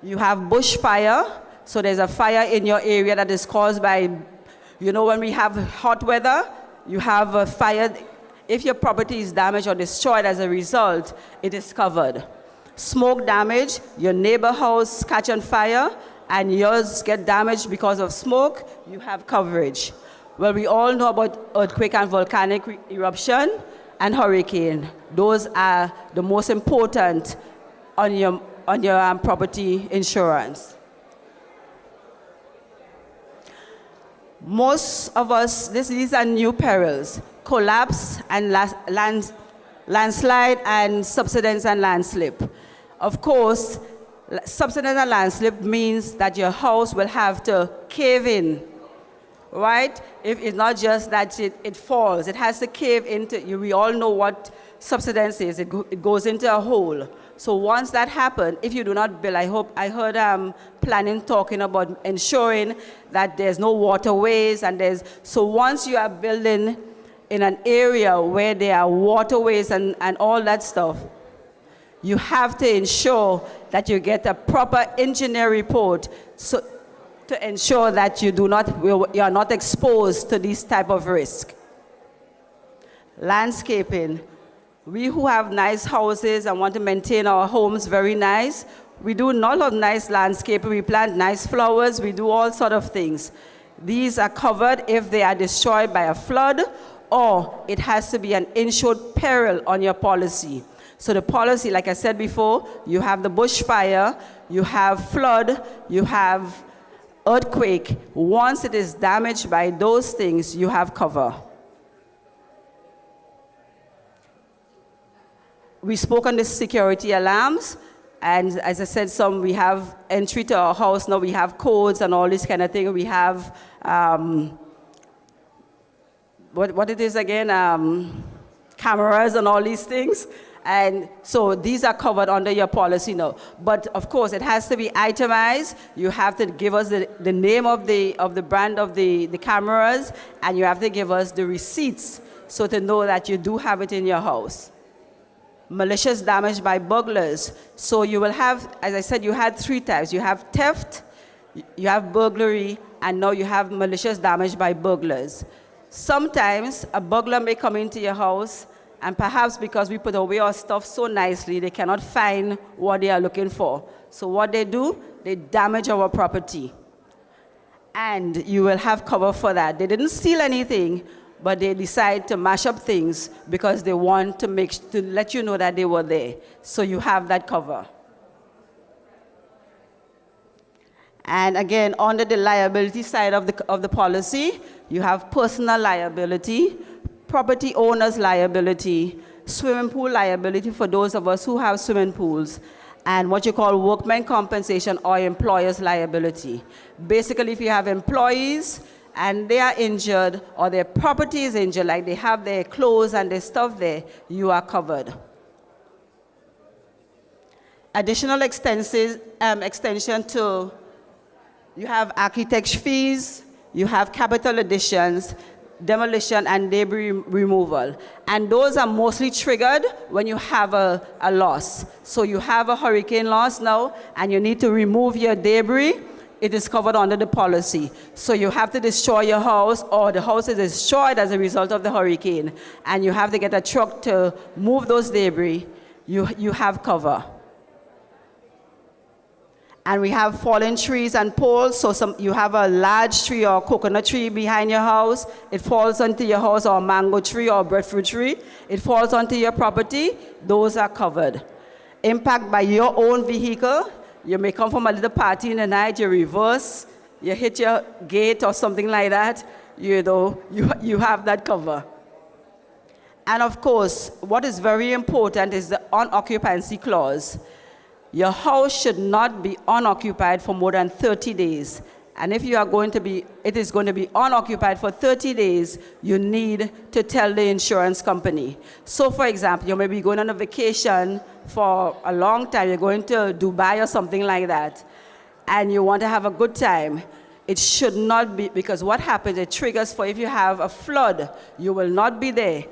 You have bushfire, so there's a fire in your area that is caused by, you know, when we have hot weather, you have a fire. If your property is damaged or destroyed as a result, it is covered. Smoke damage, your neighbor house catch on fire, and yours get damaged because of smoke, you have coverage. Well, we all know about earthquake and volcanic eruption and hurricane. Those are the most important on your property insurance. Most of us, these are new perils: collapse and landslide and subsidence and landslip. Of course, subsidence and landslip means that your house will have to cave in, right? If it's not just that it falls, it has to cave into, we all know what subsidence is, it goes into a hole. So once that happens, if you do not build, I heard planning talking about ensuring that there's no waterways so once you are building in an area where there are waterways and all that stuff, you have to ensure that you get a proper engineer report to ensure that you are not exposed to this type of risk. Landscaping. We who have nice houses and want to maintain our homes very nice, we do a lot of nice landscaping, we plant nice flowers, we do all sort of things. These are covered if they are destroyed by a flood, or it has to be an insured peril on your policy. So the policy, like I said before, you have the bushfire, you have flood, you have earthquake. Once it is damaged by those things, you have cover. We spoke on the security alarms, and as I said, we have entry to our house now, we have codes and all this kind of thing. We have, what it is again, cameras and all these things. And so these are covered under your policy now. But of course, it has to be itemized. You have to give us the name of the brand of the cameras, and you have to give us the receipts so to know that you do have it in your house. Malicious damage by burglars. So you will have, as I said, you had 3 types. You have theft, you have burglary, and now you have malicious damage by burglars. Sometimes a burglar may come into your house, and perhaps because we put away our stuff so nicely, they cannot find what they are looking for. So what they do, they damage our property. And you will have cover for that. They didn't steal anything, but they decide to mash up things because they want to let you know that they were there. So you have that cover. And again, under the liability side of the policy, you have personal liability, property owner's liability, swimming pool liability for those of us who have swimming pools, and what you call workman compensation or employer's liability. Basically, if you have employees and they are injured or their property is injured, like they have their clothes and their stuff there, you are covered. Additional extension to, you have architecture fees, you have capital additions. demolition and debris removal. And those are mostly triggered when you have a loss. So you have a hurricane loss now, and you need to remove your debris. It is covered under the policy. So you have to destroy your house, or the house is destroyed as a result of the hurricane, and you have to get a truck to move those debris. You have cover. And we have fallen trees and poles. So you have a large tree or coconut tree behind your house. It falls onto your house, or a mango tree or a breadfruit tree. It falls onto your property. Those are covered. Impact by your own vehicle. You may come from a little party in the night, you reverse, you hit your gate or something like that. You have that cover. And of course, what is very important is the unoccupancy clause. Your house should not be unoccupied for more than 30 days. And if it is going to be unoccupied for 30 days, you need to tell the insurance company. So for example, you may be going on a vacation for a long time, you're going to Dubai or something like that, and you want to have a good time. It should not be, because what happens, it triggers for if you have a flood, you will not be there.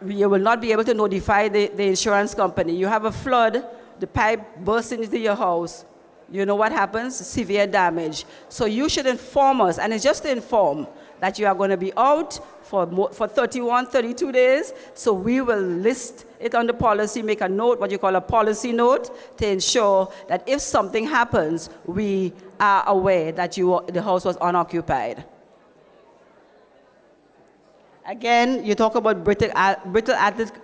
You will not be able to notify the insurance company. You have a flood, the pipe bursts into your house. You know what happens? Severe damage. So you should inform us, and it's just to inform that you are going to be out for 31, 32 days. So we will list it on the policy, make a note, what you call a policy note, to ensure that if something happens, we are aware that the house was unoccupied. Again, you talk about brittle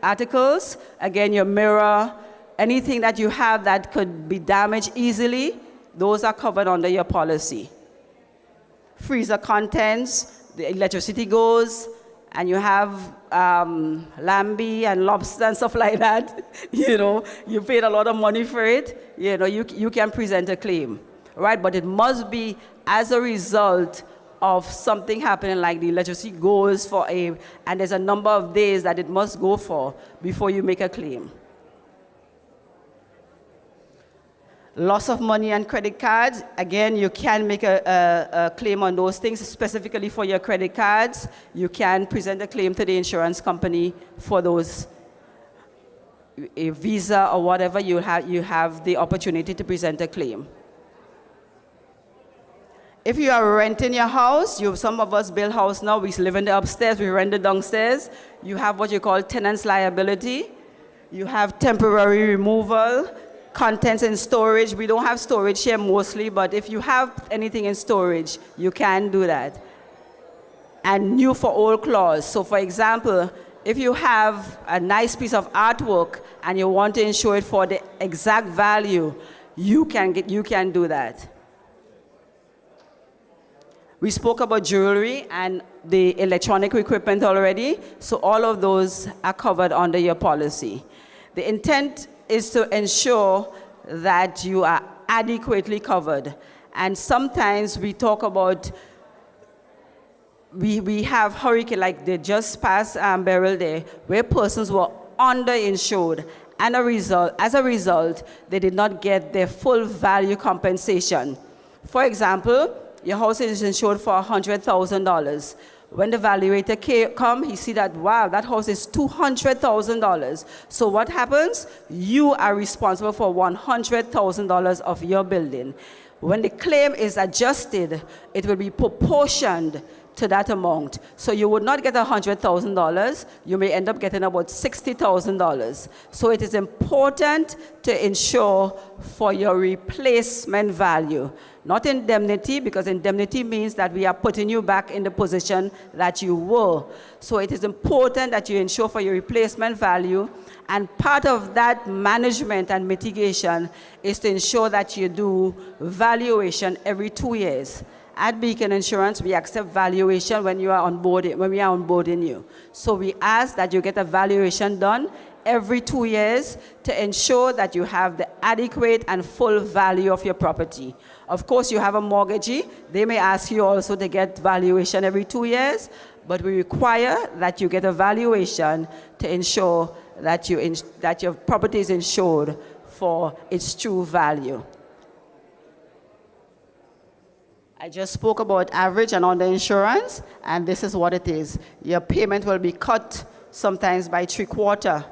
articles. Again, your mirror, anything that you have that could be damaged easily, those are covered under your policy. Freezer contents, the electricity goes, and you have lamby and lobster and stuff like that. You paid a lot of money for it. You can present a claim, right? But it must be as a result of something happening, like the electricity goes and there's a number of days that it must go for before you make a claim. Loss of money and credit cards. Again, you can make a claim on those things, specifically for your credit cards. You can present a claim to the insurance company for those. A Visa or whatever, you have the opportunity to present a claim. If you are renting your house, some of us build house now, we live in the upstairs, we rent the downstairs. You have what you call tenant's liability. You have temporary removal. Contents in storage. We don't have storage here mostly, but if you have anything in storage, you can do that. And new for old clause. So for example, if you have a nice piece of artwork and you want to insure it for the exact value, you can do that. We spoke about jewelry and the electronic equipment already, so all of those are covered under your policy. The intent is to ensure that you are adequately covered. And sometimes we talk about, we have hurricane, like they just passed Beryl there, where persons were underinsured, and as a result, they did not get their full value compensation. For example, your house is insured for $100,000. When the valuator comes, he sees that, wow, that house is $200,000. So what happens? You are responsible for $100,000 of your building. When the claim is adjusted, it will be proportioned to that amount. So you would not get $100,000, you may end up getting about $60,000. So it is important to insure for your replacement value. Not indemnity, because indemnity means that we are putting you back in the position that you were. So it is important that you insure for your replacement value, and part of that management and mitigation is to ensure that you do valuation every 2 years. At Beacon Insurance, we accept valuation when we are onboarding you. So we ask that you get a valuation done every 2 years to ensure that you have the adequate and full value of your property. Of course, you have a mortgagee. They may ask you also to get valuation every 2 years, but we require that you get a valuation to ensure that your property is insured for its true value. I just spoke about average and under insurance, and this is what it is. Your payment will be cut sometimes by 3/4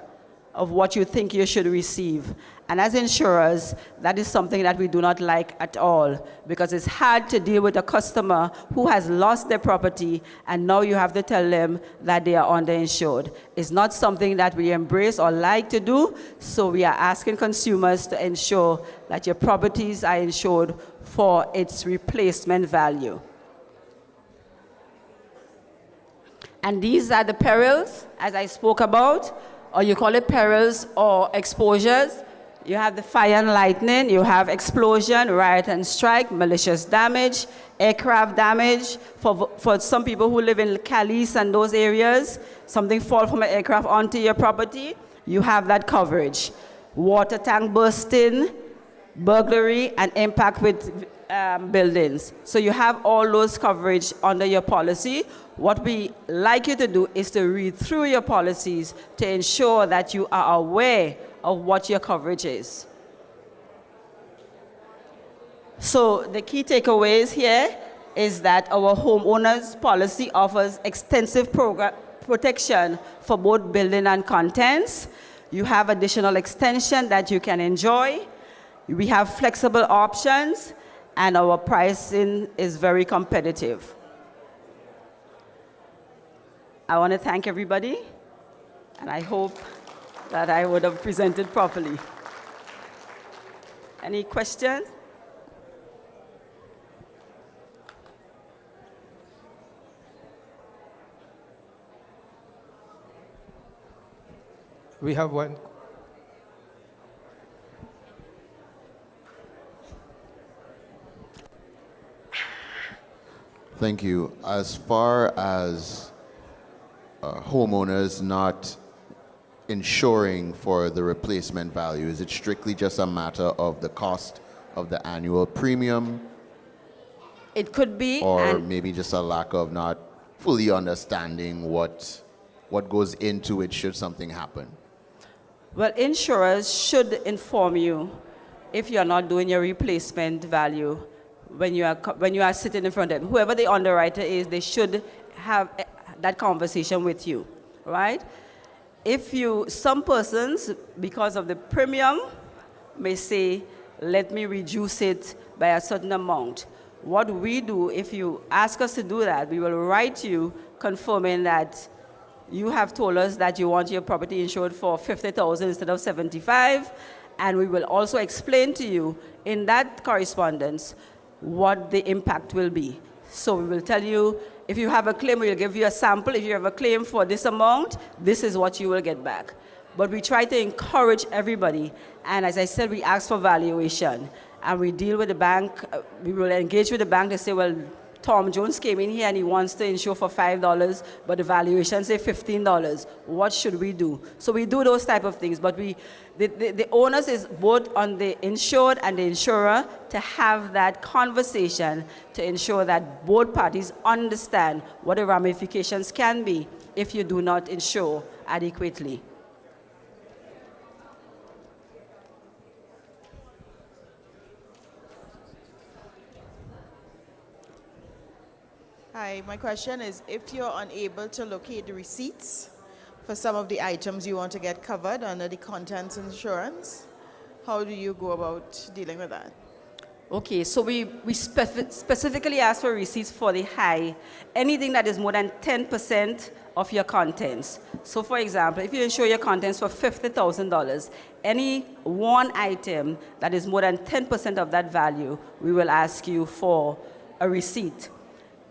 of what you think you should receive. And as insurers, that is something that we do not like at all, because it's hard to deal with a customer who has lost their property and now you have to tell them that they are underinsured. It's not something that we embrace or like to do, so we are asking consumers to ensure that your properties are insured for its replacement value. And these are the perils, as I spoke about, or you call it perils or exposures. You have the fire and lightning, you have explosion, riot and strike, malicious damage, aircraft damage. For some people who live in Cali's and those areas, something fall from an aircraft onto your property, you have that coverage. Water tank bursting, burglary, and impact with buildings. So you have all those coverage under your policy. What we like you to do is to read through your policies to ensure that you are aware of what your coverage is. So the key takeaways here is that our homeowners policy offers extensive protection for both building and contents. You have additional extension that you can enjoy. We have flexible options, and our pricing is very competitive. I want to thank everybody, and I hope that I would have presented properly. Any questions? We have one. Thank you. As far as homeowners not insuring for the replacement value, is it strictly just a matter of the cost of the annual premium? It could be. Or maybe just a lack of not fully understanding what goes into it should something happen? Well, insurers should inform you if you're not doing your replacement value when you are sitting in front of them. Whoever the underwriter is, they should have that conversation with you, right? Some persons, because of the premium, may say, let me reduce it by a certain amount. What we do, if you ask us to do that, we will write you confirming that you have told us that you want your property insured for $50,000 instead of $75,000, and we will also explain to you in that correspondence what the impact will be. So we will tell you, if you have a claim, we'll give you a sample. If you have a claim for this amount, this is what you will get back. But we try to encourage everybody, and as I said, we ask for valuation, and we deal with the bank. We will engage with the bank to say, well, Tom Jones came in here and he wants to insure for $5, but the valuation say $15. What should we do? So we do those type of things, but the onus is both on the insured and the insurer to have that conversation to ensure that both parties understand what the ramifications can be if you do not insure adequately. Hi, my question is, if you're unable to locate the receipts for some of the items you want to get covered under the contents insurance, how do you go about dealing with that? Okay, so we specifically ask for receipts for the high, anything that is more than 10% of your contents. So for example, if you insure your contents for $50,000, any one item that is more than 10% of that value, we will ask you for a receipt.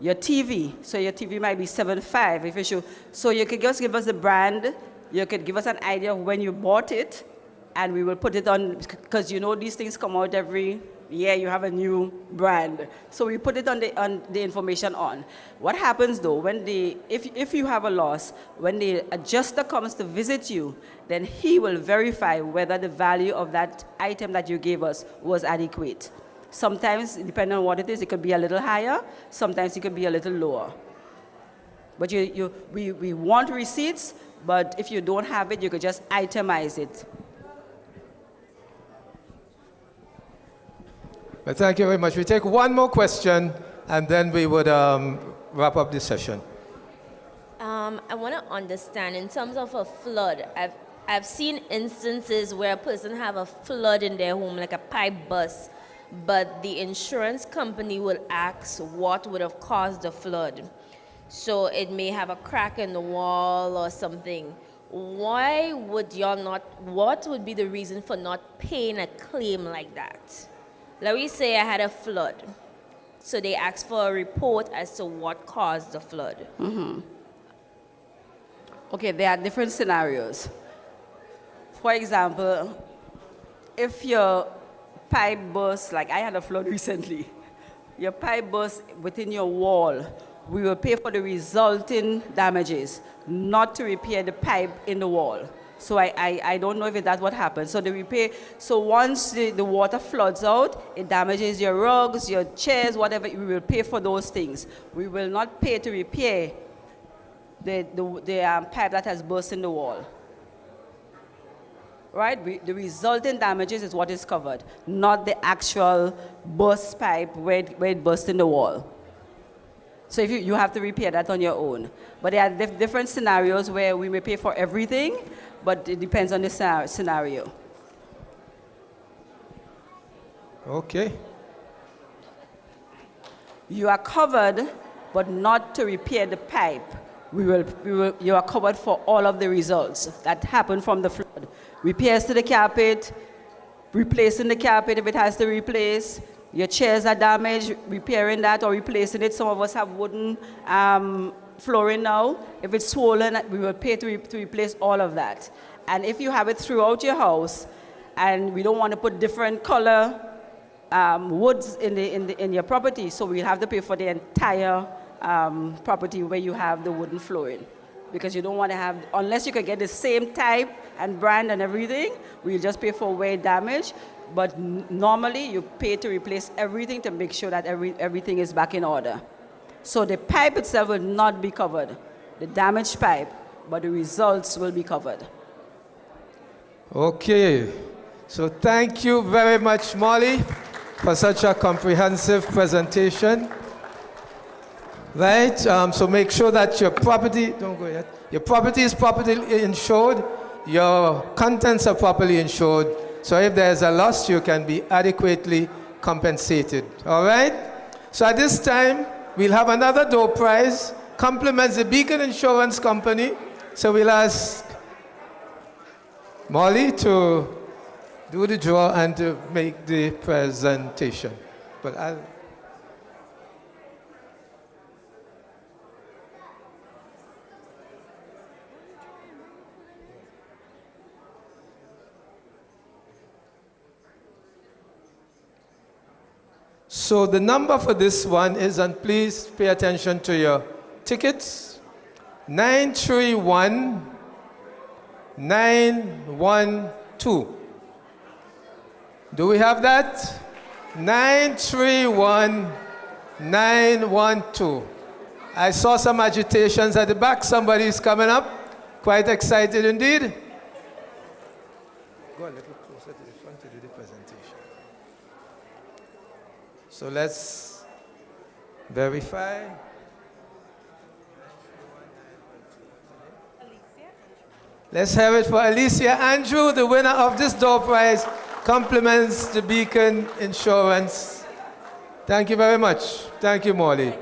Your TV, so your TV might be 7.5 if you should. So you could just give us the brand, you could give us an idea of when you bought it, and we will put it on, because you know these things come out every year, you have a new brand. So we put it on the information on. What happens though, if you have a loss, when the adjuster comes to visit you, then he will verify whether the value of that item that you gave us was adequate. Sometimes, depending on what it is, it could be a little higher. Sometimes it could be a little lower. But we want receipts, but if you don't have it, you could just itemize it. Well, thank you very much. We take one more question, and then we would wrap up the session. I want to understand in terms of a flood. I've seen instances where a person have a flood in their home, like a pipe burst, but the insurance company will ask what would have caused the flood. So it may have a crack in the wall or something. Why would y'all not, what would be the reason for not paying a claim like that? Let me say I had a flood. So they asked for a report as to what caused the flood. Mm-hmm. Okay, there are different scenarios. For example, if your pipe bursts, like I had a flood recently, your pipe bursts within your wall, we will pay for the resulting damages, not to repair the pipe in the wall. So I don't know if that's what happened. So the repair, so once the water floods out, it damages your rugs, your chairs, whatever, we will pay for those things. We will not pay to repair the pipe that has burst in the wall. Right? The resulting damages is what is covered, not the actual burst pipe where it burst in the wall. So if you have to repair that on your own. But there are different scenarios where we may pay for everything, but it depends on the scenario. Okay. You are covered, but not to repair the pipe. You are covered for all of the results that happen from the flood. Repairs to the carpet, replacing the carpet if it has to replace. Your chairs are damaged, repairing that or replacing it. Some of us have wooden flooring now. If it's swollen, we will pay to replace all of that. And if you have it throughout your house, and we don't want to put different color woods in your property, so we'll have to pay for the entire property where you have the wooden flooring. Because you don't want to have, unless you can get the same type and brand and everything, we'll just pay for wear damage. But normally you pay to replace everything to make sure that everything is back in order. So the pipe itself will not be covered, the damaged pipe, but the results will be covered. Okay, so thank you very much, Molly, for such a comprehensive presentation. Right, so make sure that your property, don't go yet, your property is properly insured, your contents are properly insured, so if there's a loss, you can be adequately compensated. All right? So at this time, we'll have another door prize, compliments the Beacon Insurance Company. So we'll ask Molly to do the draw and to make the presentation. But I'll... So the number for this one is, and please pay attention to your tickets, 931912. Do we have that? 931912. I saw some agitations at the back. Somebody is coming up. Quite excited indeed. Go a little closer to the front to do the presentation. So let's verify. Let's have it for Alicia Andrew, the winner of this door prize. Compliments the Beacon Insurance. Thank you very much. Thank you, Molly.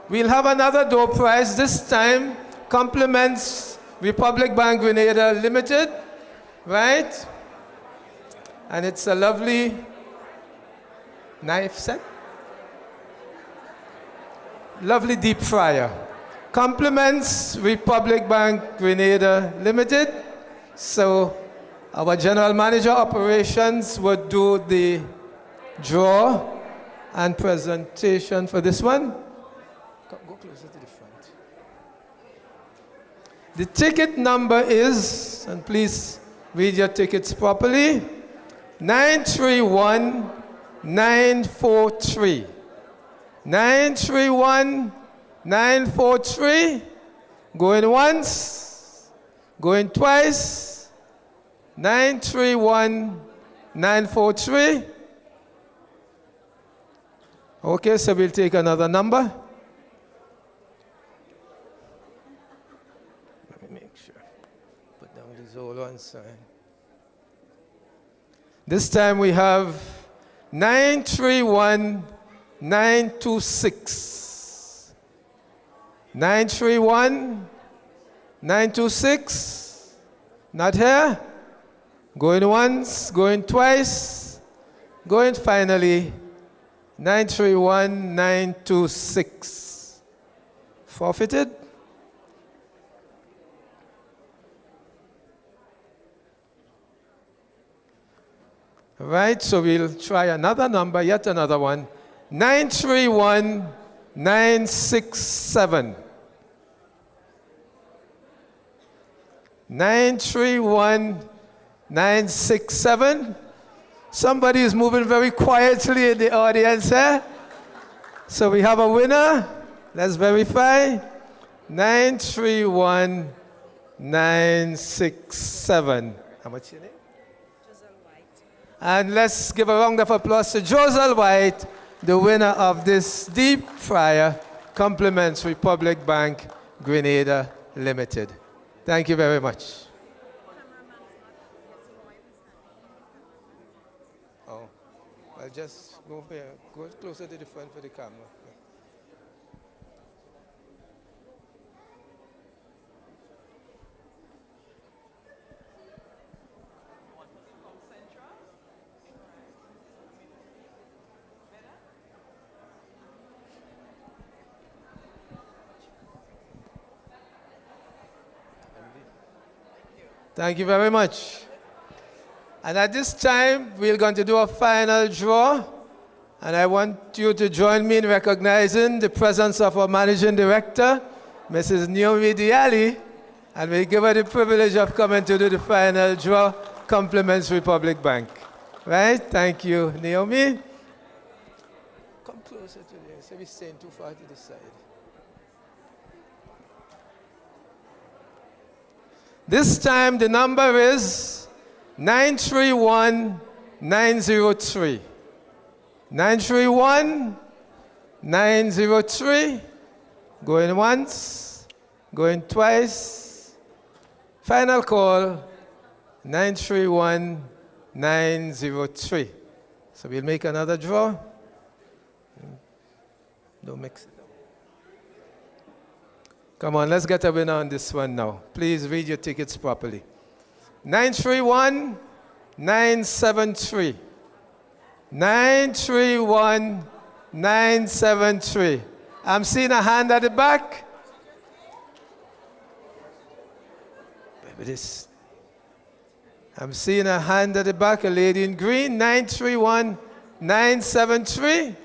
We'll have another door prize. This time, compliments Republic Bank Grenada Limited, right? And it's a lovely knife set. Lovely deep fryer. Compliments Republic Bank Grenada Limited. So our General Manager Operations would do the draw and presentation for this one. Go closer to the front. The ticket number is, and please read your tickets properly, 931943. 931943. Going once, going twice. 931943. Okay, so we'll take another number. Let me make sure. Put down this whole one side. This time we have 931-926. 931-926. Not here. Going once, going twice, going finally. 931-926. Forfeited. Right, so we'll try another number, yet another one. 931-967. 931-967. Somebody is moving very quietly in the audience, eh? So we have a winner. Let's verify. 931-967. How much is your name? And let's give a round of applause to Josel White, the winner of this deep fryer, compliments Republic Bank, Grenada Limited. Thank you very much. Oh, I'll just go here. Go closer to the front for the camera. Thank you very much. And at this time, we're going to do a final draw. And I want you to join me in recognizing the presence of our Managing Director, Mrs. Naomi Diali. And we give her the privilege of coming to do the final draw. Compliments Republic Bank. Right? Thank you, Naomi. Come closer to there. So we're staying too far to the side. This time the number is 931-903. 931-903. Going once, going twice. Final call, 931-903. So we'll make another draw. Don't mix it. Come on, let's get a winner on this one now. Please read your tickets properly. 931-973. 931-973. I'm seeing a hand at the back. Baby, this. I'm seeing a hand at the back, a lady in green. 931-973.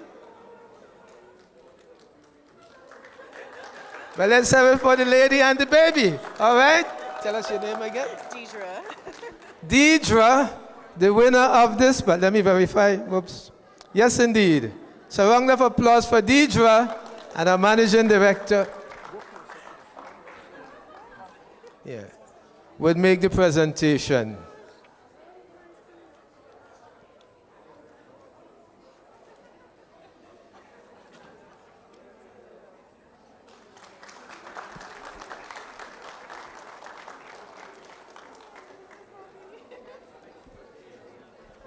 Well, let's have it for the lady and the baby. All right? Tell us your name again. Deidre. Deidre, the winner of this, but let me verify. Whoops. Yes, indeed. So a round of applause for Deidre and our Managing Director. Yeah. Would make the presentation.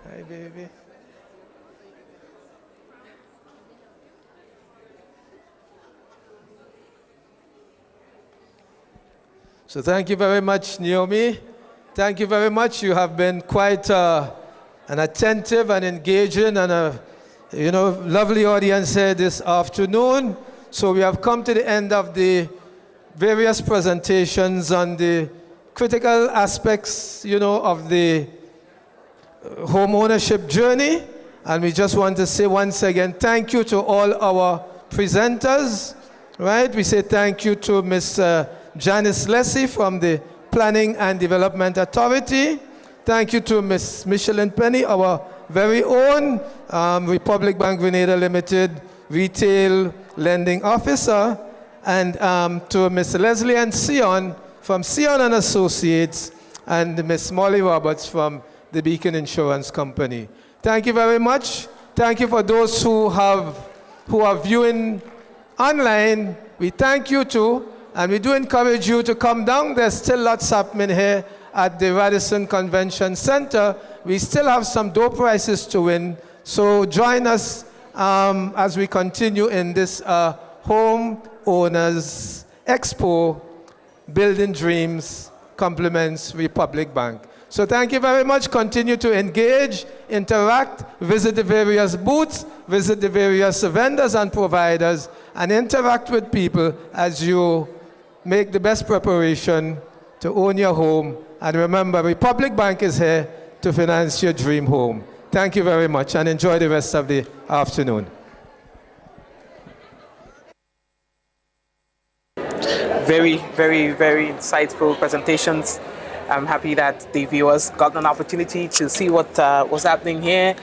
Hi, baby. So thank you very much, Naomi. Thank you very much. You have been quite an attentive and engaging and a lovely audience here this afternoon. So we have come to the end of the various presentations on the critical aspects, of the home ownership journey. And we just want to say once again, thank you to all our presenters, right? We say thank you to Ms. Janice Leslie from the Planning and Development Authority. Thank you to Ms. Michelin Penny, our very own Republic Bank Grenada Limited Retail Lending Officer, and to Ms. Leslie and Sion from Sion and Associates, and Ms. Molly Roberts from the Beacon Insurance Company. Thank you very much. Thank you for those who have who are viewing online, we thank you too, and we do encourage you to come down. There's still lots happening here at the Radisson Convention Center. We still have some door prizes to win, so join us as we continue in this Homeowners Expo, Building Dreams, compliments Republic Bank. So thank you very much. Continue to engage, interact, visit the various booths, visit the various vendors and providers, and interact with people as you make the best preparation to own your home. And remember, Republic Bank is here to finance your dream home. Thank you very much, and enjoy the rest of the afternoon. Very, very, very insightful presentations. I'm happy that the viewers got an opportunity to see what was happening here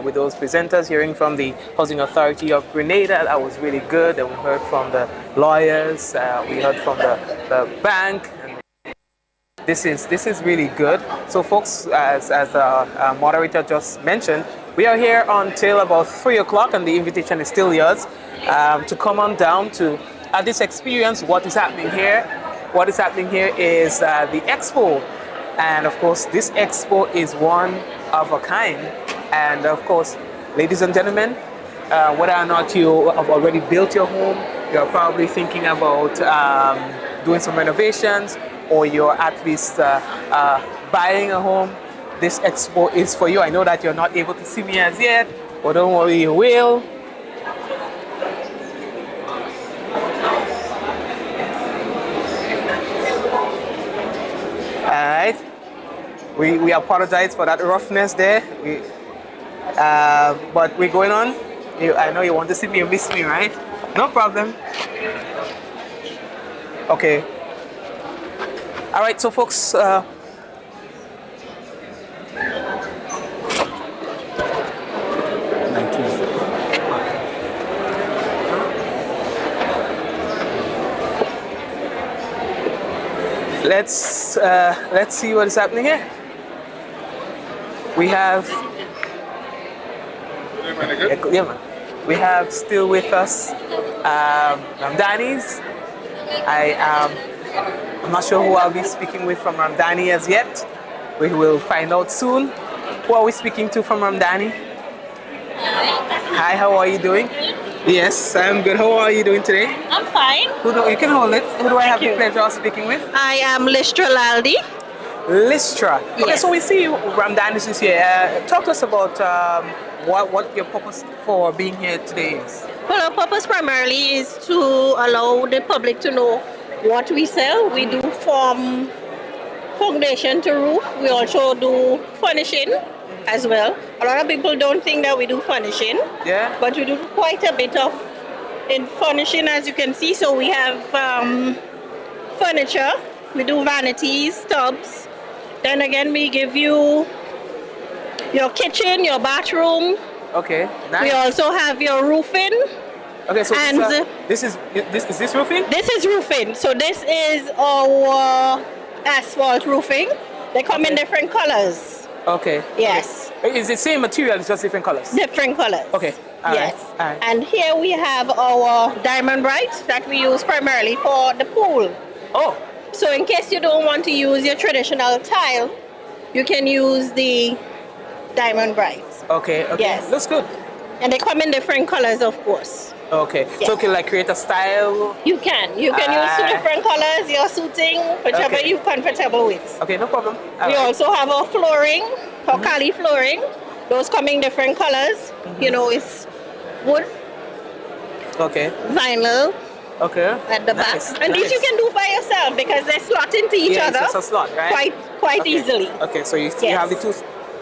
with those presenters, hearing from the Housing Authority of Grenada. That was really good. And we heard from the lawyers, we heard from the bank. And this is really good. So folks, as the moderator just mentioned, we are here until about 3 o'clock, and the invitation is still yours to come on down to this experience. What is happening here? What is happening here is the expo, and of course this expo is one of a kind. And of course, ladies and gentlemen, whether or not you have already built your home, you're probably thinking about doing some renovations, or you're at least buying a home, this expo is for you. I know that you're not able to see me as yet, but don't worry, you will. Alright, we apologize for that roughness there, but we're going on. I know you want to see me and miss me, right? No problem. Okay. Alright, so folks, let's see what is happening here. We have we have still with us Ramdani's. I'm not sure who I'll be speaking with from Ramdani as yet. We will find out soon. Who are we speaking to from Ramdani? Hi, how are you doing? Yes, I'm good. How are you doing today? I'm fine. You can hold it. Who do I have the pleasure of speaking with? I am Listra Laldi. Listra. Yes. Okay, so we see Ramdanis is here. Talk to us about what your purpose for being here today is. Well, our purpose primarily is to allow the public to know what we sell. We do from foundation to roof. We also do furnishing as well. A lot of people don't think that we do furnishing. Yeah. But we do quite a bit of in furnishing, as you can see. So we have furniture. We do vanities, tubs. Then again, we give you your kitchen, your bathroom. Okay, nice. We also have your roofing. Okay, so and this is roofing? This is roofing. So this is our asphalt roofing. They come in different colors. Okay. Yes. Okay. Is the same material, it's just different colors? Different colors. Okay. Yes. All right. And here we have our diamond bright that we use primarily for the pool. Oh. So in case you don't want to use your traditional tile, you can use the diamond bright. Okay. Yes. Looks good. And they come in different colors, of course. Okay. Yes. So you can create a style? You can. You can use two different colors, your suiting, whichever you're comfortable with. Okay, no problem. We also have our flooring, our Cali flooring. Those come in different colors. You know, it's wood. Okay. Vinyl. Okay. At the back. And these you can do by yourself because they slot into each other. It's a slot, right? Quite easily. Okay, so you have the two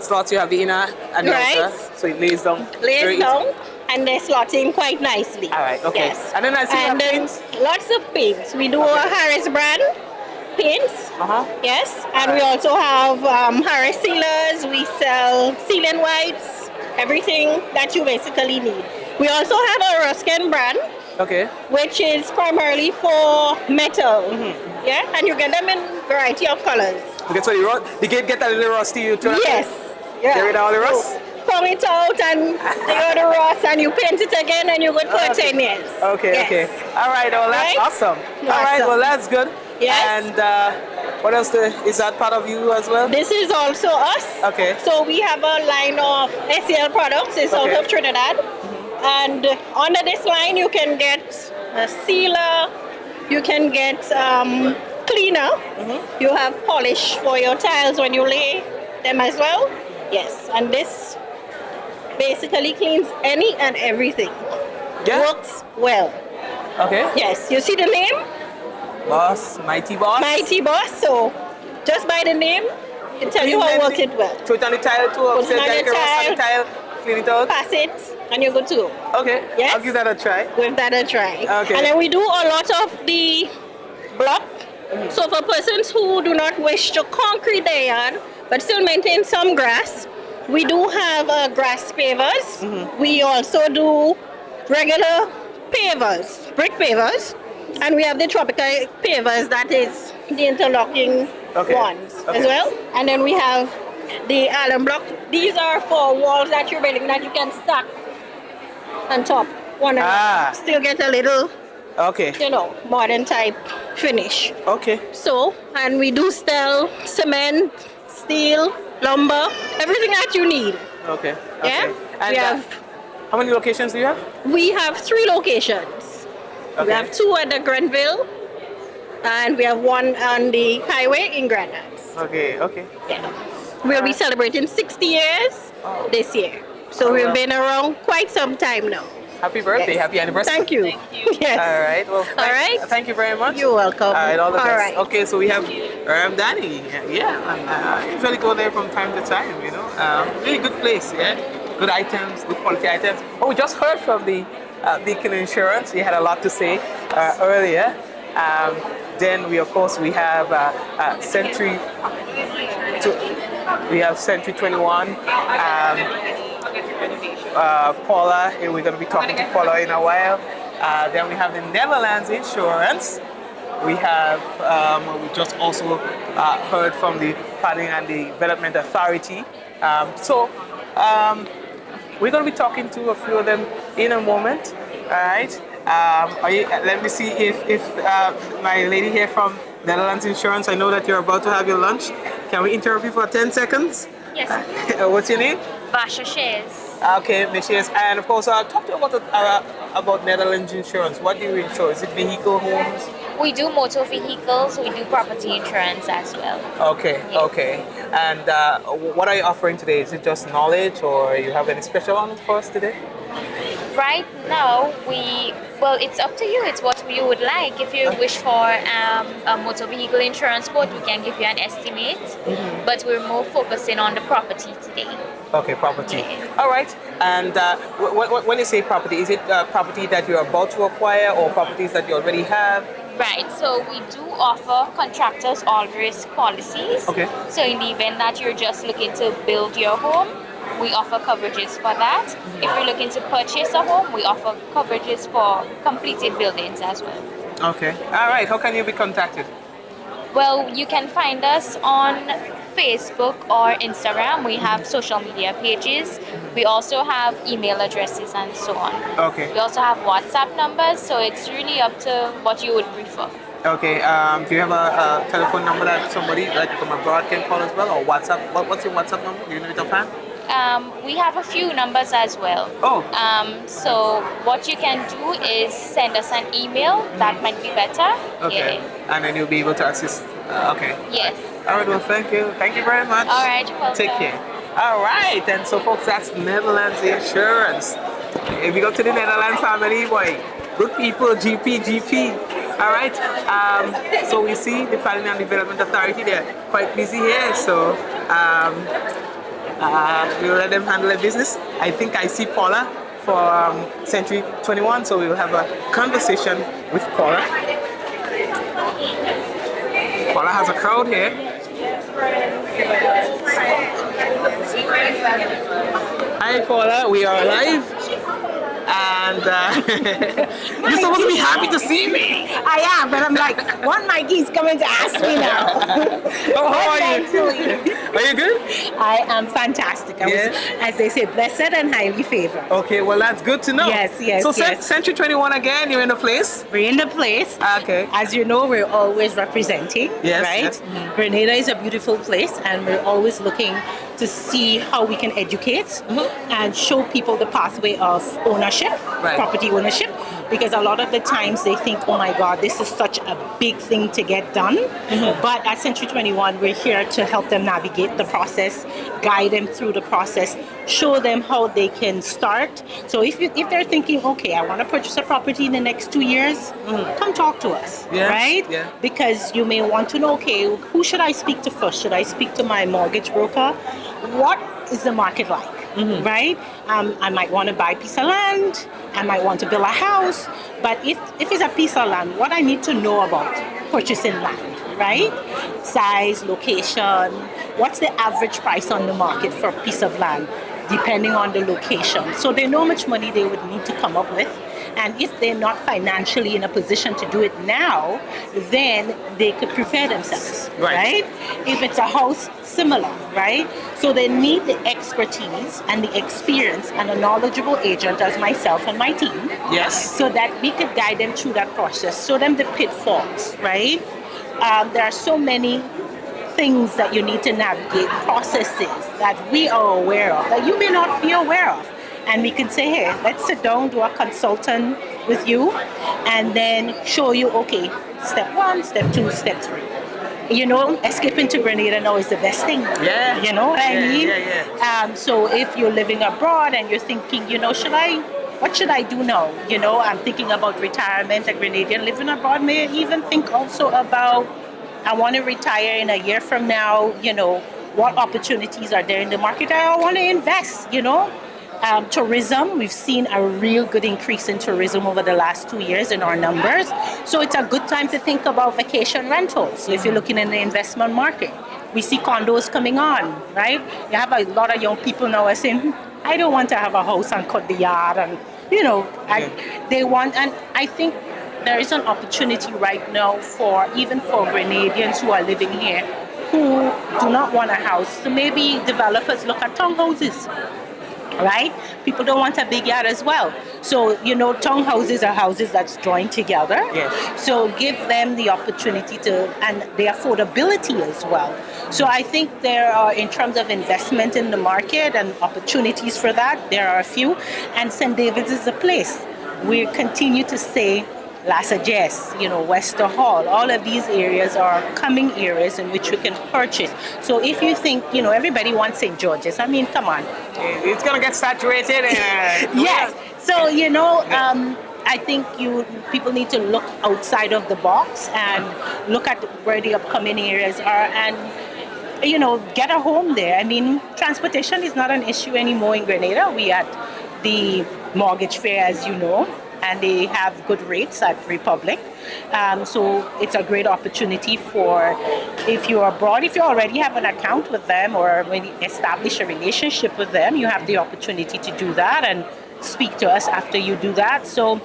slots, you have the inner and the outer, so it lays down. Lays down, and they slot in quite nicely. All right, okay. Yes. And then I see you have paints? Lots of paints. We do our Harris brand paints. Yes, and we also have Harris sealers. We sell sealing wipes, everything that you basically need. We also have a Ruskin brand. Okay. Which is primarily for metal. Yeah, and you get them in variety of colors. Okay, so you get a little rusty, you turn Yes. Yeah. Get rid of all the rust? So prong it out and you go to rust and you paint it again and you good for 10 years. Okay, Yes. okay. All right, well, that's Right? awesome. All right, well, that's good. Yes. And what else? Is that part of you as well? This is also us. Okay. So we have a line of SEL products. It's out Okay. of Trinidad. And under this line, you can get a sealer, you can get cleaner, you have polish for your tiles when you lay them as well. Yes, and this basically cleans any and everything. Yeah. Works well. Okay. Yes, you see the name? Boss, Mighty Boss. Mighty Boss. So just by the name, it tells you how it works it well. Put it on the tile too. Put it on Upstairs, the rust on the tile, clean it out. Pass it, and you're good to go. Okay. Yes? I'll give that a try. Give that a try. Okay. And then we do a lot of the block. So for persons who do not wish to concrete their yard, but still maintain some grass, we do have grass pavers. We also do regular pavers, brick pavers. And we have the tropical pavers, that is the interlocking ones as well. And then we have the alum block. These are for walls that you're building that you can stack on top one another. Still get a little, you know, modern type finish. Okay. So, and we do sell cement, steel, lumber, everything that you need. Okay. Yeah? And We have how many locations do you have? We have 3 locations. We have 2 at the Grenville, and we have 1 on the highway in Granads. Okay, okay. We'll be celebrating 60 years this year. So we've been around quite some time now. Happy birthday, Yes. happy anniversary. Thank you. Yes. All right, well, thank you very much. You're welcome. All right, all the best. right. Okay, so we have Danny. Yeah, and I usually go there from time to time, you know. Really good place, yeah. Good items, good quality items. Oh, we just heard from the Beacon Insurance. He had a lot to say earlier. Then we, of course, we have Century. We have Century 21. Paula, we're going to be talking to Paula in a while. Then we have the Netherlands Insurance. We have, we just also heard from the Planning and Development Authority. We're going to be talking to a few of them in a moment. All right. Let me see if my lady here from Netherlands Insurance, I know that you're about to have your lunch. Can we interrupt you for 10 seconds? Yes. What's your name? Vouchers. Okay, Michelle. And of course, talk to me about Netherlands Insurance. What do you insure? Is it vehicle, homes? We do motor vehicles, we do property insurance as well. Okay, okay. And what are you offering today? Is it just knowledge, or you have any special on it for us today? Right now, well, it's up to you. It's what you would like. If you wish for a motor vehicle insurance quote, we can give you an estimate. But we're more focusing on the property today. Okay, property. All right. And when you say property, is it property that you're about to acquire or properties that you already have? Right, so we do offer contractors all risk policies. Okay. So in the event that you're just looking to build your home, we offer coverages for that. If you're looking to purchase a home, we offer coverages for completed buildings as well. Okay. All right. How can you be contacted? Well, you can find us on Facebook or Instagram. We have social media pages. We also have email addresses and so on. Okay. We also have WhatsApp numbers, so it's really up to what you would prefer. Okay. Do you have a telephone number that somebody like from abroad can call as well, or WhatsApp? What's your WhatsApp number? Do you know it offhand? We have a few numbers as well. Oh. So what you can do is send us an email. That might be better. Okay. Yeah. And then you'll be able to assist. Okay. Yes. All right. Well, thank you. Thank you very much. All right. You're welcome. Take care. All right. And so, folks, that's Netherlands Insurance. If you go to the Netherlands family, boy, good people, GP. All right. So we see the Planning and Development Authority. They're quite busy here. So we'll let them handle their business. I think I see Paula for Century 21. So we will have a conversation with Paula. Paula has a crowd here. Hi Paula, we are live. And you're supposed to be happy to see me. I am, but I'm like, what Mikey's coming to ask me now? How are you? Are you good? I am fantastic. I was, as they say, blessed and highly favored. Okay, well that's good to know. Yes, yes, So yes. Century 21 again, you're in the place? We're in the place. Okay. As you know, we're always representing, Yes, right? yes. Grenada is a beautiful place, and we're always looking to see how we can educate and show people the pathway of ownership, property ownership, because a lot of the times they think, oh my God, this is such a big thing to get done. But at Century 21, we're here to help them navigate the process, guide them through the process, show them how they can start. So if they're thinking, okay, I want to purchase a property in the next 2 years, come talk to us, right? Yeah. Because you may want to know, okay, who should I speak to first? Should I speak to my mortgage broker? What is the market like, right? I might want to buy a piece of land. I might want to build a house. But if it's a piece of land, what I need to know about purchasing land, right? Size, location, what's the average price on the market for a piece of land, depending on the location. So they know how much money they would need to come up with. And if they're not financially in a position to do it now, then they could prepare themselves, right? If it's a house, similar, right? So they need the expertise and the experience and a knowledgeable agent as myself and my team. Yes. So that we could guide them through that process, show them the pitfalls, right? There are so many things that you need to navigate, processes that we are aware of, that you may not be aware of. And we can say, hey, let's sit down, do a consultant with you, and then show you, okay, step 1, step 2, step 3. You know, escaping to Grenada now is the best thing. Yeah. You know what I mean? Yeah. So if you're living abroad and you're thinking, you know, what should I do now? You know, I'm thinking about retirement. A Grenadian living abroad may even think also about, I want to retire in a year from now, you know, what opportunities are there in the market? I want to invest, you know. Tourism, we've seen a real good increase in tourism over the last 2 years in our numbers. So it's a good time to think about vacation rentals. So if you're looking in the investment market, we see condos coming on, right? You have a lot of young people now are saying, I don't want to have a house and cut the yard, and you know, they want, and I think there is an opportunity right now even for Grenadians who are living here who do not want a house. So maybe developers look at townhouses. Right? People don't want a big yard as well. So, you know, townhouses are houses that's joined together. Yes. So give them the opportunity and the affordability as well. So I think there are, in terms of investment in the market and opportunities for that, there are a few. And St. David's is a place. We continue to say La Sagesse, you know, Wester Hall, all of these areas are coming areas in which we can purchase. So if you think, you know, everybody wants St. George's, I mean, come on. It's going to get saturated. Yes. So, you know, I think people need to look outside of the box and look at where the upcoming areas are and, you know, get a home there. I mean, transportation is not an issue anymore in Grenada. We had the mortgage fair, as you know, and they have good rates at Republic. So it's a great opportunity for, if you're abroad, if you already have an account with them or when you establish a relationship with them, you have the opportunity to do that and speak to us after you do that. So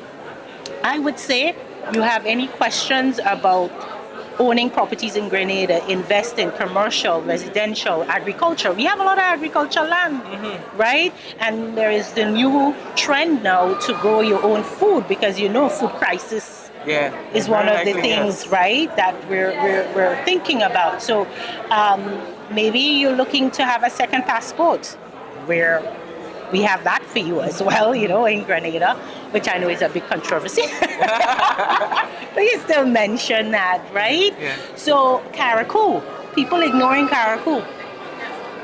I would say, you have any questions about owning properties in Grenada, invest in commercial, residential, agriculture. We have a lot of agricultural land, right? And there is the new trend now to grow your own food because you know food crisis is one of the things, right, that we're thinking about. So maybe you're looking to have a second passport where we have that for you as well, you know, in Grenada, which I know is a big controversy. But you still mention that, right? Yeah. So Carriacou, people ignoring Carriacou.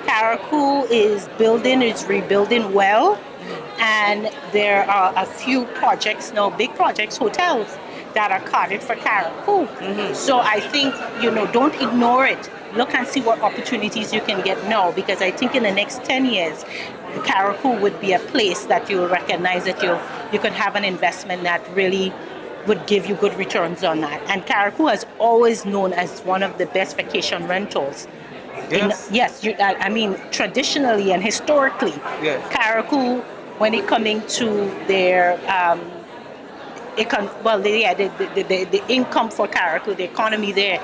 Carriacou is rebuilding well, and there are a few projects now, big projects, hotels, that are carded for Carriacou. So I think, you know, don't ignore it. Look and see what opportunities you can get now, because I think in the next 10 years, Carriacou would be a place that you'll recognize that you could have an investment that really would give you good returns on that. And Carriacou has always known as one of the best vacation rentals. Yes. I mean, traditionally and historically, Carriacou when it coming to their the income for Carriacou, the economy there,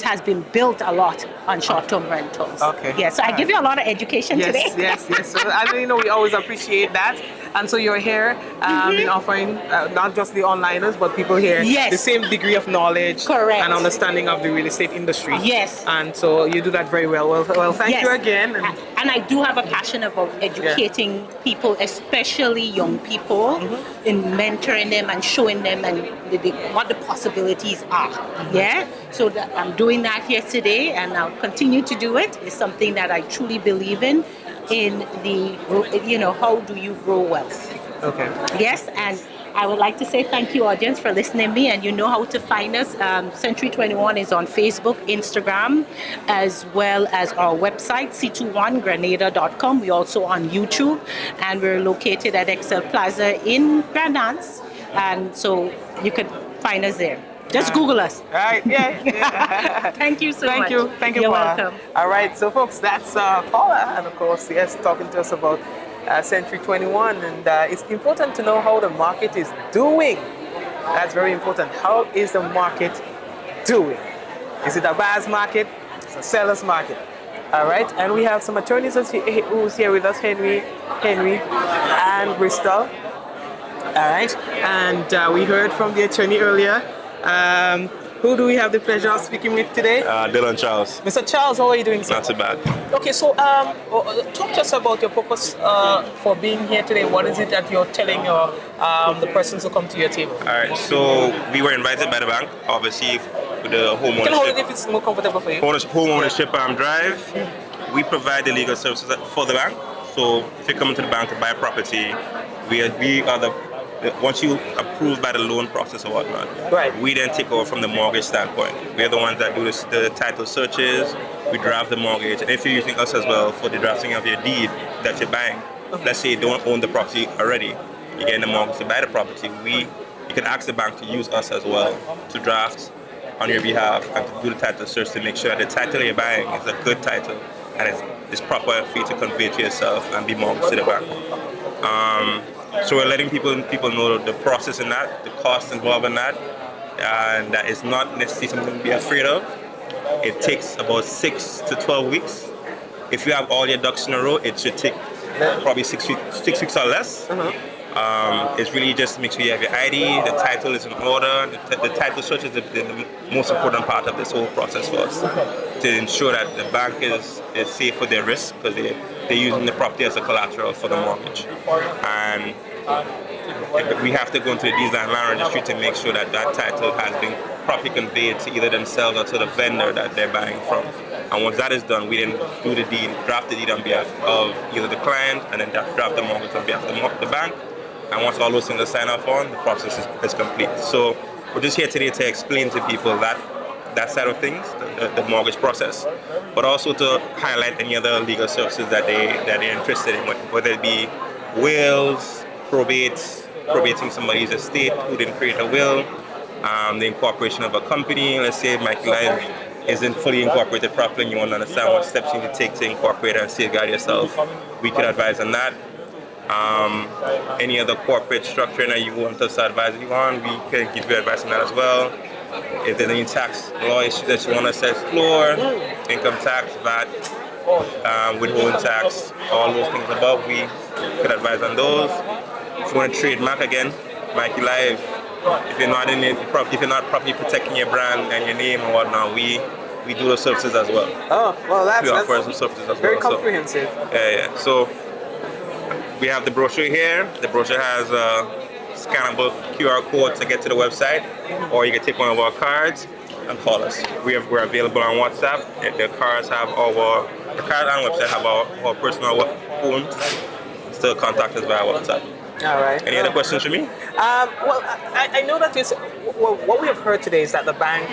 has been built a lot on short-term rentals. Okay. Yeah, so I give you a lot of education today. Yes. So, I mean, we always appreciate that. And so you're here in offering not just the onliners, but people here the same degree of knowledge and understanding of the real estate industry. Yes. And so you do that very well. Well, thank you again. And I do have a passion about educating people, especially young people, in mentoring them and showing them what the possibilities are. Yeah. So that I'm doing that here today, and I'll continue to do it. It's something that I truly believe in the, how do you grow wealth? Okay. Yes, and I would like to say thank you, audience, for listening to me, and you know how to find us. Century 21 is on Facebook, Instagram, as well as our website, c21grenada.com. We're also on YouTube, and we're located at Excel Plaza in Grand Anse, and so you could find us there. Just Google us. Right, yeah. Thank you so much. Thank you, You're Paula. welcome. All right, so folks, that's Paula, and of course, talking to us about Century 21, and it's important to know how the market is doing. That's very important. How is the market doing? Is it a buyer's market? It's a seller's market. All right, and we have some attorneys who's here with us, Henry, and Bristol. All right, and we heard from the attorney earlier. Who do we have the pleasure of speaking with today? Dylan Charles. Mr. Charles, how are you doing, sir? Not too bad. Okay, so talk to us about your purpose for being here today. What is it that you're telling the persons who come to your table? All right, so we were invited by the bank, obviously, with the homeownership. You can hold it if it's more comfortable for you. Homeownership drive. We provide the legal services for the bank. So if you come to the bank to buy a property, we are the once you approve by the loan process or whatnot, we then take over from the mortgage standpoint. We are the ones that do the title searches, we draft the mortgage, and if you're using us as well for the drafting of your deed that you're buying, let's say you don't own the property already, you're getting the mortgage to buy the property, you can ask the bank to use us as well to draft on your behalf and to do the title search to make sure that the title you're buying is a good title and it's proper for you to convey to yourself and be mortgaged to the bank. So we're letting people know the process in that, the cost involved in that, and that is not necessarily something to be afraid of. It takes about 6 to 12 weeks. If you have all your ducks in a row, it should take probably 6 weeks or less. It's really just to make sure you have your ID, the title is in order. The title search is the most important part of this whole process for us, to ensure that the bank is safe with their risk, because they're using the property as a collateral for the mortgage. And we have to go into the deeds and land registry to make sure that that title has been properly conveyed to either themselves or to the vendor that they're buying from. And once that is done, we then do the deed, draft the deed on behalf of either the client, and then draft the mortgage on behalf of the bank. And once all those things are signed off on, the process is complete. So we're just here today to explain to people that side of things, the mortgage process, but also to highlight any other legal services that they're interested in, whether it be wills, probating somebody's estate who didn't create a will, the incorporation of a company. Let's say Mikey Live isn't fully incorporated properly and you want to understand what steps you need to take to incorporate and safeguard yourself. We could advise on that. Any other corporate structure that you want us to advise you on, we can give you advice on that as well. If there's any tax law issues that you want us to explore, income tax, VAT, withholding tax, all those things above, we could advise on those. If you want to trademark again, Mikey Live, if you're not properly protecting your brand and your name and whatnot, we do those services as well. Oh, well, we offer some services as very well. Comprehensive. Yeah. So we have the brochure here. The brochure has a scannable QR code to get to the website, or you can take one of our cards and call us. We're available on WhatsApp. The cards and website have our personal phones. Still contact us via WhatsApp. All right. Any other questions for me? Well, I know that what we have heard today is that the bank,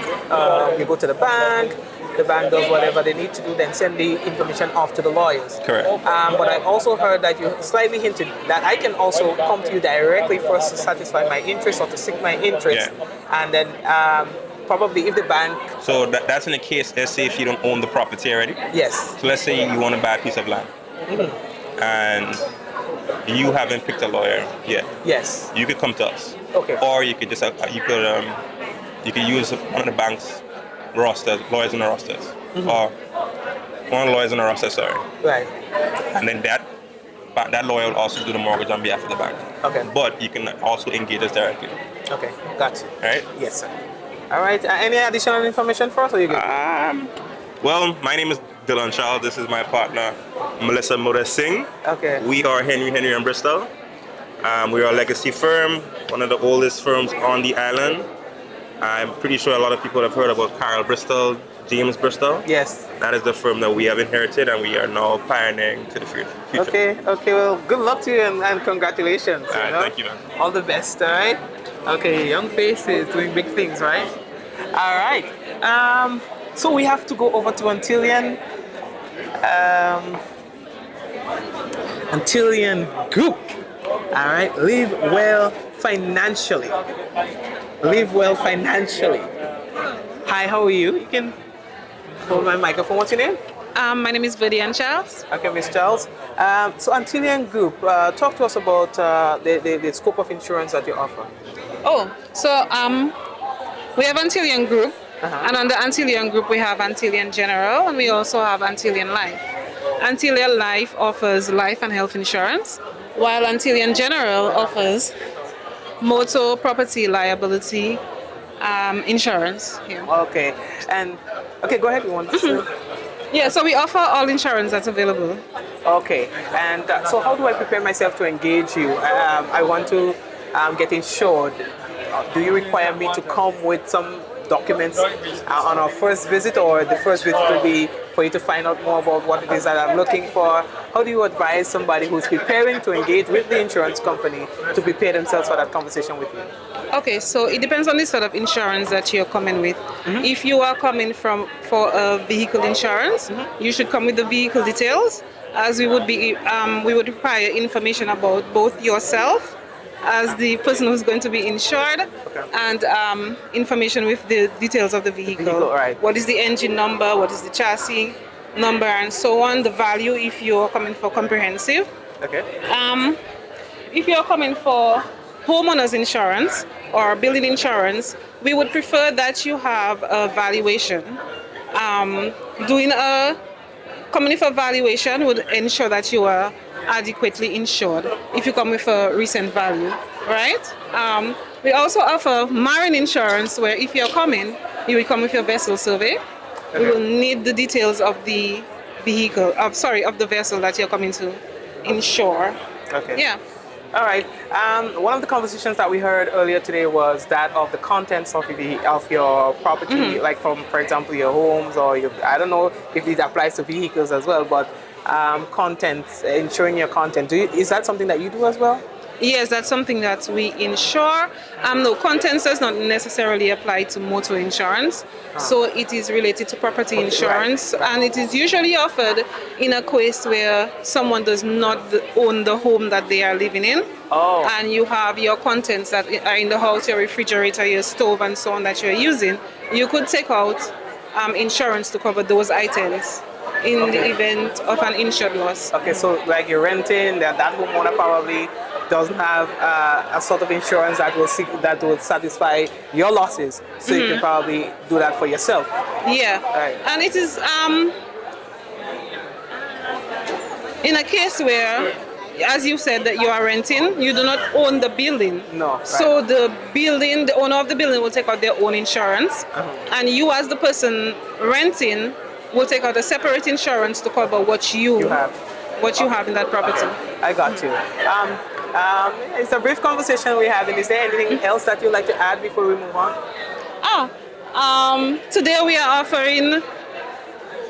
you go to the bank does whatever they need to do, then send the information off to the lawyers. Correct. But I also heard that you slightly hinted that I can also come to you directly first to satisfy my interest or to seek my interest, and then probably if the bank... So that's in the case, let's say if you don't own the property already. Yes. So let's say you want to buy a piece of land. And you haven't picked a lawyer yet, yes, you could come to us. Okay. Or you could just you could use one of the bank's rosters, lawyers in the rosters, or one of the lawyers in the roster, sorry. Right. And then that lawyer will also do the mortgage on behalf of the bank. Okay. But you can also engage us directly. Okay, gotcha. Right? Yes, sir. All right. Any additional information for us, or you good? Well, my name is Dylan Charles. This is my partner, Melissa Moda Singh. Okay. We are Henry and Bristol. We are a legacy firm, one of the oldest firms on the island. I'm pretty sure a lot of people have heard about Carl Bristol, James Bristol. Yes. That is the firm that we have inherited, and we are now pioneering to the future. Okay. Well, good luck to you and congratulations. All right, thank you, man. All the best, all right? Okay, young face is doing big things, right? All right. So we have to go over to Antillean. Antillean Group. All right. Live well financially. Live well financially. Hi, how are you? You can hold my microphone. What's your name? My name is Vivian Charles. Okay, Ms. Charles. So Antillean Group, talk to us about the scope of insurance that you offer. We have Antillean Group, and under Antillean Group we have Antillean General, and we also have Antillean Life. Antillean Life offers life and health insurance, while Antillean General offers motor property liability insurance. Okay, go ahead. You want to? Yeah, so we offer all insurance that's available. Okay, and so how do I prepare myself to engage you? I want to get insured. Do you require me to come with some documents on our first visit, or the first visit will be for you to find out more about what it is that I'm looking for? How do you advise somebody who's preparing to engage with the insurance company to prepare themselves for that conversation with you? Okay, so it depends on the sort of insurance that you're coming with. If you are coming for a vehicle insurance, you should come with the vehicle details, as we would require information about both yourself as the person who's going to be insured, and information with the details of the vehicle. Right. What is the engine number, what is the chassis number, and so on, the value if you're coming for comprehensive. Okay. If you're coming for homeowners insurance or building insurance, we would prefer that you have a valuation. Coming for valuation would ensure that you are adequately insured if you come with a recent value, right? We also offer marine insurance, where if you're coming, you will come with your vessel survey. Okay. We will need the details of the vehicle, of the vessel that you're coming to insure. Okay. Yeah. All right. One of the conversations that we heard earlier today was that of the contents of your property, like for example, your homes, or I don't know if it applies to vehicles as well, but contents, insuring your content. Is that something that you do as well? Yes, that's something that we insure. No, contents does not necessarily apply to motor insurance. So it is related to property insurance, and it is usually offered in a case where someone does not own the home that they are living in. And you have your contents that are in the house, your refrigerator, your stove, and so on that you're using. You could take out insurance to cover those items in the event of an insured loss. Okay, so like you're renting, that homeowner probably doesn't have a sort of insurance that will satisfy your losses, so you can probably do that for yourself. Yeah, right. And it is in a case where, as you said, that you are renting, you do not own the building. No. Right. So the owner of the building will take out their own insurance, and you, as the person renting, will take out a separate insurance to cover what you have in that property. I got you. It's a brief conversation we're having. Is there anything else that you'd like to add before we move on? Today we are offering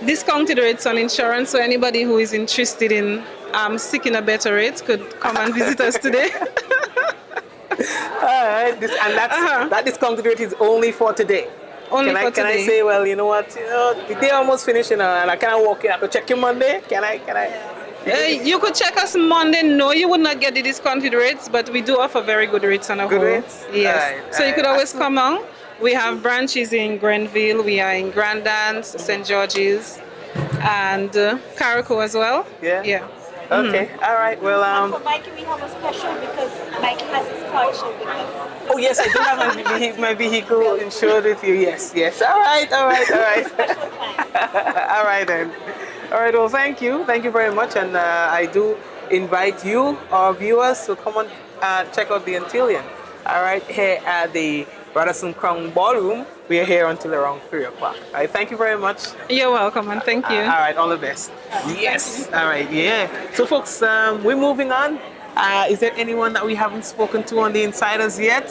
discounted rates on insurance, so anybody who is interested in seeking a better rate could come and visit us today. All right, that discounted rate is only for today. Can I say, well, you know what? The day almost finishing, and I cannot walk in. I have to check you Monday. Can I? You could check us Monday. No, you would not get the discounted rates, but we do offer very good rates on a whole. Good rates? Yes. Right, so you could always come on. We have branches in Grenville. We are in Grandance, St. George's, and Caraco as well. Yeah. Okay. All right. Well, And for Mikey, we have a special because Mikey has his car insured with us. Oh yes, I do have my vehicle insured with you. Yes, yes. All right, all right, all right. All right then. All right. Well, thank you very much, and I do invite you, our viewers, to come and check out the Antillian. All right, here at the Radisson Crown Ballroom. We are here until around 3 o'clock. All right. Thank you very much. You're welcome, and thank you. All right. All the best. Yes. All right. Yeah. So, folks, we're moving on. Is there anyone that we haven't spoken to on the Insiders yet?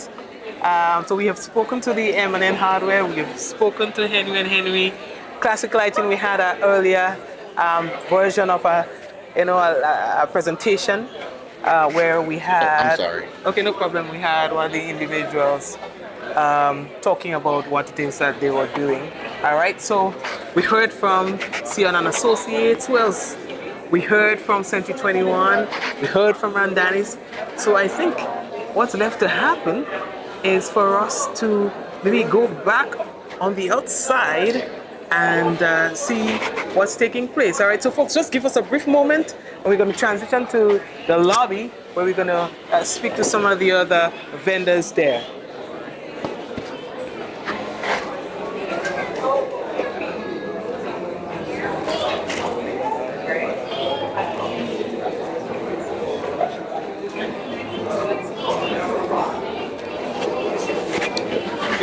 So we have spoken to the M&N Hardware, we have spoken to Henry and Henry. Classic Lighting, we had an earlier version of a presentation where we had... I'm sorry. Okay, no problem. We had one of the individuals talking about what it is that they were doing. All right, so we heard from Sion and Associates. Who else? We heard from Century 21, we heard from Randanis. So I think what's left to happen is for us to maybe go back on the outside and see what's taking place. All right, so folks, just give us a brief moment and we're going to transition to the lobby where we're going to speak to some of the other vendors there.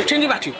Change your battery.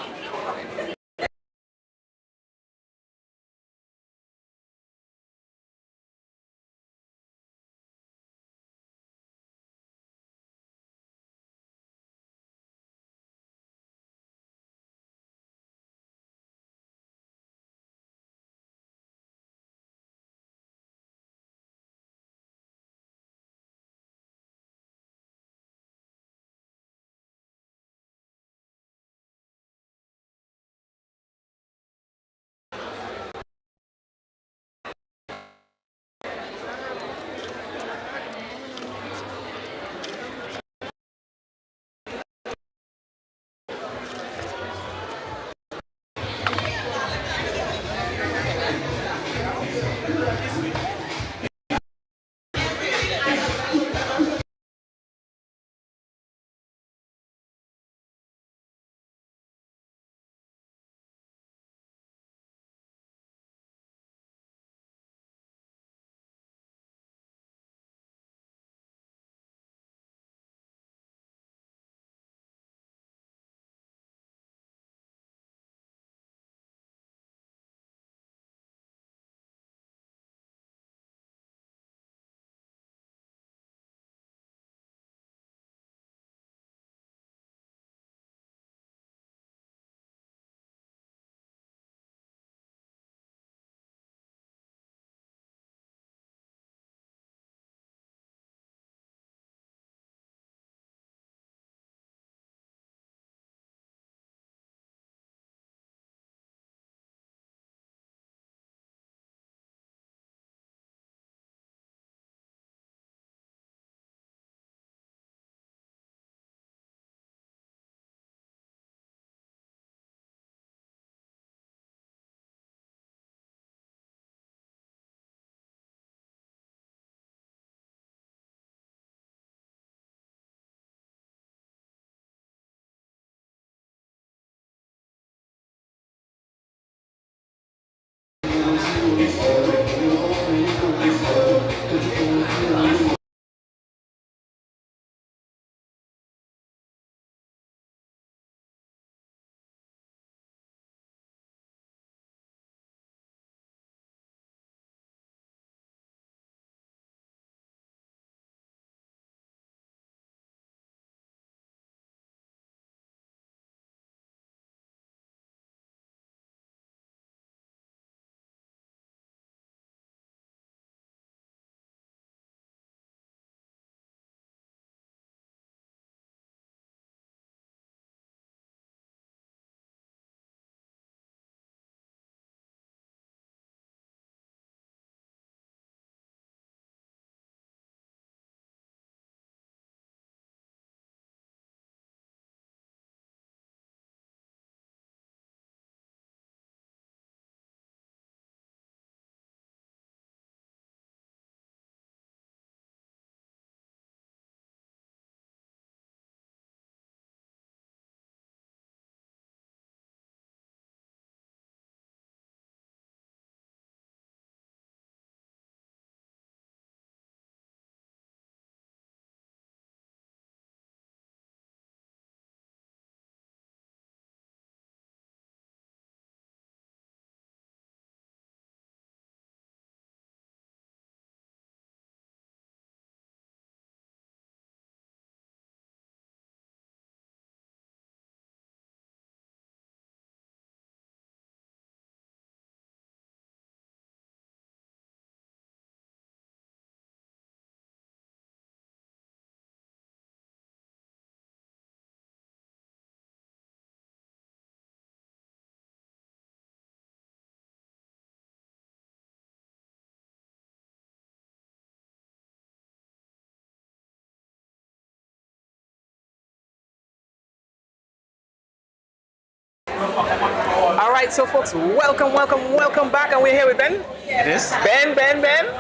All right, so folks, welcome back, and we're here with Ben. It is. Ben.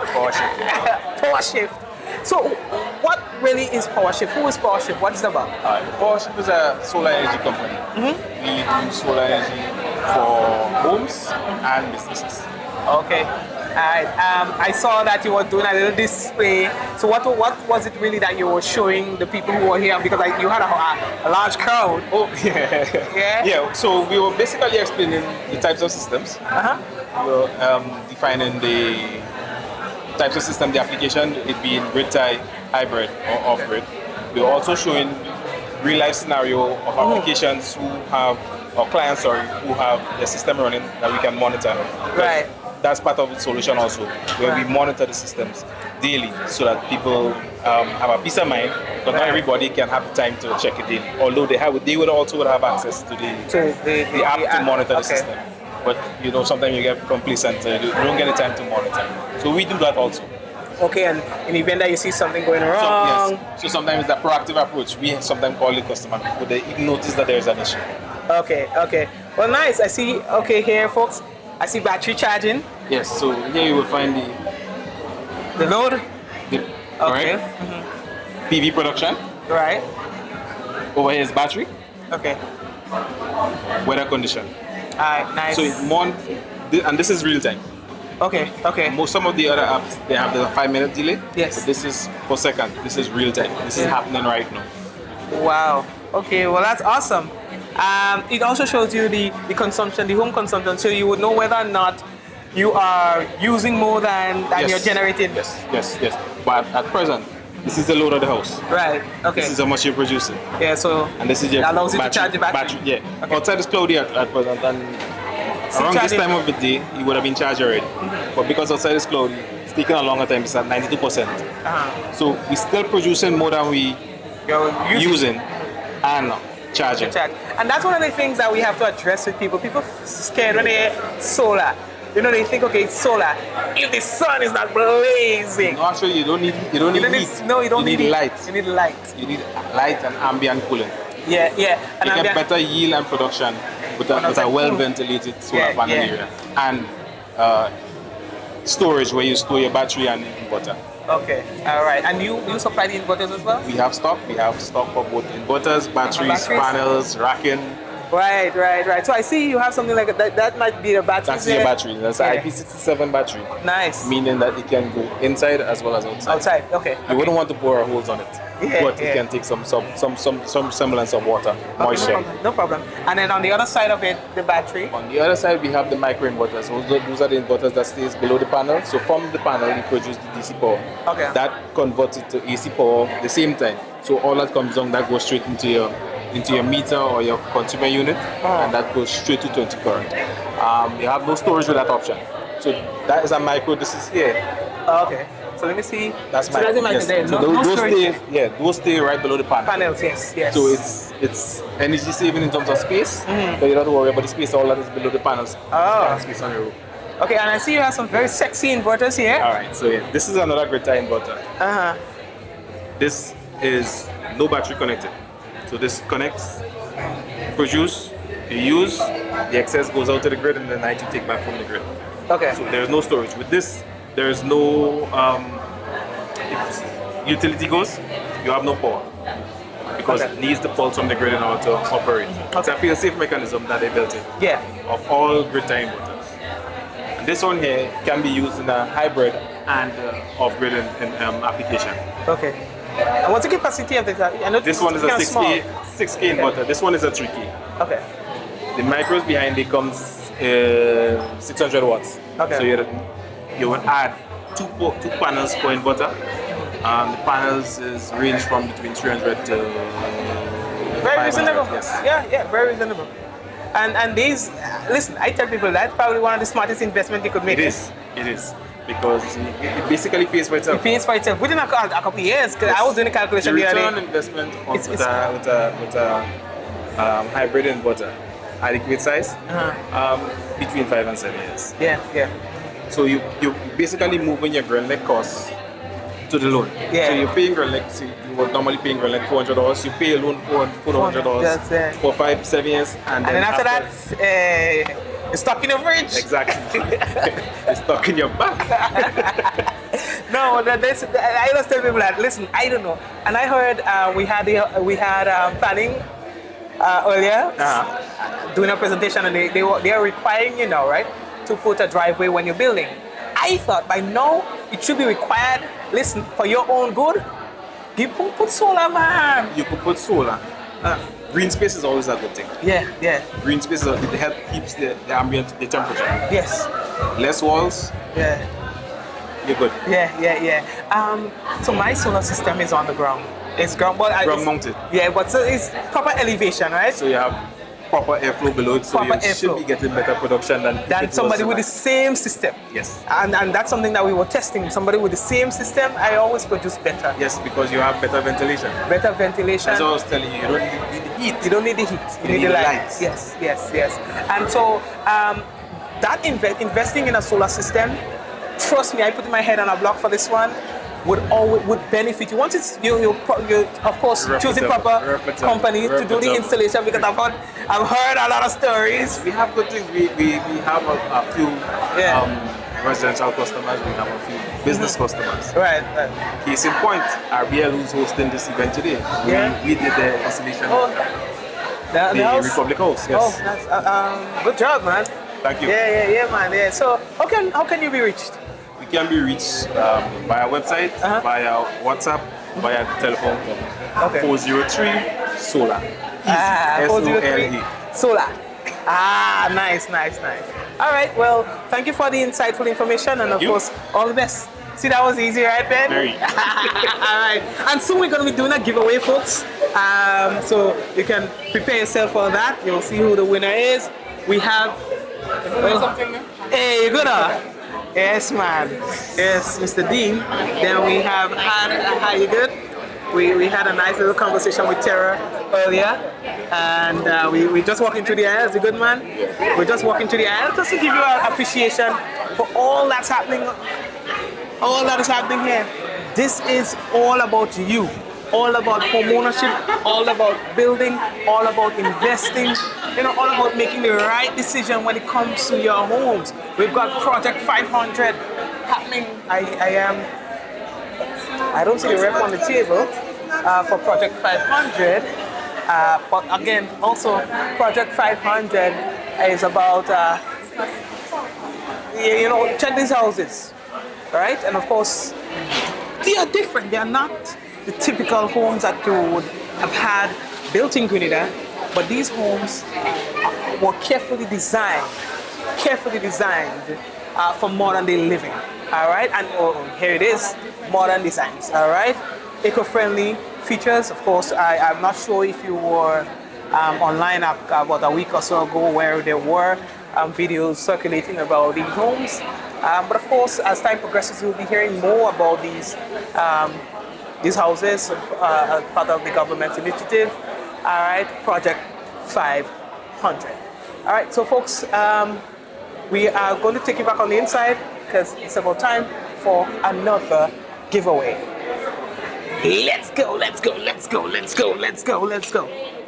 Powershift. Powershift. So, what really is Powershift? Who is Powershift? What is it about? Powershift is a solar energy company. We do solar energy for homes and businesses. Okay. Alright. I saw that you were doing a little display. So what was it really that you were showing the people who were here? Because you had a large crowd. Oh, yeah. Yeah, so we were basically explaining the types of systems. We were defining the types of system, the application, it being grid-tie, hybrid, or off-grid. We were also showing real-life scenario of applications who have, or clients, who have their system running that we can monitor. Right. That's part of the solution also, where we monitor the systems daily so that people have a peace of mind, but not everybody can have the time to check it daily. Although they would also have access to the app to monitor the system. But sometimes you get complacent, you don't get the time to monitor. So we do that also. Okay, and in the event that you see something going wrong. So sometimes it's a proactive approach. We sometimes call the customer before they even notice that there is an issue. Okay. Well, nice. I see, here folks, I see battery charging. Yes, so here you will find the load. Right. PV production. Right. Over here is battery. Okay. Weather condition. Alright, nice. So and this is real time. Okay. Some of the other apps, they have the 5-minute delay. Yes. But this is per second. This is real time. This is happening right now. Wow. Okay, well that's awesome. It also shows you the consumption, the home consumption, so you would know whether or not you are using more than you're generating. Yes. But at present, this is the load of the house. Right. Okay. This is how much you're producing. Yeah. So. And this is your allows you to charge the battery. Yeah. Okay. Outside is cloudy at present, and around this time of the day, you would have been charged already. But because outside is cloudy, it's taking a longer time. It's at 92%. So we're still producing more than we using and charging. And that's one of the things that we have to address with people. People scared when they hear solar. They think, okay, it's solar. If the sun is not blazing. No, actually, you don't need heat. No, you don't need light. You need light. You need light and ambient cooling. Yeah. And you get better yield and production with a well-ventilated solar panel area. And storage where you store your battery and inverter. Okay, all right. And you supply the inverters as well? We have stock. We have stock for both inverters, batteries, panels, racking. Right. So I see you have something like that. That might be the battery. That's your battery. That's an IP67 battery. Nice. Meaning that it can go inside as well as outside. Outside, okay. You wouldn't want to bore holes on it. But it can take some semblance of water, moisture. No problem. And then on the other side of it, the battery? On the other side, we have the micro inverters. Those are the inverters that stays below the panel. So from the panel, you produce the DC power. Okay. That converts it to AC power at the same time. So all that comes down, that goes straight into your meter or your consumer unit, and that goes straight to 20 current. You have no storage with that option. So that is a micro. This is here. Okay. So let me see. That's so micro. Yes. There. So those stay right below the panel. Panels, yes. So it's energy saving in terms of space, but you don't have to worry about the space. All that is below the panels. Space on your roof. Okay, and I see you have some very sexy inverters here. All right. So this is another grid-tie inverter. This is no battery connected. So this connects, produce, you use, the excess goes out to the grid, and the night you take back from the grid. Okay. So there's no storage. With this, there's no, if utility goes, you have no power. Because it needs the pulse from the grid in order to operate. It's a fail-safe mechanism that they built in. Yeah. Of all grid-tie inverters. And this one here can be used in a hybrid and off-grid application. Okay. And what's the capacity of this? This one is a 6K inverter. This one is a 3K. Okay. The micros behind it comes 600 watts. Okay. So you would add two panels per inverter. The panels is range from between 300 to very reasonable. Yes. Yeah, very reasonable. And these, listen, I tell people that's probably one of the smartest investments you could make. It is. Because it basically pays for itself. It pays for itself within a couple of years. Because I was doing the calculation the other day. Return on investment with a hybrid inverter, adequate size, between 5 and 7 years. Yeah. So you basically moving your grid net costs to the loan. Yeah. So you're paying like, see, you were normally paying like $400. You pay a loan for $400 for 5-7 years, And then after that, it's stuck in your fridge. Exactly. It's stuck in your back. No, I always tell people that. Listen, I don't know. And I heard we had planning earlier doing a presentation, and they are requiring you now, right, to put a driveway when you're building. I thought by now it should be required. Listen, for your own good, put solar, man. You could put solar. Green space is always a good thing. Yeah. Green space it keeps the ambient, the temperature. Yes. Less walls. Yeah. You're good. Yeah. So my solar system is on the ground. It's ground mounted. Yeah, but so it's proper elevation, right? So you have proper airflow below it, so Proper you should airflow. be getting better production than somebody with the same system. Yes. And that's something that we were testing. Somebody with the same system, I always produce better. Yes, because you have better ventilation. Better ventilation. As I was telling you, you don't need the heat. You don't need the heat. You need the light. Yes. And so investing in a solar system, trust me, I put my head on a block for this one. Would benefit you. Once it's you of course choose the proper company to do the installation, because I've heard a lot of stories. We have good things. We have a few residential customers. We have a few business customers. Right. Case in point, RBL, who's hosting this event today. We did the installation. The Republic House. Yes. Oh, that's, good job, man. Thank you. Yeah, man. Yeah. So how can you be reached? We can be reached via website, via WhatsApp, via telephone. 403 Solar. 403 Solar. Nice. All right. Well, thank you for the insightful information, and of course, all the best. See, that was easy, right, Ben? Very. All right. And soon we're going to be doing a giveaway, folks. So you can prepare yourself for that. You'll see who the winner is. We have. Hey, you gonna? Yes, man. Yes, Mr. Dean. Then we have how you good? We had a nice little conversation with Terra earlier, and we just walking through the aisle. Is a good man? We're just walking through the aisle just to give you an appreciation for all that's happening. All that is happening here. This is all about you. All about homeownership, all about building, all about investing, all about making the right decision when it comes to your homes. We've got Project 500 happening. I don't see the rep on the table for Project 500, but again, also Project 500 is about, check these houses, right? And of course, they are different. They are not the typical homes that you would have had built in Grenada, but these homes were carefully designed for modern day living. All right, and here it is, modern designs. All right, eco-friendly features. Of course, I'm not sure if you were online about a week or so ago where there were videos circulating about these homes. But of course, as time progresses, you'll be hearing more about these houses as part of the government initiative. All right, Project 500. All right, so folks, we are going to take you back on the inside because it's about time for another giveaway. Let's go.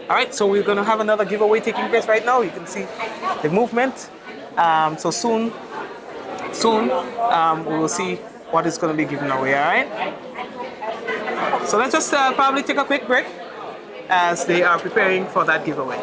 All right, so we're going to have another giveaway taking place right now. You can see the movement. So soon, we will see what is going to be given away, all right? So let's just probably take a quick break as they are preparing for that giveaway.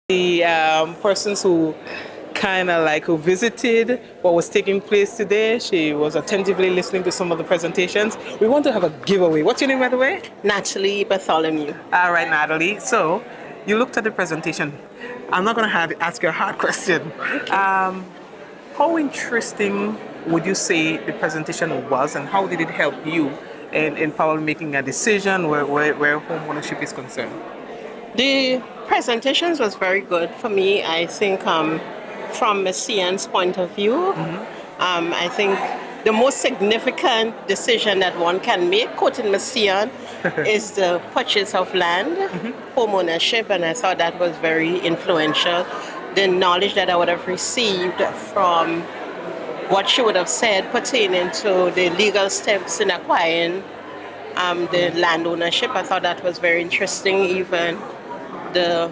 The persons who kind of like who visited what was taking place today. She was attentively listening to some of the presentations. We want to have a giveaway. What's your name, by the way? Natalie Bartholomew. All right, Natalie. So you looked at the presentation. I'm not going to ask you a hard question. How interesting would you say the presentation was, and how did it help you in probably making a decision where home ownership is concerned? The presentations was very good for me. I think from Ms. Cian's point of view, I think the most significant decision that one can make, quoting Ms. Cian, is the purchase of land, home ownership, and I thought that was very influential. The knowledge that I would have received from what she would have said pertaining to the legal steps in acquiring the land ownership, I thought that was very interesting. Even the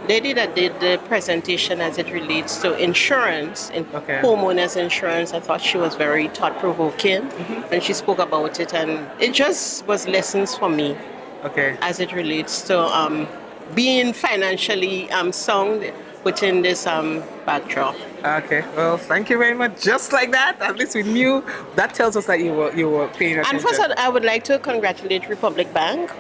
lady that did the presentation as it relates to insurance, homeowners insurance, I thought she was very thought-provoking when she spoke about it, and it just was lessons for me as it relates to being financially sound within this backdrop. Okay, well, thank you very much. Just like that, at least we knew. That tells us that you were paying attention. And first, I would like to congratulate Republic Bank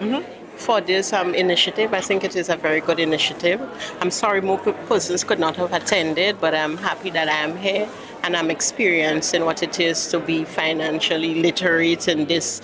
for this initiative. I think it is a very good initiative. I'm sorry more persons could not have attended, but I'm happy that I am here and I'm experiencing what it is to be financially literate in this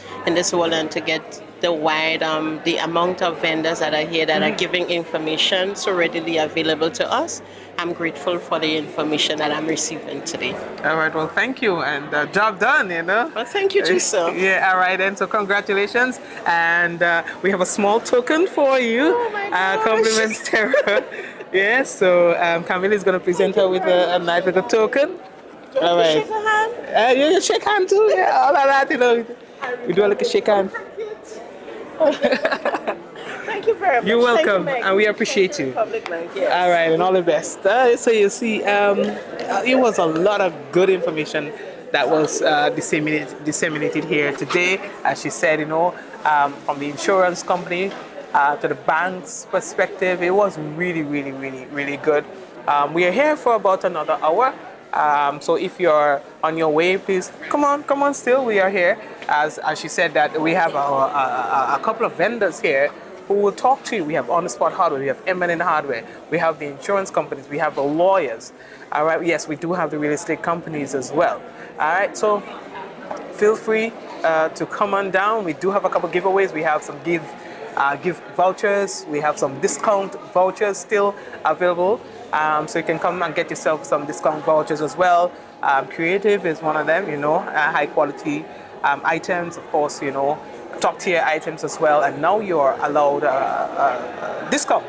world, and to get the wide the amount of vendors that are here that are giving information so readily available to us. I'm grateful for the information that I'm receiving today. All right, well, thank you, and job done, you know. Well, thank you too, sir. Yeah, all right, then, so congratulations, and we have a small token for you. Oh my gosh. Compliments, Terra. Yeah, so Camille is going to present her with a nice little token. All right. Shake a hand? Yeah, you shake hand too, yeah, all of that, you know. We do a little shake hand. Thank you very much. You're welcome, Thank you, and we appreciate you. Republic Bank, yes. All right, and all the best. So you see, it was a lot of good information that was disseminated here today. As she said, you know, from the insurance company to the bank's perspective, it was really, really, really, really good. We are here for about another hour. So if you're on your way, please come on still. We are here. As she said, that we have a couple of vendors here who will talk to you. We have on-the-spot hardware, we have M&N hardware, we have the insurance companies, we have the lawyers. All right, yes, we do have the real estate companies as well. All right, so feel free to come on down. We do have a couple giveaways. We have some gift vouchers. We have some discount vouchers still available. So you can come and get yourself some discount vouchers as well. Creative is one of them, you know, high quality items, of course, you know, top tier items as well. And now you're allowed a discount,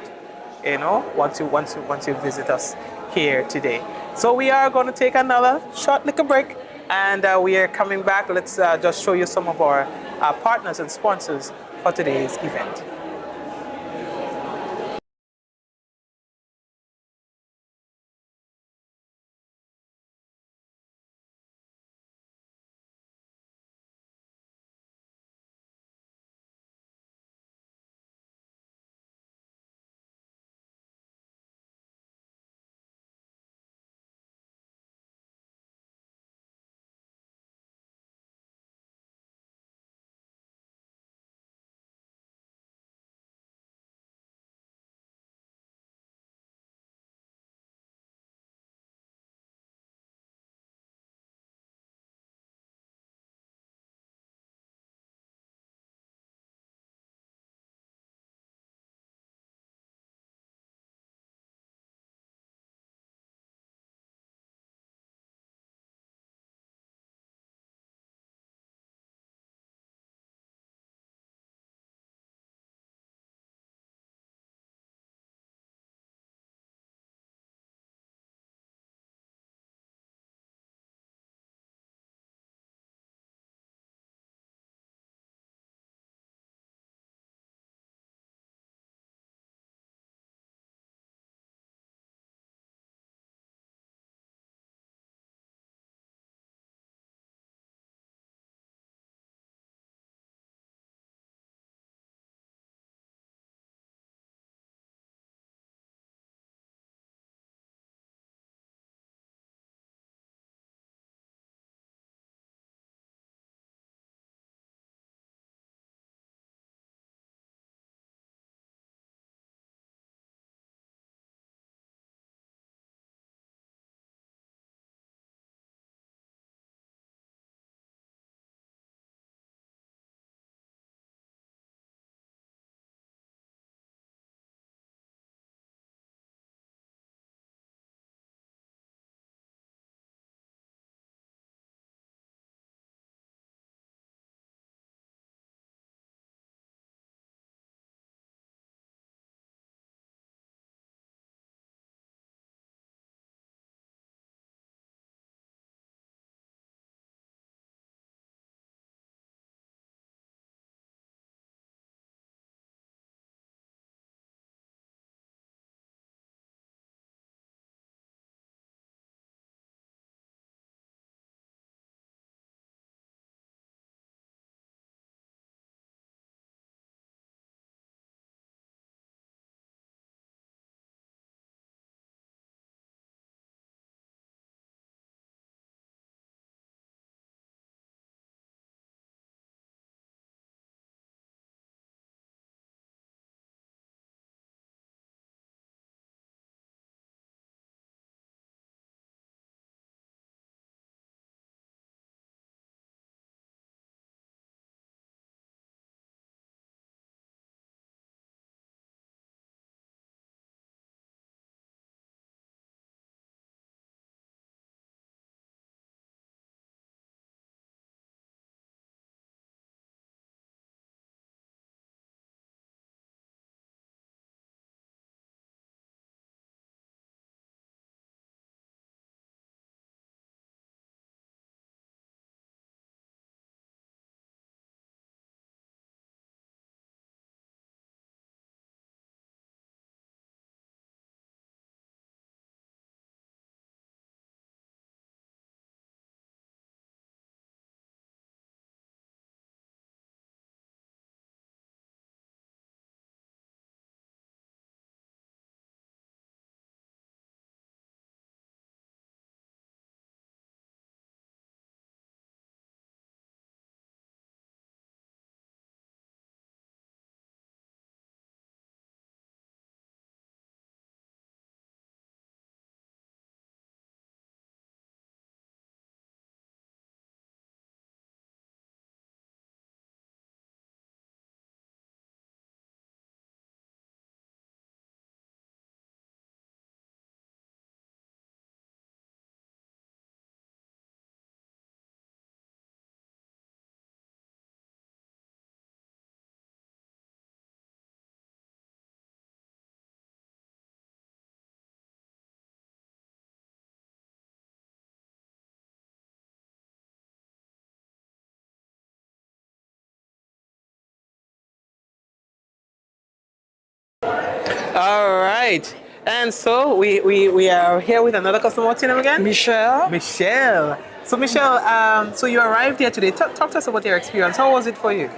you know, once you visit us here today. So we are going to take another short little break, and we are coming back. Let's just show you some of our partners and sponsors for today's event. All right. And so we are here with another customer. What's your name again? Michelle. Michelle. So Michelle, so you arrived here today. Talk to us about your experience. How was it for you?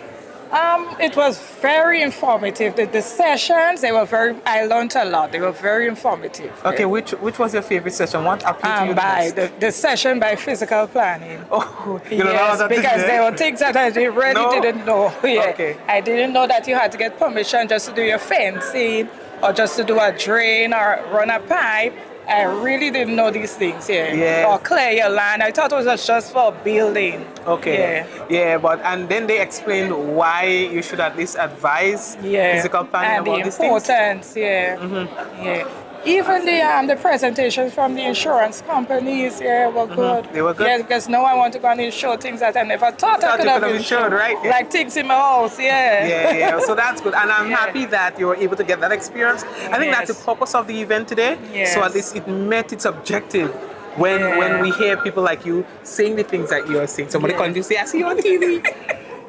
It was very informative. The sessions, I learned a lot. They were very informative. Okay, which was your favorite session? What appealed to you the most? The session by physical planning. Oh, you yes, don't know how that because is, there were things that I didn't know. Yeah. Okay. I didn't know that you had to get permission just to do your fencing or just to do a drain or run a pipe. I really didn't know these things here. Yeah. Or clear your land. I thought it was just for building. Okay. Yeah, and then they explained why you should at least advise physical planning and about the these things. importance, yeah. Even the presentations from the insurance companies, were good. They were good? Yeah, because now I want to go and insure things that I never thought I could have insured. Right? Yeah. Like things in my house, Yeah. So that's good. And I'm happy that you were able to get that experience. I think that's the purpose of the event today. Yes. So at least it met its objective. When we hear people like you saying the things that you are saying. Somebody calling you say, I see you on TV.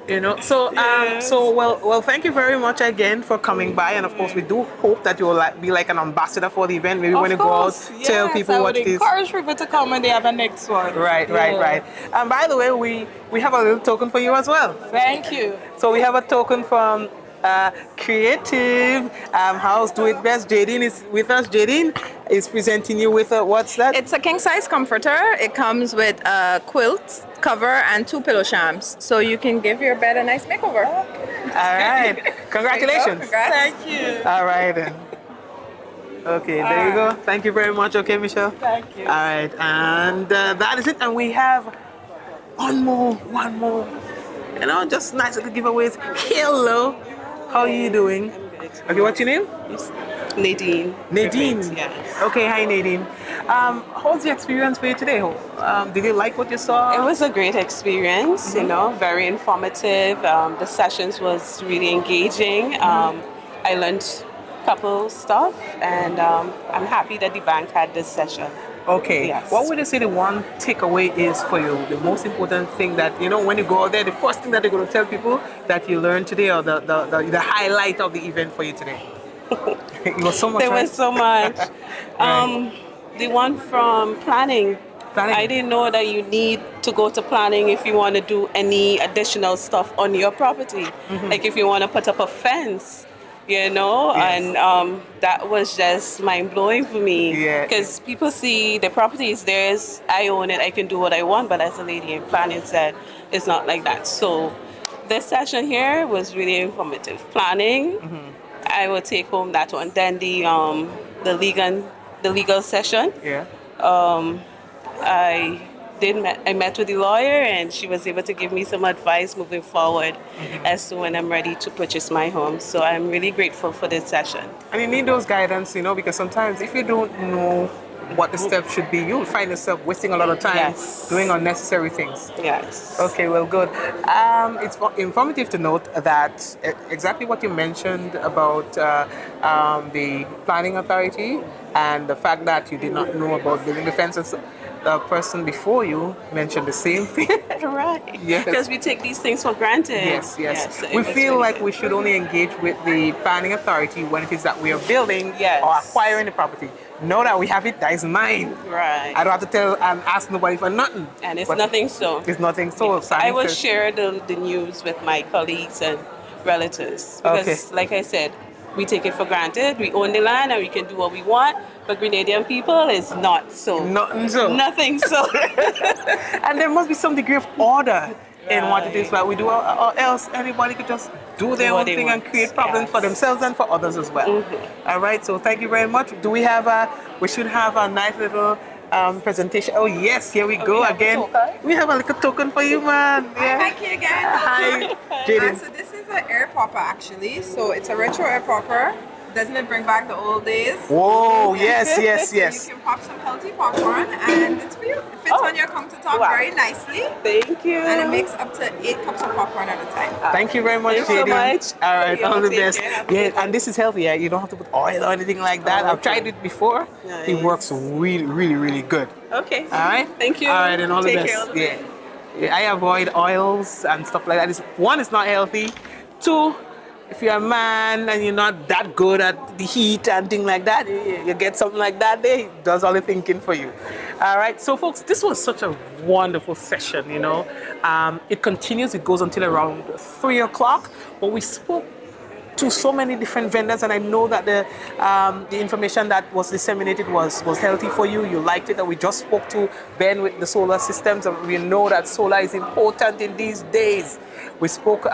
Well, thank you very much again for coming by, and of course we do hope that you will be like an ambassador for the event. Maybe when you go out, tell people what it is. I would encourage people to come when they have a next one. Right. And by the way, we have a little token for you as well. Thank you. So we have a token from Creative House Do It Best. Jadine is with us. Jadine is presenting you with what's that? It's a king size comforter. It comes with a quilt cover and 2 pillow shams, so you can give your bed a nice makeover. All right. Congratulations. Thank you. All right then. Okay, there you go. Thank you very much. Okay, Michelle. Thank you. All right, and that is it. And we have one more. Just nice little giveaways. Hello. How are you doing? Okay, what's your name? Nadine. Nadine. Perfect, yes. Okay, hi Nadine. How's the experience for you today? Did you like what you saw? It was a great experience, very informative. The sessions was really engaging. I learned a couple stuff, and I'm happy that the bank had this session. Okay. Yes. What would you say the one takeaway is for you? The most important thing that, when you go out there, the first thing that you're going to tell people that you learned today, or the highlight of the event for you today? It was so much. There was so much. The one from planning. I didn't know that you need to go to planning if you want to do any additional stuff on your property. Like if you want to put up a fence, and that was just mind-blowing for me. Because people see the property is theirs, I own it, I can do what I want, but as a lady in planning said, it's not like that. So this session here was really informative. Planning, I will take home that one. Then the legal session. I met with the lawyer, and she was able to give me some advice moving forward as to when I'm ready to purchase my home. So I'm really grateful for this session. And you need those guidance, because sometimes if you don't know what the steps should be, you'll find yourself wasting a lot of time doing unnecessary things. Yes. Okay, well, good. It's informative to note that exactly what you mentioned about the planning authority and the fact that you did not know about building the fences. The person before you mentioned the same thing. Right. Yes. Because we take these things for granted. Yes. We feel like we should only engage with the planning authority when it is that we are building or acquiring the property. Know that we have it, that is mine. Right. I don't have to tell and ask nobody for nothing. And it's nothing so. It's nothing so. Yes. I will share the news with my colleagues and relatives. Because like I said, we take it for granted. We own the land and we can do what we want. But Grenadian people is not so. Nothing so. Nothing so. And there must be some degree of order in what it is that we do, or else anybody could just do their own thing and create problems for themselves and for others as well. All right, so thank you very much. Do we have we should have a nice little presentation. Oh yes, here we go again. We have a little token for you, man. Yeah. Thank you again. Hi, Jaden. So this is an air popper actually. So it's a retro air popper. Doesn't it bring back the old days? Whoa, yes. So you can pop some healthy popcorn, and it's for you. It fits on your countertop very nicely. Thank you. And it makes up to 8 cups of popcorn at a time. Thank you very much, Thank you so Jaden. much. All right, You all the take best. care. Yeah, and this is healthy. You don't have to put oil or anything like that. I've tried it before. Nice. It works really, really, really good. Okay. All right. Thank you. All right, and all the Take best. care, all the best. Yeah, I avoid oils and stuff like that. One, it's not healthy. Two, if you're a man and you're not that good at the heat and things like that, you get something like that there, it does all the thinking for you. All right, so folks, this was such a wonderful session, you know. It continues, it goes until around 3 o'clock, but we spoke to so many different vendors, and I know that the information that was disseminated was healthy for you. You liked it. And we just spoke to Ben with the solar systems, and we know that solar is important in these days. We spoke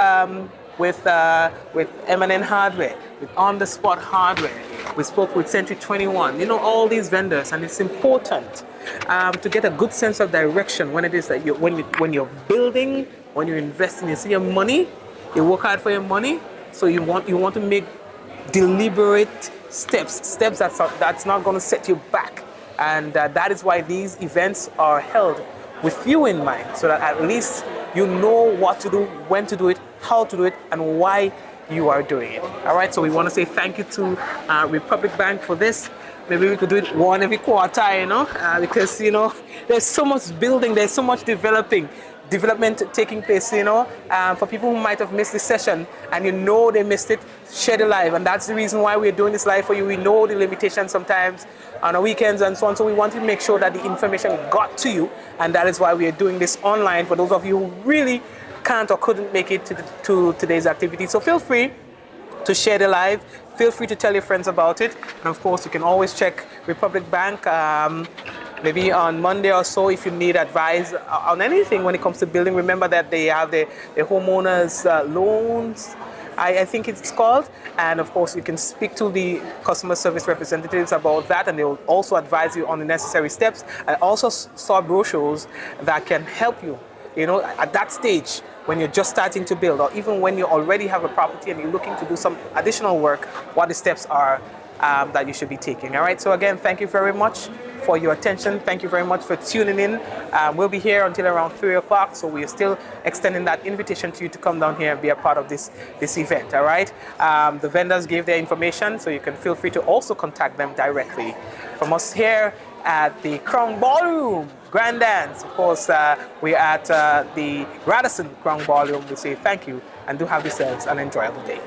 with M&N Hardware, with On The Spot Hardware. We spoke with Century 21. You know, all these vendors, and it's important to get a good sense of direction when it is that when you're building, when you're investing. You see your money, you work hard for your money. So you want to make deliberate steps that's not going to set you back, and that is why these events are held with you in mind, so that at least you know what to do, when to do it, how to do it, and why you are doing it. All right. So we want to say thank you to Republic Bank for this. Maybe we could do it one every quarter, you know, because you know there's so much building, there's so much development taking place, you know. For people who might have missed this session and you know they missed it, share the live, and that's the reason why we're doing this live for you. We know the limitations sometimes on the weekends and so on, so we want to make sure that the information got to you, and that is why we are doing this online for those of you who really can't or couldn't make it to today's activity. So feel free to share the live. Feel free to tell your friends about it, and of course you can always check Republic Bank maybe on Monday or so if you need advice on anything when it comes to building. Remember that they have the homeowners loans, I think it's called, and of course you can speak to the customer service representatives about that, and they will also advise you on the necessary steps. I also saw brochures that can help you, you know, at that stage when you're just starting to build, or even when you already have a property and you're looking to do some additional work, what the steps are that you should be taking. All right, so again, thank you very much for your attention. Thank you very much for tuning in. We'll be here until around 3 o'clock, so we are still extending that invitation to you to come down here and be a part of this event. All right, the vendors gave their information, so you can feel free to also contact them directly. From us here at the Crown Ballroom Grand Dance, of course, we're at the Radisson Crown Ballroom. We say thank you and do have yourselves an enjoyable day.